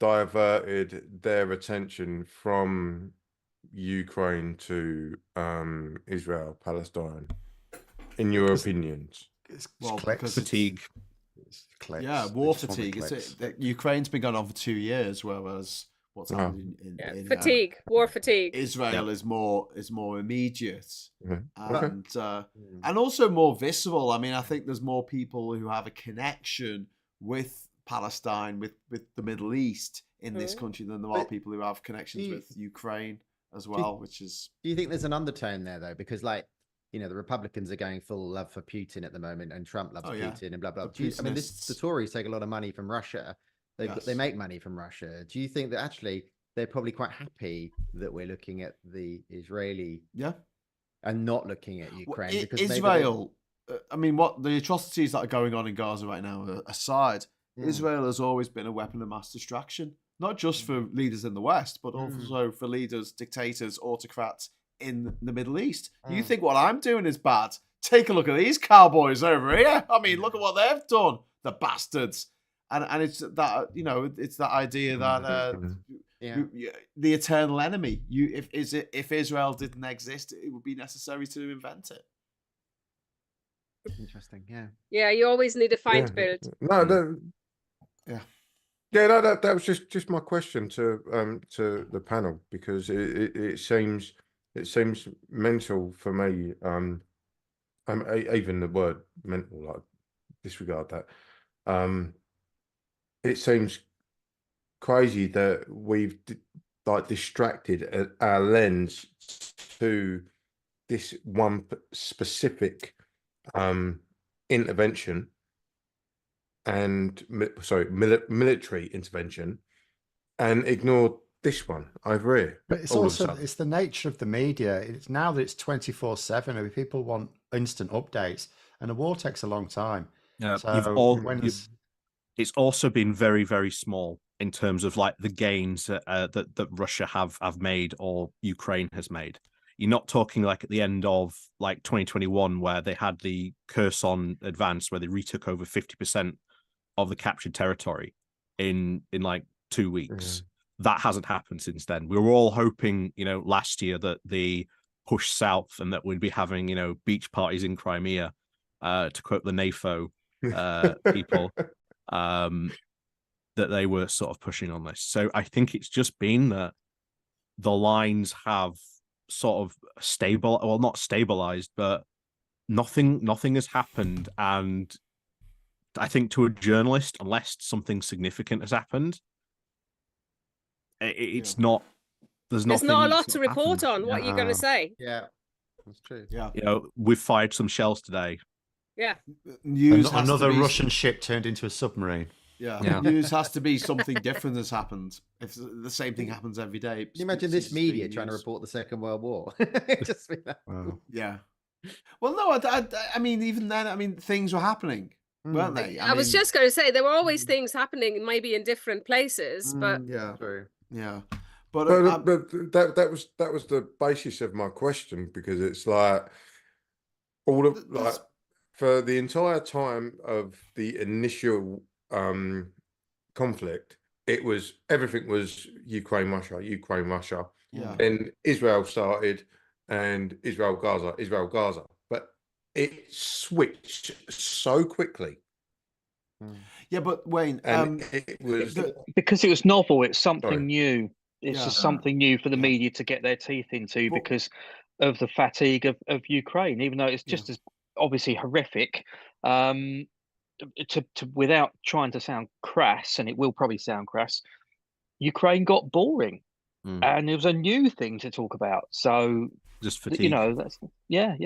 S5: diverted their attention from Ukraine to Israel, Palestine? In your opinions?
S2: It's
S7: fatigue.
S1: War fatigue. Ukraine's been going on for 2 years, whereas what's happening in
S8: fatigue, war fatigue.
S1: Israel is more immediate and
S5: Okay.
S1: and also more visceral. I mean, I think there's more people who have a connection with Palestine, with the Middle East in this country than there are people who have connections with Ukraine as well, which is.
S3: Do you think there's an undertone there though? Because the Republicans are going full love for Putin at the moment, and Trump loves Putin and blah blah. The Tories take a lot of money from Russia. They make money from Russia. Do you think that actually they're probably quite happy that we're looking at the Israeli and not looking at Ukraine? Because
S1: Israel, I mean, what the atrocities that are going on in Gaza right now aside, Israel has always been a weapon of mass distraction, not just for leaders in the West, but also for leaders, dictators, autocrats in the Middle East. You think what I'm doing is bad? Take a look at these cowboys over here. I mean, look at what they've done, the bastards. And it's that, it's that idea that the eternal enemy. If Israel didn't exist, it would be necessary to invent it.
S3: Interesting,
S8: yeah. You always need a fight build.
S5: No, that was just my question to the panel, because it seems mental for me. Even the word mental, like, disregard that. It seems crazy that we've distracted our lens to this one specific intervention and military intervention, and ignored this one over here.
S2: But it's also the nature of the media. It's now that it's 24/7. I mean, people want instant updates, and a war takes a long time.
S7: Yeah,
S2: so
S7: it's also been very, very small in terms of like the gains that Russia have made or Ukraine has made. You're not talking like at the end of like 2021 where they had the Kherson advance where they retook over 50% of the captured territory in like 2 weeks. That hasn't happened since then. We were all hoping, last year that the push south and that we'd be having, beach parties in Crimea, to quote the NATO people, that they were sort of pushing on this. So I think it's just been that the lines have sort of not stabilized, but nothing has happened. And I think to a journalist, unless something significant has happened, it's not. There's not
S8: a lot to report on. What are you going to say?
S3: Yeah, that's true.
S1: Yeah,
S7: we've fired some shells today.
S8: Yeah,
S2: another Russian ship turned into a submarine.
S1: Yeah. News has to be something different has happened. If the same thing happens every day.
S3: Can you imagine this media trying to report the Second World War? Just be that.
S2: Wow.
S1: Yeah. Well, no, I mean, even then, things were happening, weren't they?
S8: I was just going to say there were always things happening, maybe in different places, but
S3: true.
S1: Yeah.
S5: But that was the basis of my question, because it's like all of like for the entire time of the initial conflict, everything was Ukraine, Russia.
S1: Yeah.
S5: Then Israel started, and Israel, Gaza. But it switched so quickly.
S1: Yeah, but Wayne,
S5: it was
S6: because it was novel. It's something new. It's just something new for the media to get their teeth into because of the fatigue of Ukraine, even though it's just as obviously horrific. To without trying to sound crass, and it will probably sound crass, Ukraine got boring, and it was a new thing to talk about. So
S7: just fatigue.
S6: That's yeah.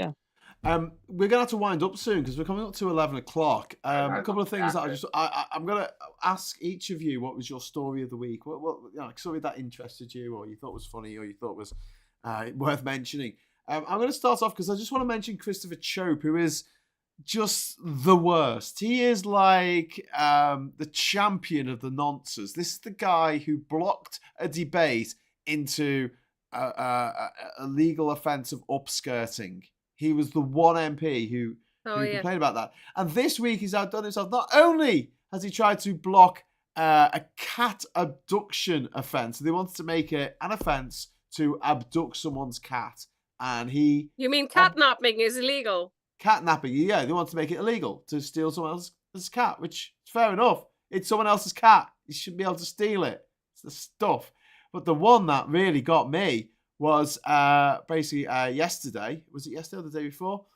S1: We're gonna have to wind up soon because we're coming up to 11 o'clock. A couple of things that I'm gonna ask each of you. What was your story of the week? What story that interested you, or you thought was funny, or you thought was worth mentioning? I'm gonna start off because I just want to mention Christopher Chope, who is just the worst. He is like the champion of the nonsense. This is the guy who blocked a debate into a legal offence of upskirting. He was the one MP who complained about that. And this week he's outdone himself. Not only has he tried to block a cat abduction offence, they wanted to make it an offence to abduct someone's cat. And he...
S8: You mean catnapping is illegal?
S1: Catnapping, yeah. They want to make it illegal to steal someone else's cat, which is fair enough. It's someone else's cat. You shouldn't be able to steal it. It's the stuff. But the one that really got me was basically yesterday. Was it yesterday or the day before?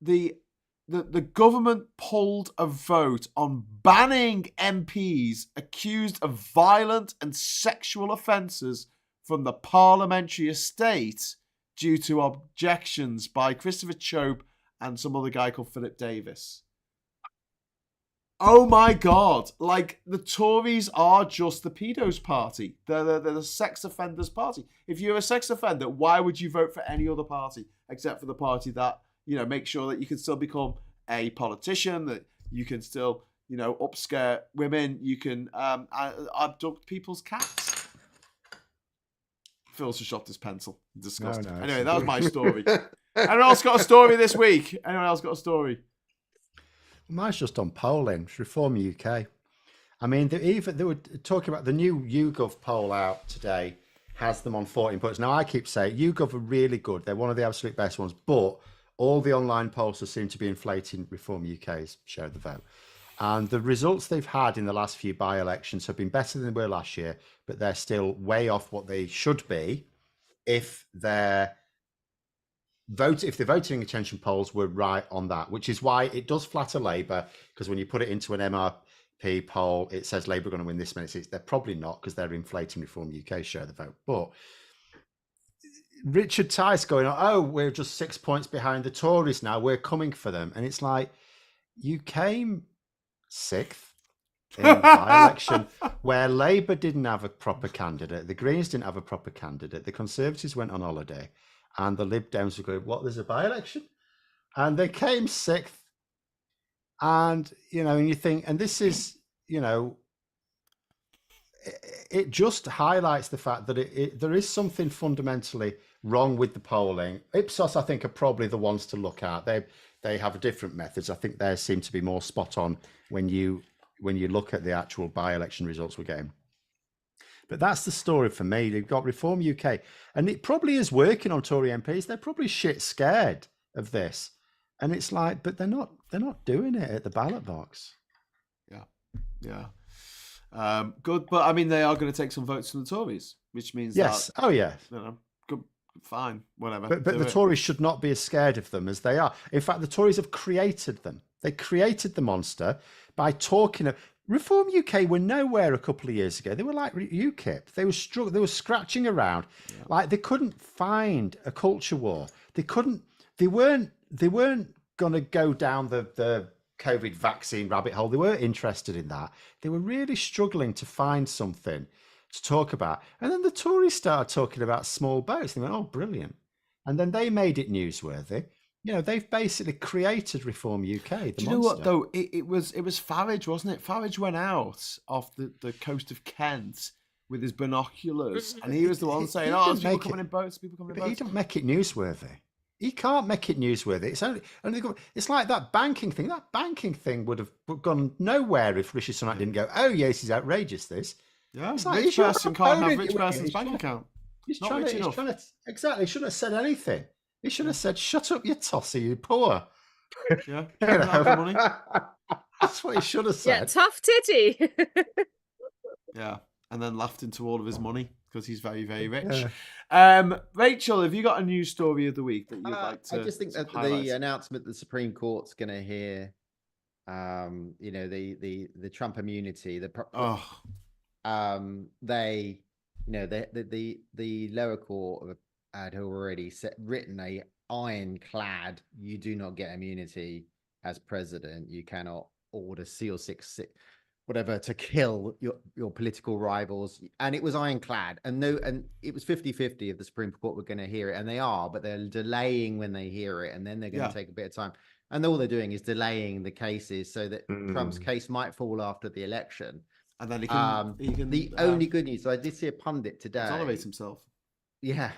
S1: The government pulled a vote on banning MPs accused of violent and sexual offences from the parliamentary estate due to objections by Christopher Chope and some other guy called Philip Davis. Oh my God. Like, the Tories are just the pedos party. They're the sex offenders party. If you're a sex offender, why would you vote for any other party except for the party that, make sure that you can still become a politician, that you can still, upscare women, you can abduct people's cats. Phil's just dropped his pencil. Disgusting. No, anyway, that was my story. Anyone else got a story this week? Anyone else got a story?
S2: Mine's just on polling. It's Reform UK. I mean, they were talking about the new YouGov poll out today, has them on 14 points. Now, I keep saying YouGov are really good. They're one of the absolute best ones, but all the online pollsters seem to be inflating Reform UK's share of the vote. And the results they've had in the last few by-elections have been better than they were last year, but they're still way off what they should be if the voting intention polls were right on that, which is why it does flatter Labour, because when you put it into an MRP poll, it says Labour are going to win this many seats. They're probably not, because they're inflating Reform UK's share of the vote. But Richard Tice going, oh, we're just 6 points behind the Tories now, we're coming for them. And it's like, you came 6th in the by-election where Labour didn't have a proper candidate, the Greens didn't have a proper candidate, the Conservatives went on holiday, and the Lib Dems were going, what, there's a by-election? And they came 6th. And, and you think, and this is, it just highlights the fact that there is something fundamentally wrong with the polling. Ipsos, I think, are probably the ones to look at. They have different methods. I think theirs seem to be more spot on when you look at the actual by-election results we're getting. But that's the story for me. They've got Reform UK, and it probably is working on Tory MPs. They're probably shit scared of this, and it's like, but they're not doing it at the ballot box.
S1: Yeah. Good, but I mean, they are going to take some votes from the Tories, which means
S2: yes.
S1: That,
S2: oh yeah.
S1: Good, fine, whatever.
S2: But the Tories should not be as scared of them as they are. In fact, the Tories have created them. They created the monster by talking. Reform UK were nowhere a couple of years ago. They were like UKIP. They were scratching around, like they couldn't find a culture war. They weren't going to go down the COVID vaccine rabbit hole. They weren't interested in that. They were really struggling to find something to talk about. And then the Tories started talking about small boats. They went, oh, brilliant. And then they made it newsworthy. They've basically created Reform UK.
S1: Do you know what, though? It was Farage, wasn't it? Farage went out off the coast of Kent with his binoculars, and he was the one saying, oh, people coming in boats, people coming in boats.
S2: But he didn't make it newsworthy. He can't make it newsworthy. It's like that banking thing. That banking thing would have gone nowhere if Rishi Sunak didn't go, oh, yes, he's outrageous, this.
S1: Yeah, it's like, rich person can't have rich person's bank account.
S2: He shouldn't have said anything. He should have said, shut up, you tosser, you poor.
S1: Yeah, have the money.
S2: That's what he should have said.
S8: Yeah, tough titty.
S1: Yeah, and then laughed into all of his money because he's very, very rich. Yeah. Rachel, have you got a news story of the week that you'd like to
S3: I just think that
S1: highlight?
S3: the announcement the Supreme Court's going to hear, the Trump immunity, the lower court had already written a ironclad, you do not get immunity as president. You cannot order SEAL 6 whatever to kill your political rivals, and it was ironclad, and it was 50-50 if the Supreme Court were going to hear it, and they are, but they're delaying when they hear it, and then they're going to take a bit of time, and all they're doing is delaying the cases so that Trump's case might fall after the election, and then he can the only good news, so I did see a pundit today
S1: exonerate himself.
S3: Yeah,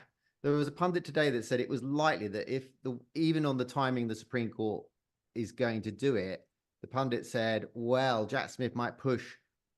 S3: there was a pundit today that said it was likely that if even on the timing the Supreme Court is going to do it, the pundit said, well, Jack Smith might push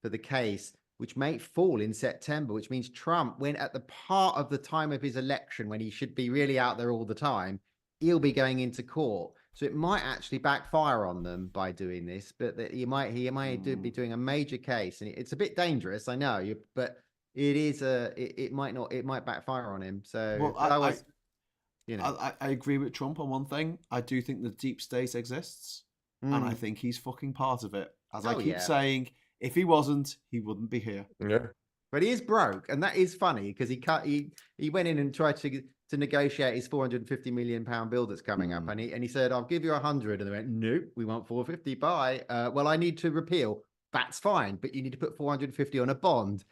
S3: for the case, which may fall in September, which means Trump, when at the part of the time of his election, when he should be really out there all the time, he'll be going into court. So it might actually backfire on them by doing this, but that he might be doing a major case. And it's a bit dangerous, I know, but it is it might backfire on him. So
S1: I agree with Trump on one thing. I do think the deep state exists, and I think he's fucking part of it. As I keep saying, if he wasn't, he wouldn't be here.
S5: Yeah.
S3: But he is broke, and that is funny because he went in and tried to negotiate his £450 million bill that's coming up, and he said, "I'll give you 100," and they went, "Nope, we want 450. Bye." Well, I need to repeal. That's fine, but you need to put 450 on a bond.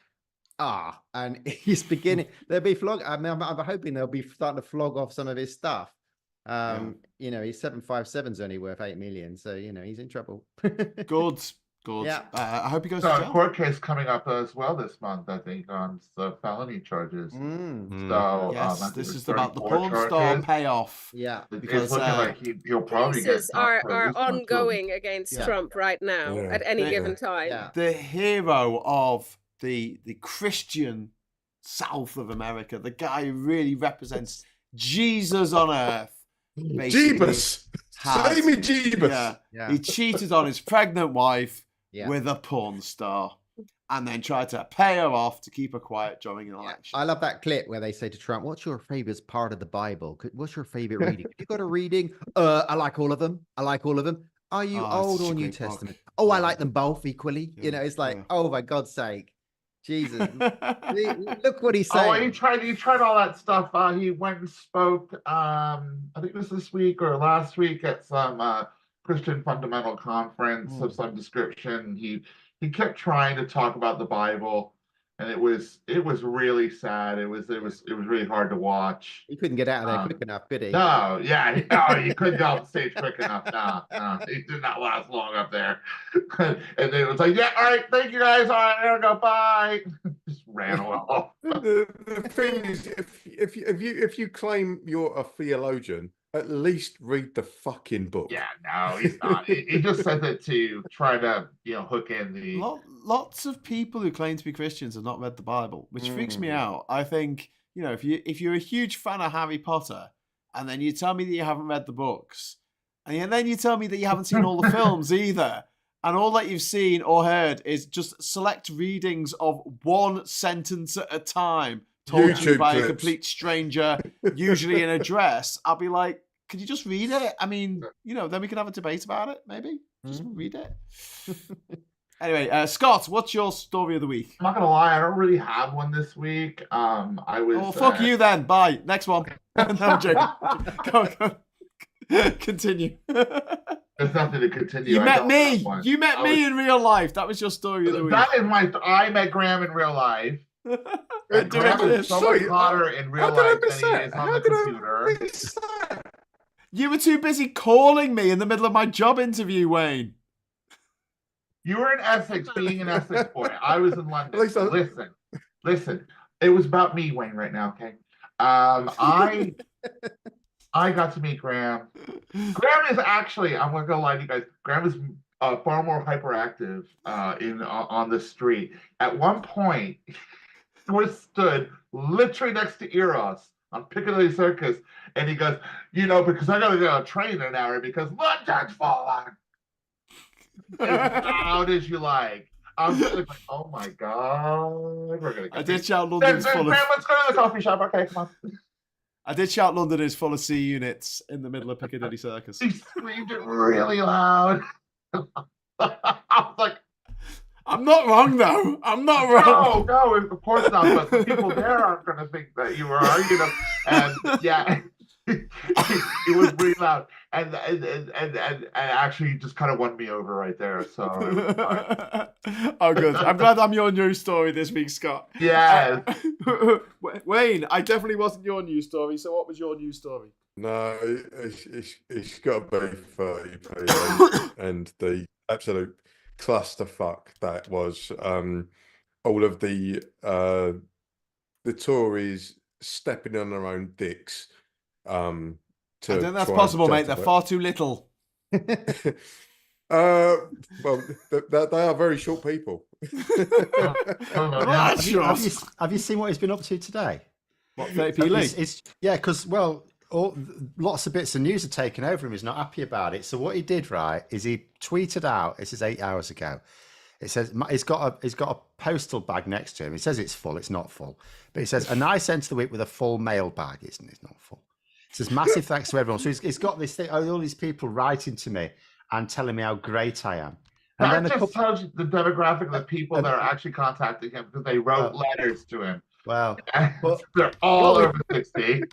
S3: And he's beginning. They'll be flog. I mean, I'm hoping they'll be starting to flog off some of his stuff. His 757's only worth 8 million, so he's in trouble.
S1: Good. Yeah. I hope he goes.
S4: So a court case coming up as well this month, I think, on the felony charges. So
S1: yes, this is about the porn star payoff.
S3: Yeah,
S4: because it's looking like he'll probably
S8: cases are ongoing against Trump right now at any given time.
S1: Yeah. The hero of the Christian South of America, the guy who really represents Jesus on earth.
S5: Jeebus! Say me Jeebus!
S1: Yeah. He cheated on his pregnant wife with a porn star and then tried to pay her off to keep her quiet during an election.
S3: I love that clip where they say to Trump, "What's your favorite part of the Bible? What's your favorite reading? Have you got a reading?" I like all of them. Are you Old or New Testament? I like them both equally. It's like, oh, my God's sake. Jesus, look what he's saying.
S4: He tried all that stuff. He went and spoke, I think it was this week or last week at some Christian fundamental conference of some description. He kept trying to talk about the Bible, and it was really sad. It was really hard to watch.
S3: He couldn't get out of there quick enough, could he?
S4: No, he couldn't get off the stage quick enough. No, he did not last long up there. And then it was like, yeah, all right, thank you guys. All right, there we go, bye. Just ran off.
S5: The thing is, if you claim you're a theologian, at least read the fucking book.
S4: Yeah, no, he's not. He just says it to try to, hook in the.
S1: Lots of people who claim to be Christians have not read the Bible, which freaks me out. I think, if you're a huge fan of Harry Potter, and then you tell me that you haven't read the books, and then you tell me that you haven't seen all the films either, and all that you've seen or heard is just select readings of one sentence at a time, told to you by a complete stranger, usually in a dress, I'll be like, could you just read it? I mean, then we can have a debate about it, maybe. Just read it. Anyway, Scott, what's your story of the week?
S4: I'm not going to lie, I don't really have one this week.
S1: Fuck you then. Bye. Next one. No, I'm joking. Go. Continue.
S4: There's nothing to continue.
S1: You met me. You met me in real life. That was your story of the week.
S4: I met Graham in real life. Graham is so much hotter in real life than he is on the computer.
S1: You were too busy calling me in the middle of my job interview, Wayne.
S4: You were in Essex, being an Essex boy. I was in London. Listen. It was about me, Wayne, right now, okay? I got to meet Graham. Graham is actually, I'm not gonna lie to you guys, Graham is far more hyperactive on the street. At one point, he was stood literally next to Eros on Piccadilly Circus, and he goes, because I gotta get on a train in an hour because London's falling. As loud as you like. I'm like, oh my God, we're gonna.
S1: I did shout London's full of.
S4: Let's go to the coffee shop. Okay, come on.
S1: I did shout London is full of C units in the middle of Piccadilly Circus.
S4: He screamed it really loud. I was like,
S1: I'm not wrong though. I'm not wrong.
S4: No, of course not. But the people there aren't going to think that you were arguing. And yeah, it was really loud. And actually just kind of won me over right there. So
S1: oh, good. I'm glad I'm your news story this week, Scott.
S4: Yeah.
S1: Wayne, I definitely wasn't your news story. So what was your news story?
S5: No, it's got to be 30p and the absolute clusterfuck that was all of the Tories stepping on their own dicks.
S1: I think that's possible, mate. They're far too little.
S5: Well, they are very short people.
S2: Have you seen what he's been up to today?
S1: What, 30p league?
S2: Yeah, because, lots of bits of news are taken over him. He's not happy about it. So what he did, right, is he tweeted out, this is 8 hours ago, It says he's got a postal bag next to him. It says it's full. It's not full, but it says a nice end to the week with a full mail bag. It's not full. It says massive thanks to everyone. So he's got this thing. All these people writing to me and telling me how great I am. And
S4: that then just tells you the demographic of the people that are actually contacting him because they wrote letters to him.
S2: Well,
S4: they're all over 60.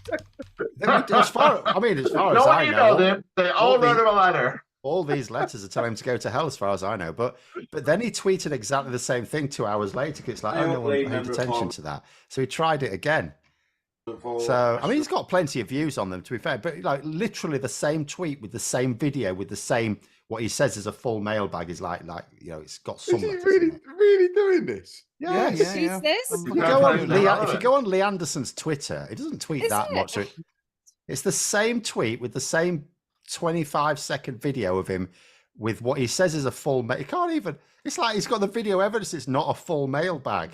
S2: As far as I know,
S4: they all wrote him a letter.
S2: All these letters are telling him to go to hell, as far as I know. But then he tweeted exactly the same thing 2 hours later. Because it's like, no one paid attention to that. So he tried it again. So I mean, he's got plenty of views on them, to be fair. But like literally the same tweet with the same video with the same. What he says is a full mailbag is like it's got some.
S5: Is he really doing this?
S2: Yeah.
S8: This?
S2: If you go on Lee Anderson's Twitter, it doesn't tweet that much. It's the same tweet with the same 25-second video of him with what he says is a full mail. He can't even. It's like he's got the video evidence. It's not a full mailbag.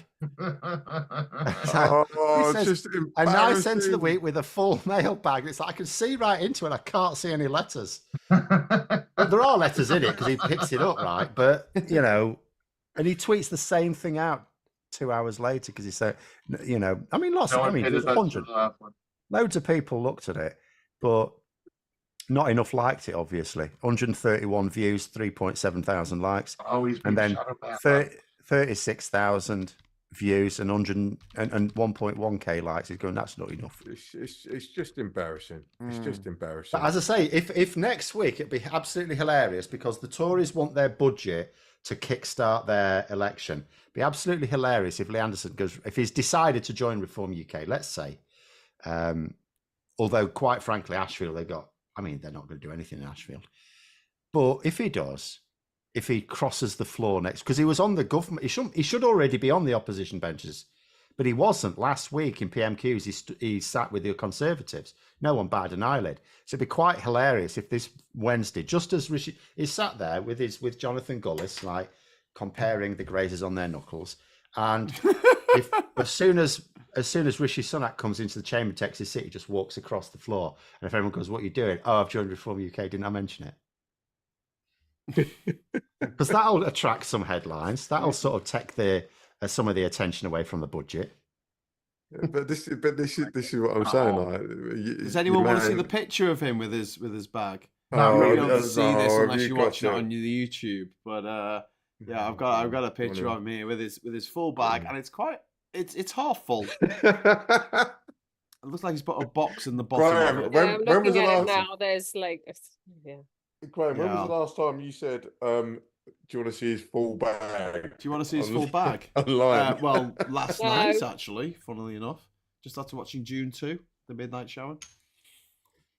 S5: Just
S2: a nice end to the week with a full mailbag. It's like I can see right into it. I can't see any letters. But there are letters in it because he picks it up, right? But and he tweets the same thing out 2 hours later because he said, there's 100. Loads of people looked at it, but not enough liked it, obviously. 131 views, 3.7 thousand likes. And then 36,000 views and 1.1k likes. He's going, that's not enough.
S5: It's just embarrassing. It's just embarrassing.
S2: But as I say, if next week, it'd be absolutely hilarious because the Tories want their budget to kickstart their election. It'd be absolutely hilarious if Lee Anderson goes, if he's decided to join Reform UK, let's say. Although, quite frankly, Ashfield, they're not going to do anything in Ashfield. But if he does, if he crosses the floor next, because he was on the government, he should already be on the opposition benches, but he wasn't. Last week in PMQs, he sat with the Conservatives. No one batted an eyelid. So it'd be quite hilarious if this Wednesday, just as Rishi, he sat there with Jonathan Gullis, like comparing the grazers on their knuckles, and as soon as Rishi Sunak comes into the chamber, Texas City, just walks across the floor. And if everyone goes, what are you doing? Oh, I've joined Reform UK. Didn't I mention it? Because that'll attract some headlines. That'll sort of take some of the attention away from the budget.
S5: But this is what I'm saying. Like,
S1: does anyone want to see the picture of him with his bag? You won't be able to see this unless you're watching it on the YouTube. But I've got a picture of him here with his full bag, and it's half full. It looks like he's put a box in the bottom of it.
S8: When was the last now? There's
S5: Graham, when was the last time you said, do you want to see his full bag?
S1: Do you want to see his full bag?
S5: Online.
S1: Last night, actually, funnily enough. Just after watching June 2, the Midnight Shower.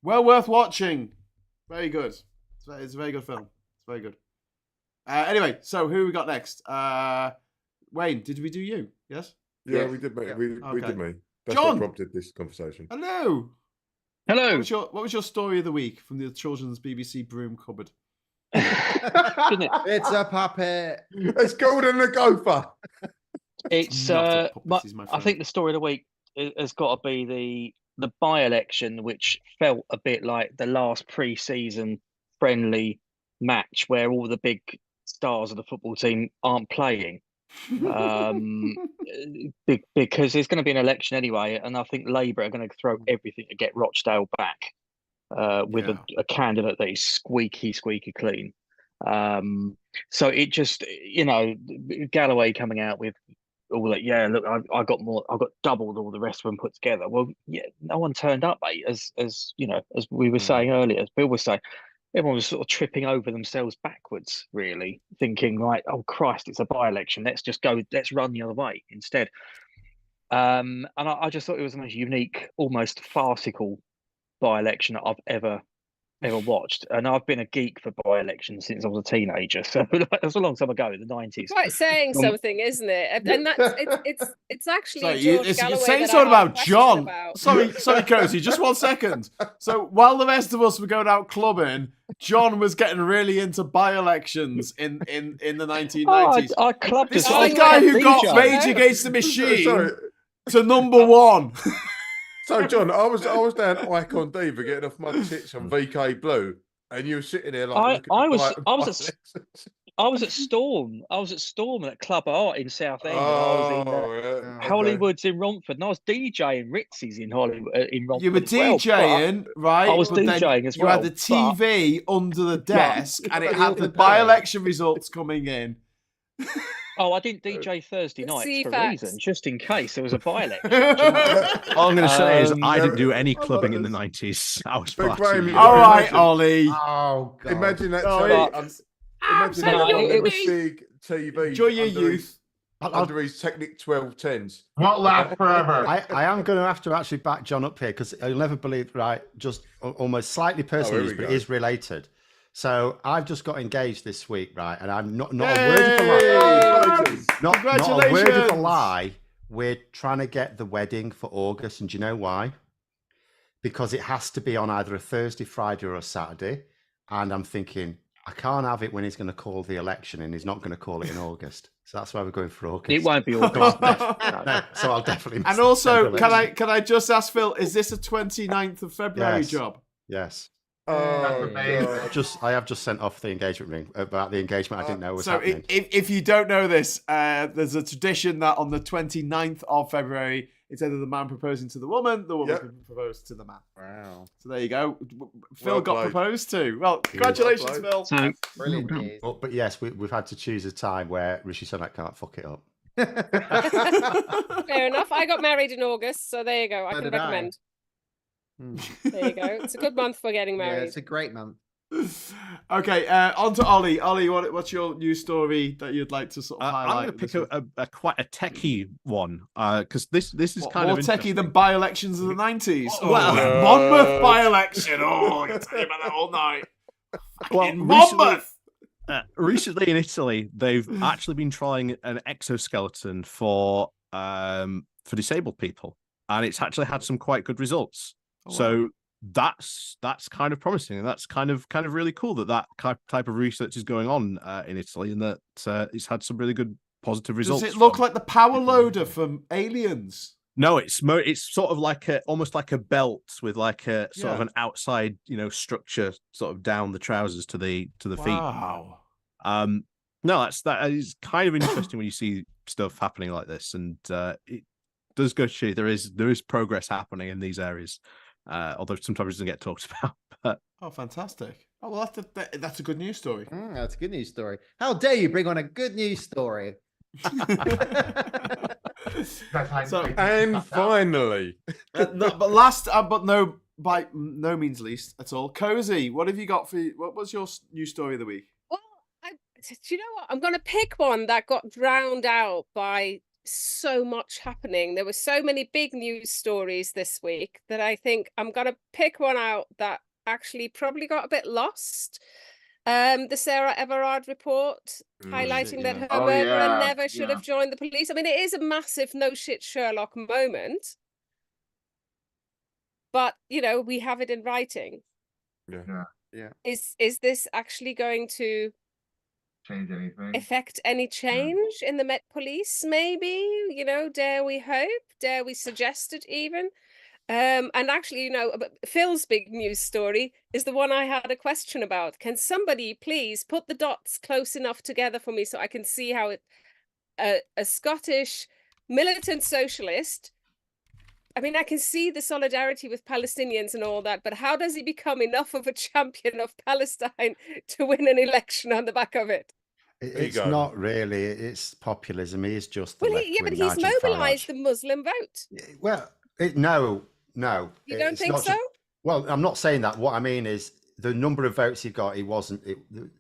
S1: Well worth watching. Very good. It's a very good film. It's very good. Anyway, so who we got next? Wayne, did we do you? Yes?
S5: Yeah, we did, mate. We did, mate. That's
S1: John!
S5: what prompted this conversation.
S1: Hello. What was your story of the week from the children's BBC broom cupboard?
S3: It's a puppet.
S5: It's Golden the Gopher.
S6: It's I think the story of the week has got to be the by-election, which felt a bit like the last pre-season friendly match where all the big stars of the football team aren't playing. Because there's going to be an election anyway, and I think Labour are going to throw everything to get Rochdale back with a candidate that is squeaky clean. So it just, Galloway coming out with all that. Yeah, look, I got doubled all the rest of them put together. Well, yeah, no one turned up, mate. As we were saying earlier, as Bill was saying. Everyone was sort of tripping over themselves backwards, really, thinking like, oh, Christ, it's a by-election. Let's run the other way instead. And I just thought it was the most unique, almost farcical by-election that I've ever watched. And I've been a geek for by-elections since I was a teenager. So that was a long time ago, in the 90s.
S8: Quite saying something, isn't it? And that's it's actually George Galloway.
S1: You're saying something about John. Sorry, Cozy, just 1 second. So while the rest of us were going out clubbing, John was getting really into by-elections in the 1990s.
S6: I clubbed
S1: this is the guy who got Rage Against the Machine to number 1.
S5: So, John, I was down Icon D for getting off my tits on VK Blue, and you were sitting there like
S6: I was at Storm. I was at Storm at Club Art in Southend. And I was in Hollywood's in Romford, and I was DJing Ritzy's in Hollywood in Romford.
S1: You were DJing, right?
S6: I was DJing as well.
S1: You had the TV under the desk, and it had the by-election results coming in.
S6: Oh, I didn't DJ Thursday nights for a reason, just in case there was a by-election.
S7: All I'm going to say is I didn't do any clubbing in the 90s. I was
S5: Big Graham,
S1: all right, Ollie.
S3: Oh, God.
S5: Imagine that. Imagine that big TV.
S1: Enjoy your youth.
S5: Under his Technic 1210s.
S4: Won't last forever.
S2: I am going to have to actually back John up here because you'll never believe, right? Just almost slightly personal, but it is related. So I've just got engaged this week, right? And I'm not a word of a lie. Not a word of a lie. We're trying to get the wedding for August, and do you know why? Because it has to be on either a Thursday, Friday, or a Saturday. And I'm thinking, I can't have it when he's going to call the election, and he's not going to call it in August. So that's why we're going for August.
S6: It won't be August.
S2: No, so I'll definitely.
S1: And also, can I just ask Phil? Is this a 29th of February job?
S2: Yes.
S4: Oh,
S2: I have just sent off the engagement ring about the engagement. I didn't know was happening.
S1: So if you don't know this, there's a tradition that on the 29th of February, it's either the man proposing to the woman can propose to the man.
S3: Wow.
S1: So there you go. Phil got proposed to. Well, congratulations, Phil.
S6: So,
S3: brilliant news.
S2: But yes, we've had to choose a time where Rishi Sunak can't fuck it up.
S8: Fair enough. I got married in August, so there you go. I can recommend. There you go. It's a good month for getting married.
S3: Yeah, it's a great month.
S1: Okay, on to Ollie. Ollie, what's your news story that you'd like to sort of highlight?
S7: I'm going to pick a quite a techie one because this is kind
S1: more
S7: of
S1: techie than by-elections of the 90s. Monmouth by-election. Oh, I can tell you about that all night.
S7: Well,
S1: Monmouth.
S7: Recently in Italy, they've actually been trying an exoskeleton for disabled people, and it's actually had some quite good results. So that's kind of promising, and that's kind of really cool that type of research is going on in Italy, and that it's had some really good positive results.
S1: Does it look like the power loader from Aliens?
S7: No, it's sort of like almost like a belt with like a sort of an outside structure sort of down the trousers to the feet.
S1: Wow.
S7: No, that is kind of interesting when you see stuff happening like this, and it does go to show there is progress happening in these areas. Although sometimes it doesn't get talked about. But...
S1: Oh, fantastic. Oh, well, that's a good news story.
S3: That's a good news story. How dare you bring on a good news story?
S5: And finally.
S1: By no means least at all. Cozy, what have you got what was your news story of the week?
S8: Well, do you know what? I'm going to pick one that got drowned out by so much happening. There were so many big news stories this week that I think I'm going to pick one out that actually probably got a bit lost. The Sarah Everard report highlighting that her murderer never should have joined the police. I mean, it is a massive no shit Sherlock moment, but we have it in writing.
S5: Yeah.
S8: Is this actually going to
S4: change anything?
S8: Affect any change in the Met Police? Maybe, dare we hope? Dare we suggest it even? And actually, Phil's big news story is the one I had a question about. Can somebody please put the dots close enough together for me so I can see how a Scottish militant socialist, I mean, I can see the solidarity with Palestinians and all that, but how does he become enough of a champion of Palestine to win an election on the back of it?
S2: It's not really. It's populism. He is just the
S8: but he's mobilised the Muslim vote.
S2: Well, no.
S8: You don't think so?
S2: Well, I'm not saying that. What I mean is the number of votes he got.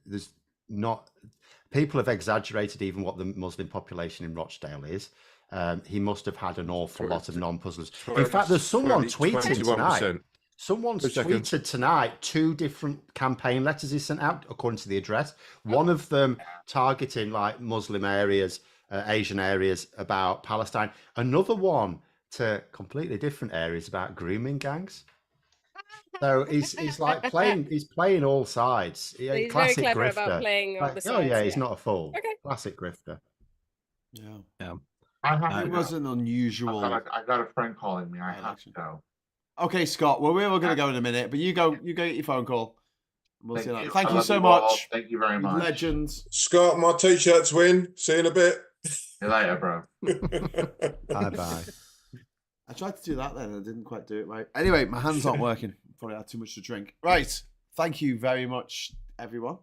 S2: There's not. People have exaggerated even what the Muslim population in Rochdale is. He must have had an awful lot of non-puzzlers. In fact, there's someone tweeted tonight. Someone's tweeted tonight 2 different campaign letters he sent out according to the address. One of them targeting like Muslim areas, Asian areas about Palestine. Another one to completely different areas about grooming gangs. So he's like playing all sides.
S8: He's
S2: classic
S8: very clever
S2: grifter.
S8: about playing all the sides.
S2: He's not a fool.
S8: Okay.
S2: Classic grifter.
S1: Yeah.
S4: It
S1: was an unusual.
S4: I got a friend calling me. I have to go.
S1: Okay, Scott. Well, we're all going to go in a minute, but you go get your phone call. We'll see you later. Thank you so much.
S4: Thank you very much.
S1: Legends.
S5: Scott, my t-shirts win. See you in a bit.
S4: See you later, bro.
S2: Bye-bye.
S1: I tried to do that then and I didn't quite do it right. Anyway, my hands aren't working. Probably had too much to drink. Right. Thank you very much, everyone,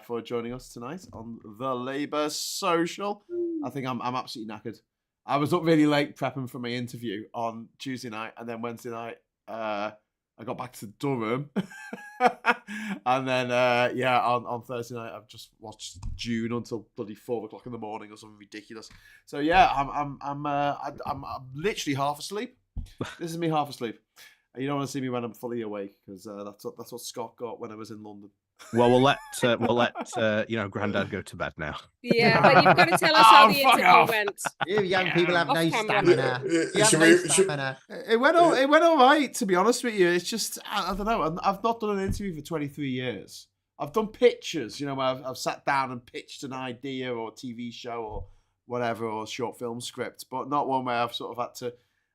S1: for joining us tonight on the Labour Social. I think I'm absolutely knackered. I was up really late prepping for my interview on Tuesday night, and then Wednesday night I got back to Durham. And then on Thursday night I've just watched Dune until bloody 4 o'clock in the morning or something ridiculous. So yeah, I'm literally half asleep. This is me half asleep. You don't want to see me when I'm fully awake, because that's what Scott got when I was in London.
S7: Well, we'll let Grandad go to bed now.
S8: Yeah, but you've got to tell us how the interview went.
S3: You young people have no stamina.
S1: It went all right, to be honest with you. It's just, I don't know. I've not done an interview for 23 years. I've done pitches, where I've sat down and pitched an idea or a TV show or whatever, or a short film script, but not one where I've sort of had to.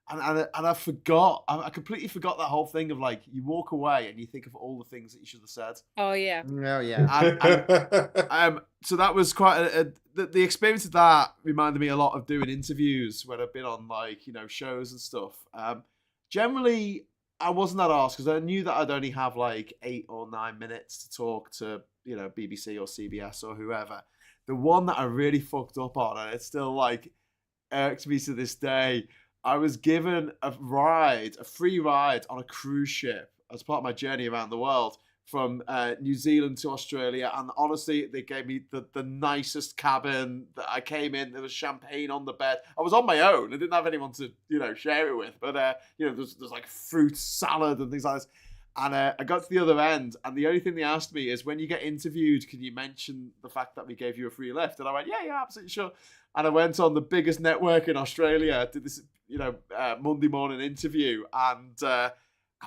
S1: And I completely forgot that whole thing of like, you walk away and you think of all the things that you should have said.
S8: Oh yeah.
S3: Oh yeah.
S1: So that was quite the experience of that reminded me a lot of doing interviews when I've been on shows and stuff. Generally, I wasn't that arsed because I knew that I'd only have like 8 or 9 minutes to talk to BBC or CBS or whoever. The one that I really fucked up on, and it still like irks me to this day. I was given a free ride on a cruise ship as part of my journey around the world from New Zealand to Australia. And honestly, they gave me the nicest cabin that I came in. There was champagne on the bed. I was on my own. I didn't have anyone to, share it with. But, there's like fruit salad and things like this. And I got to the other end, and the only thing they asked me is, when you get interviewed, can you mention the fact that we gave you a free lift? And I went, yeah, absolutely sure. And I went on the biggest network in Australia, did this, Monday morning interview, and I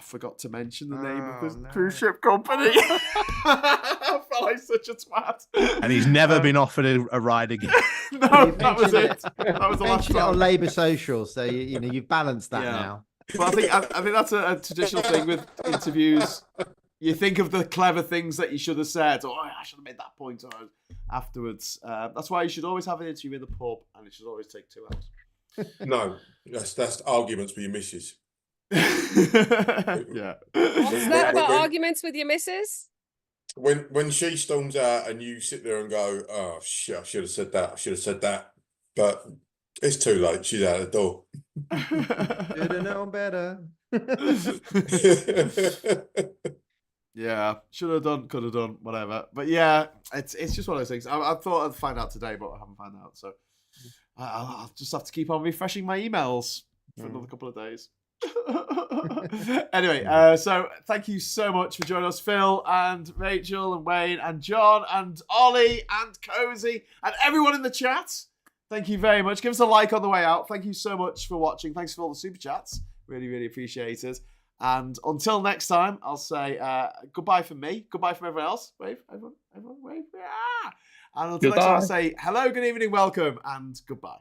S1: forgot to mention the name of this cruise ship company. I felt like such a twat.
S7: And he's never been offered a ride again.
S1: No, that was it. That was the last time.
S3: On Labour Social, so you've balanced that now.
S1: But I think that's a traditional thing with interviews. You think of the clever things that you should have said, or I should have made that point afterwards. That's why you should always have an interview in the pub, and it should always take 2 hours.
S5: No, that's arguments with your missus.
S1: Yeah.
S8: What's that about arguments with your missus?
S5: When she storms out and you sit there and go, oh shit, I should have said that. But it's too late. She's out the door.
S3: Should have known better.
S1: Yeah, should have done, could have done, whatever. But yeah, it's just one of those things. I thought I'd find out today, but I haven't found out. So I'll just have to keep on refreshing my emails for another couple of days. Anyway, so thank you so much for joining us, Phil and Rachel and Wayne and John and Ollie and Cozy and everyone in the chat. Thank you very much. Give us a like on the way out. Thank you so much for watching. Thanks for all the super chats. Really, really appreciate it. And until next time, I'll say goodbye from me. Goodbye from everyone else. Wave, everyone wave. Yeah. And until next time, I'll say hello, good evening, welcome, and goodbye.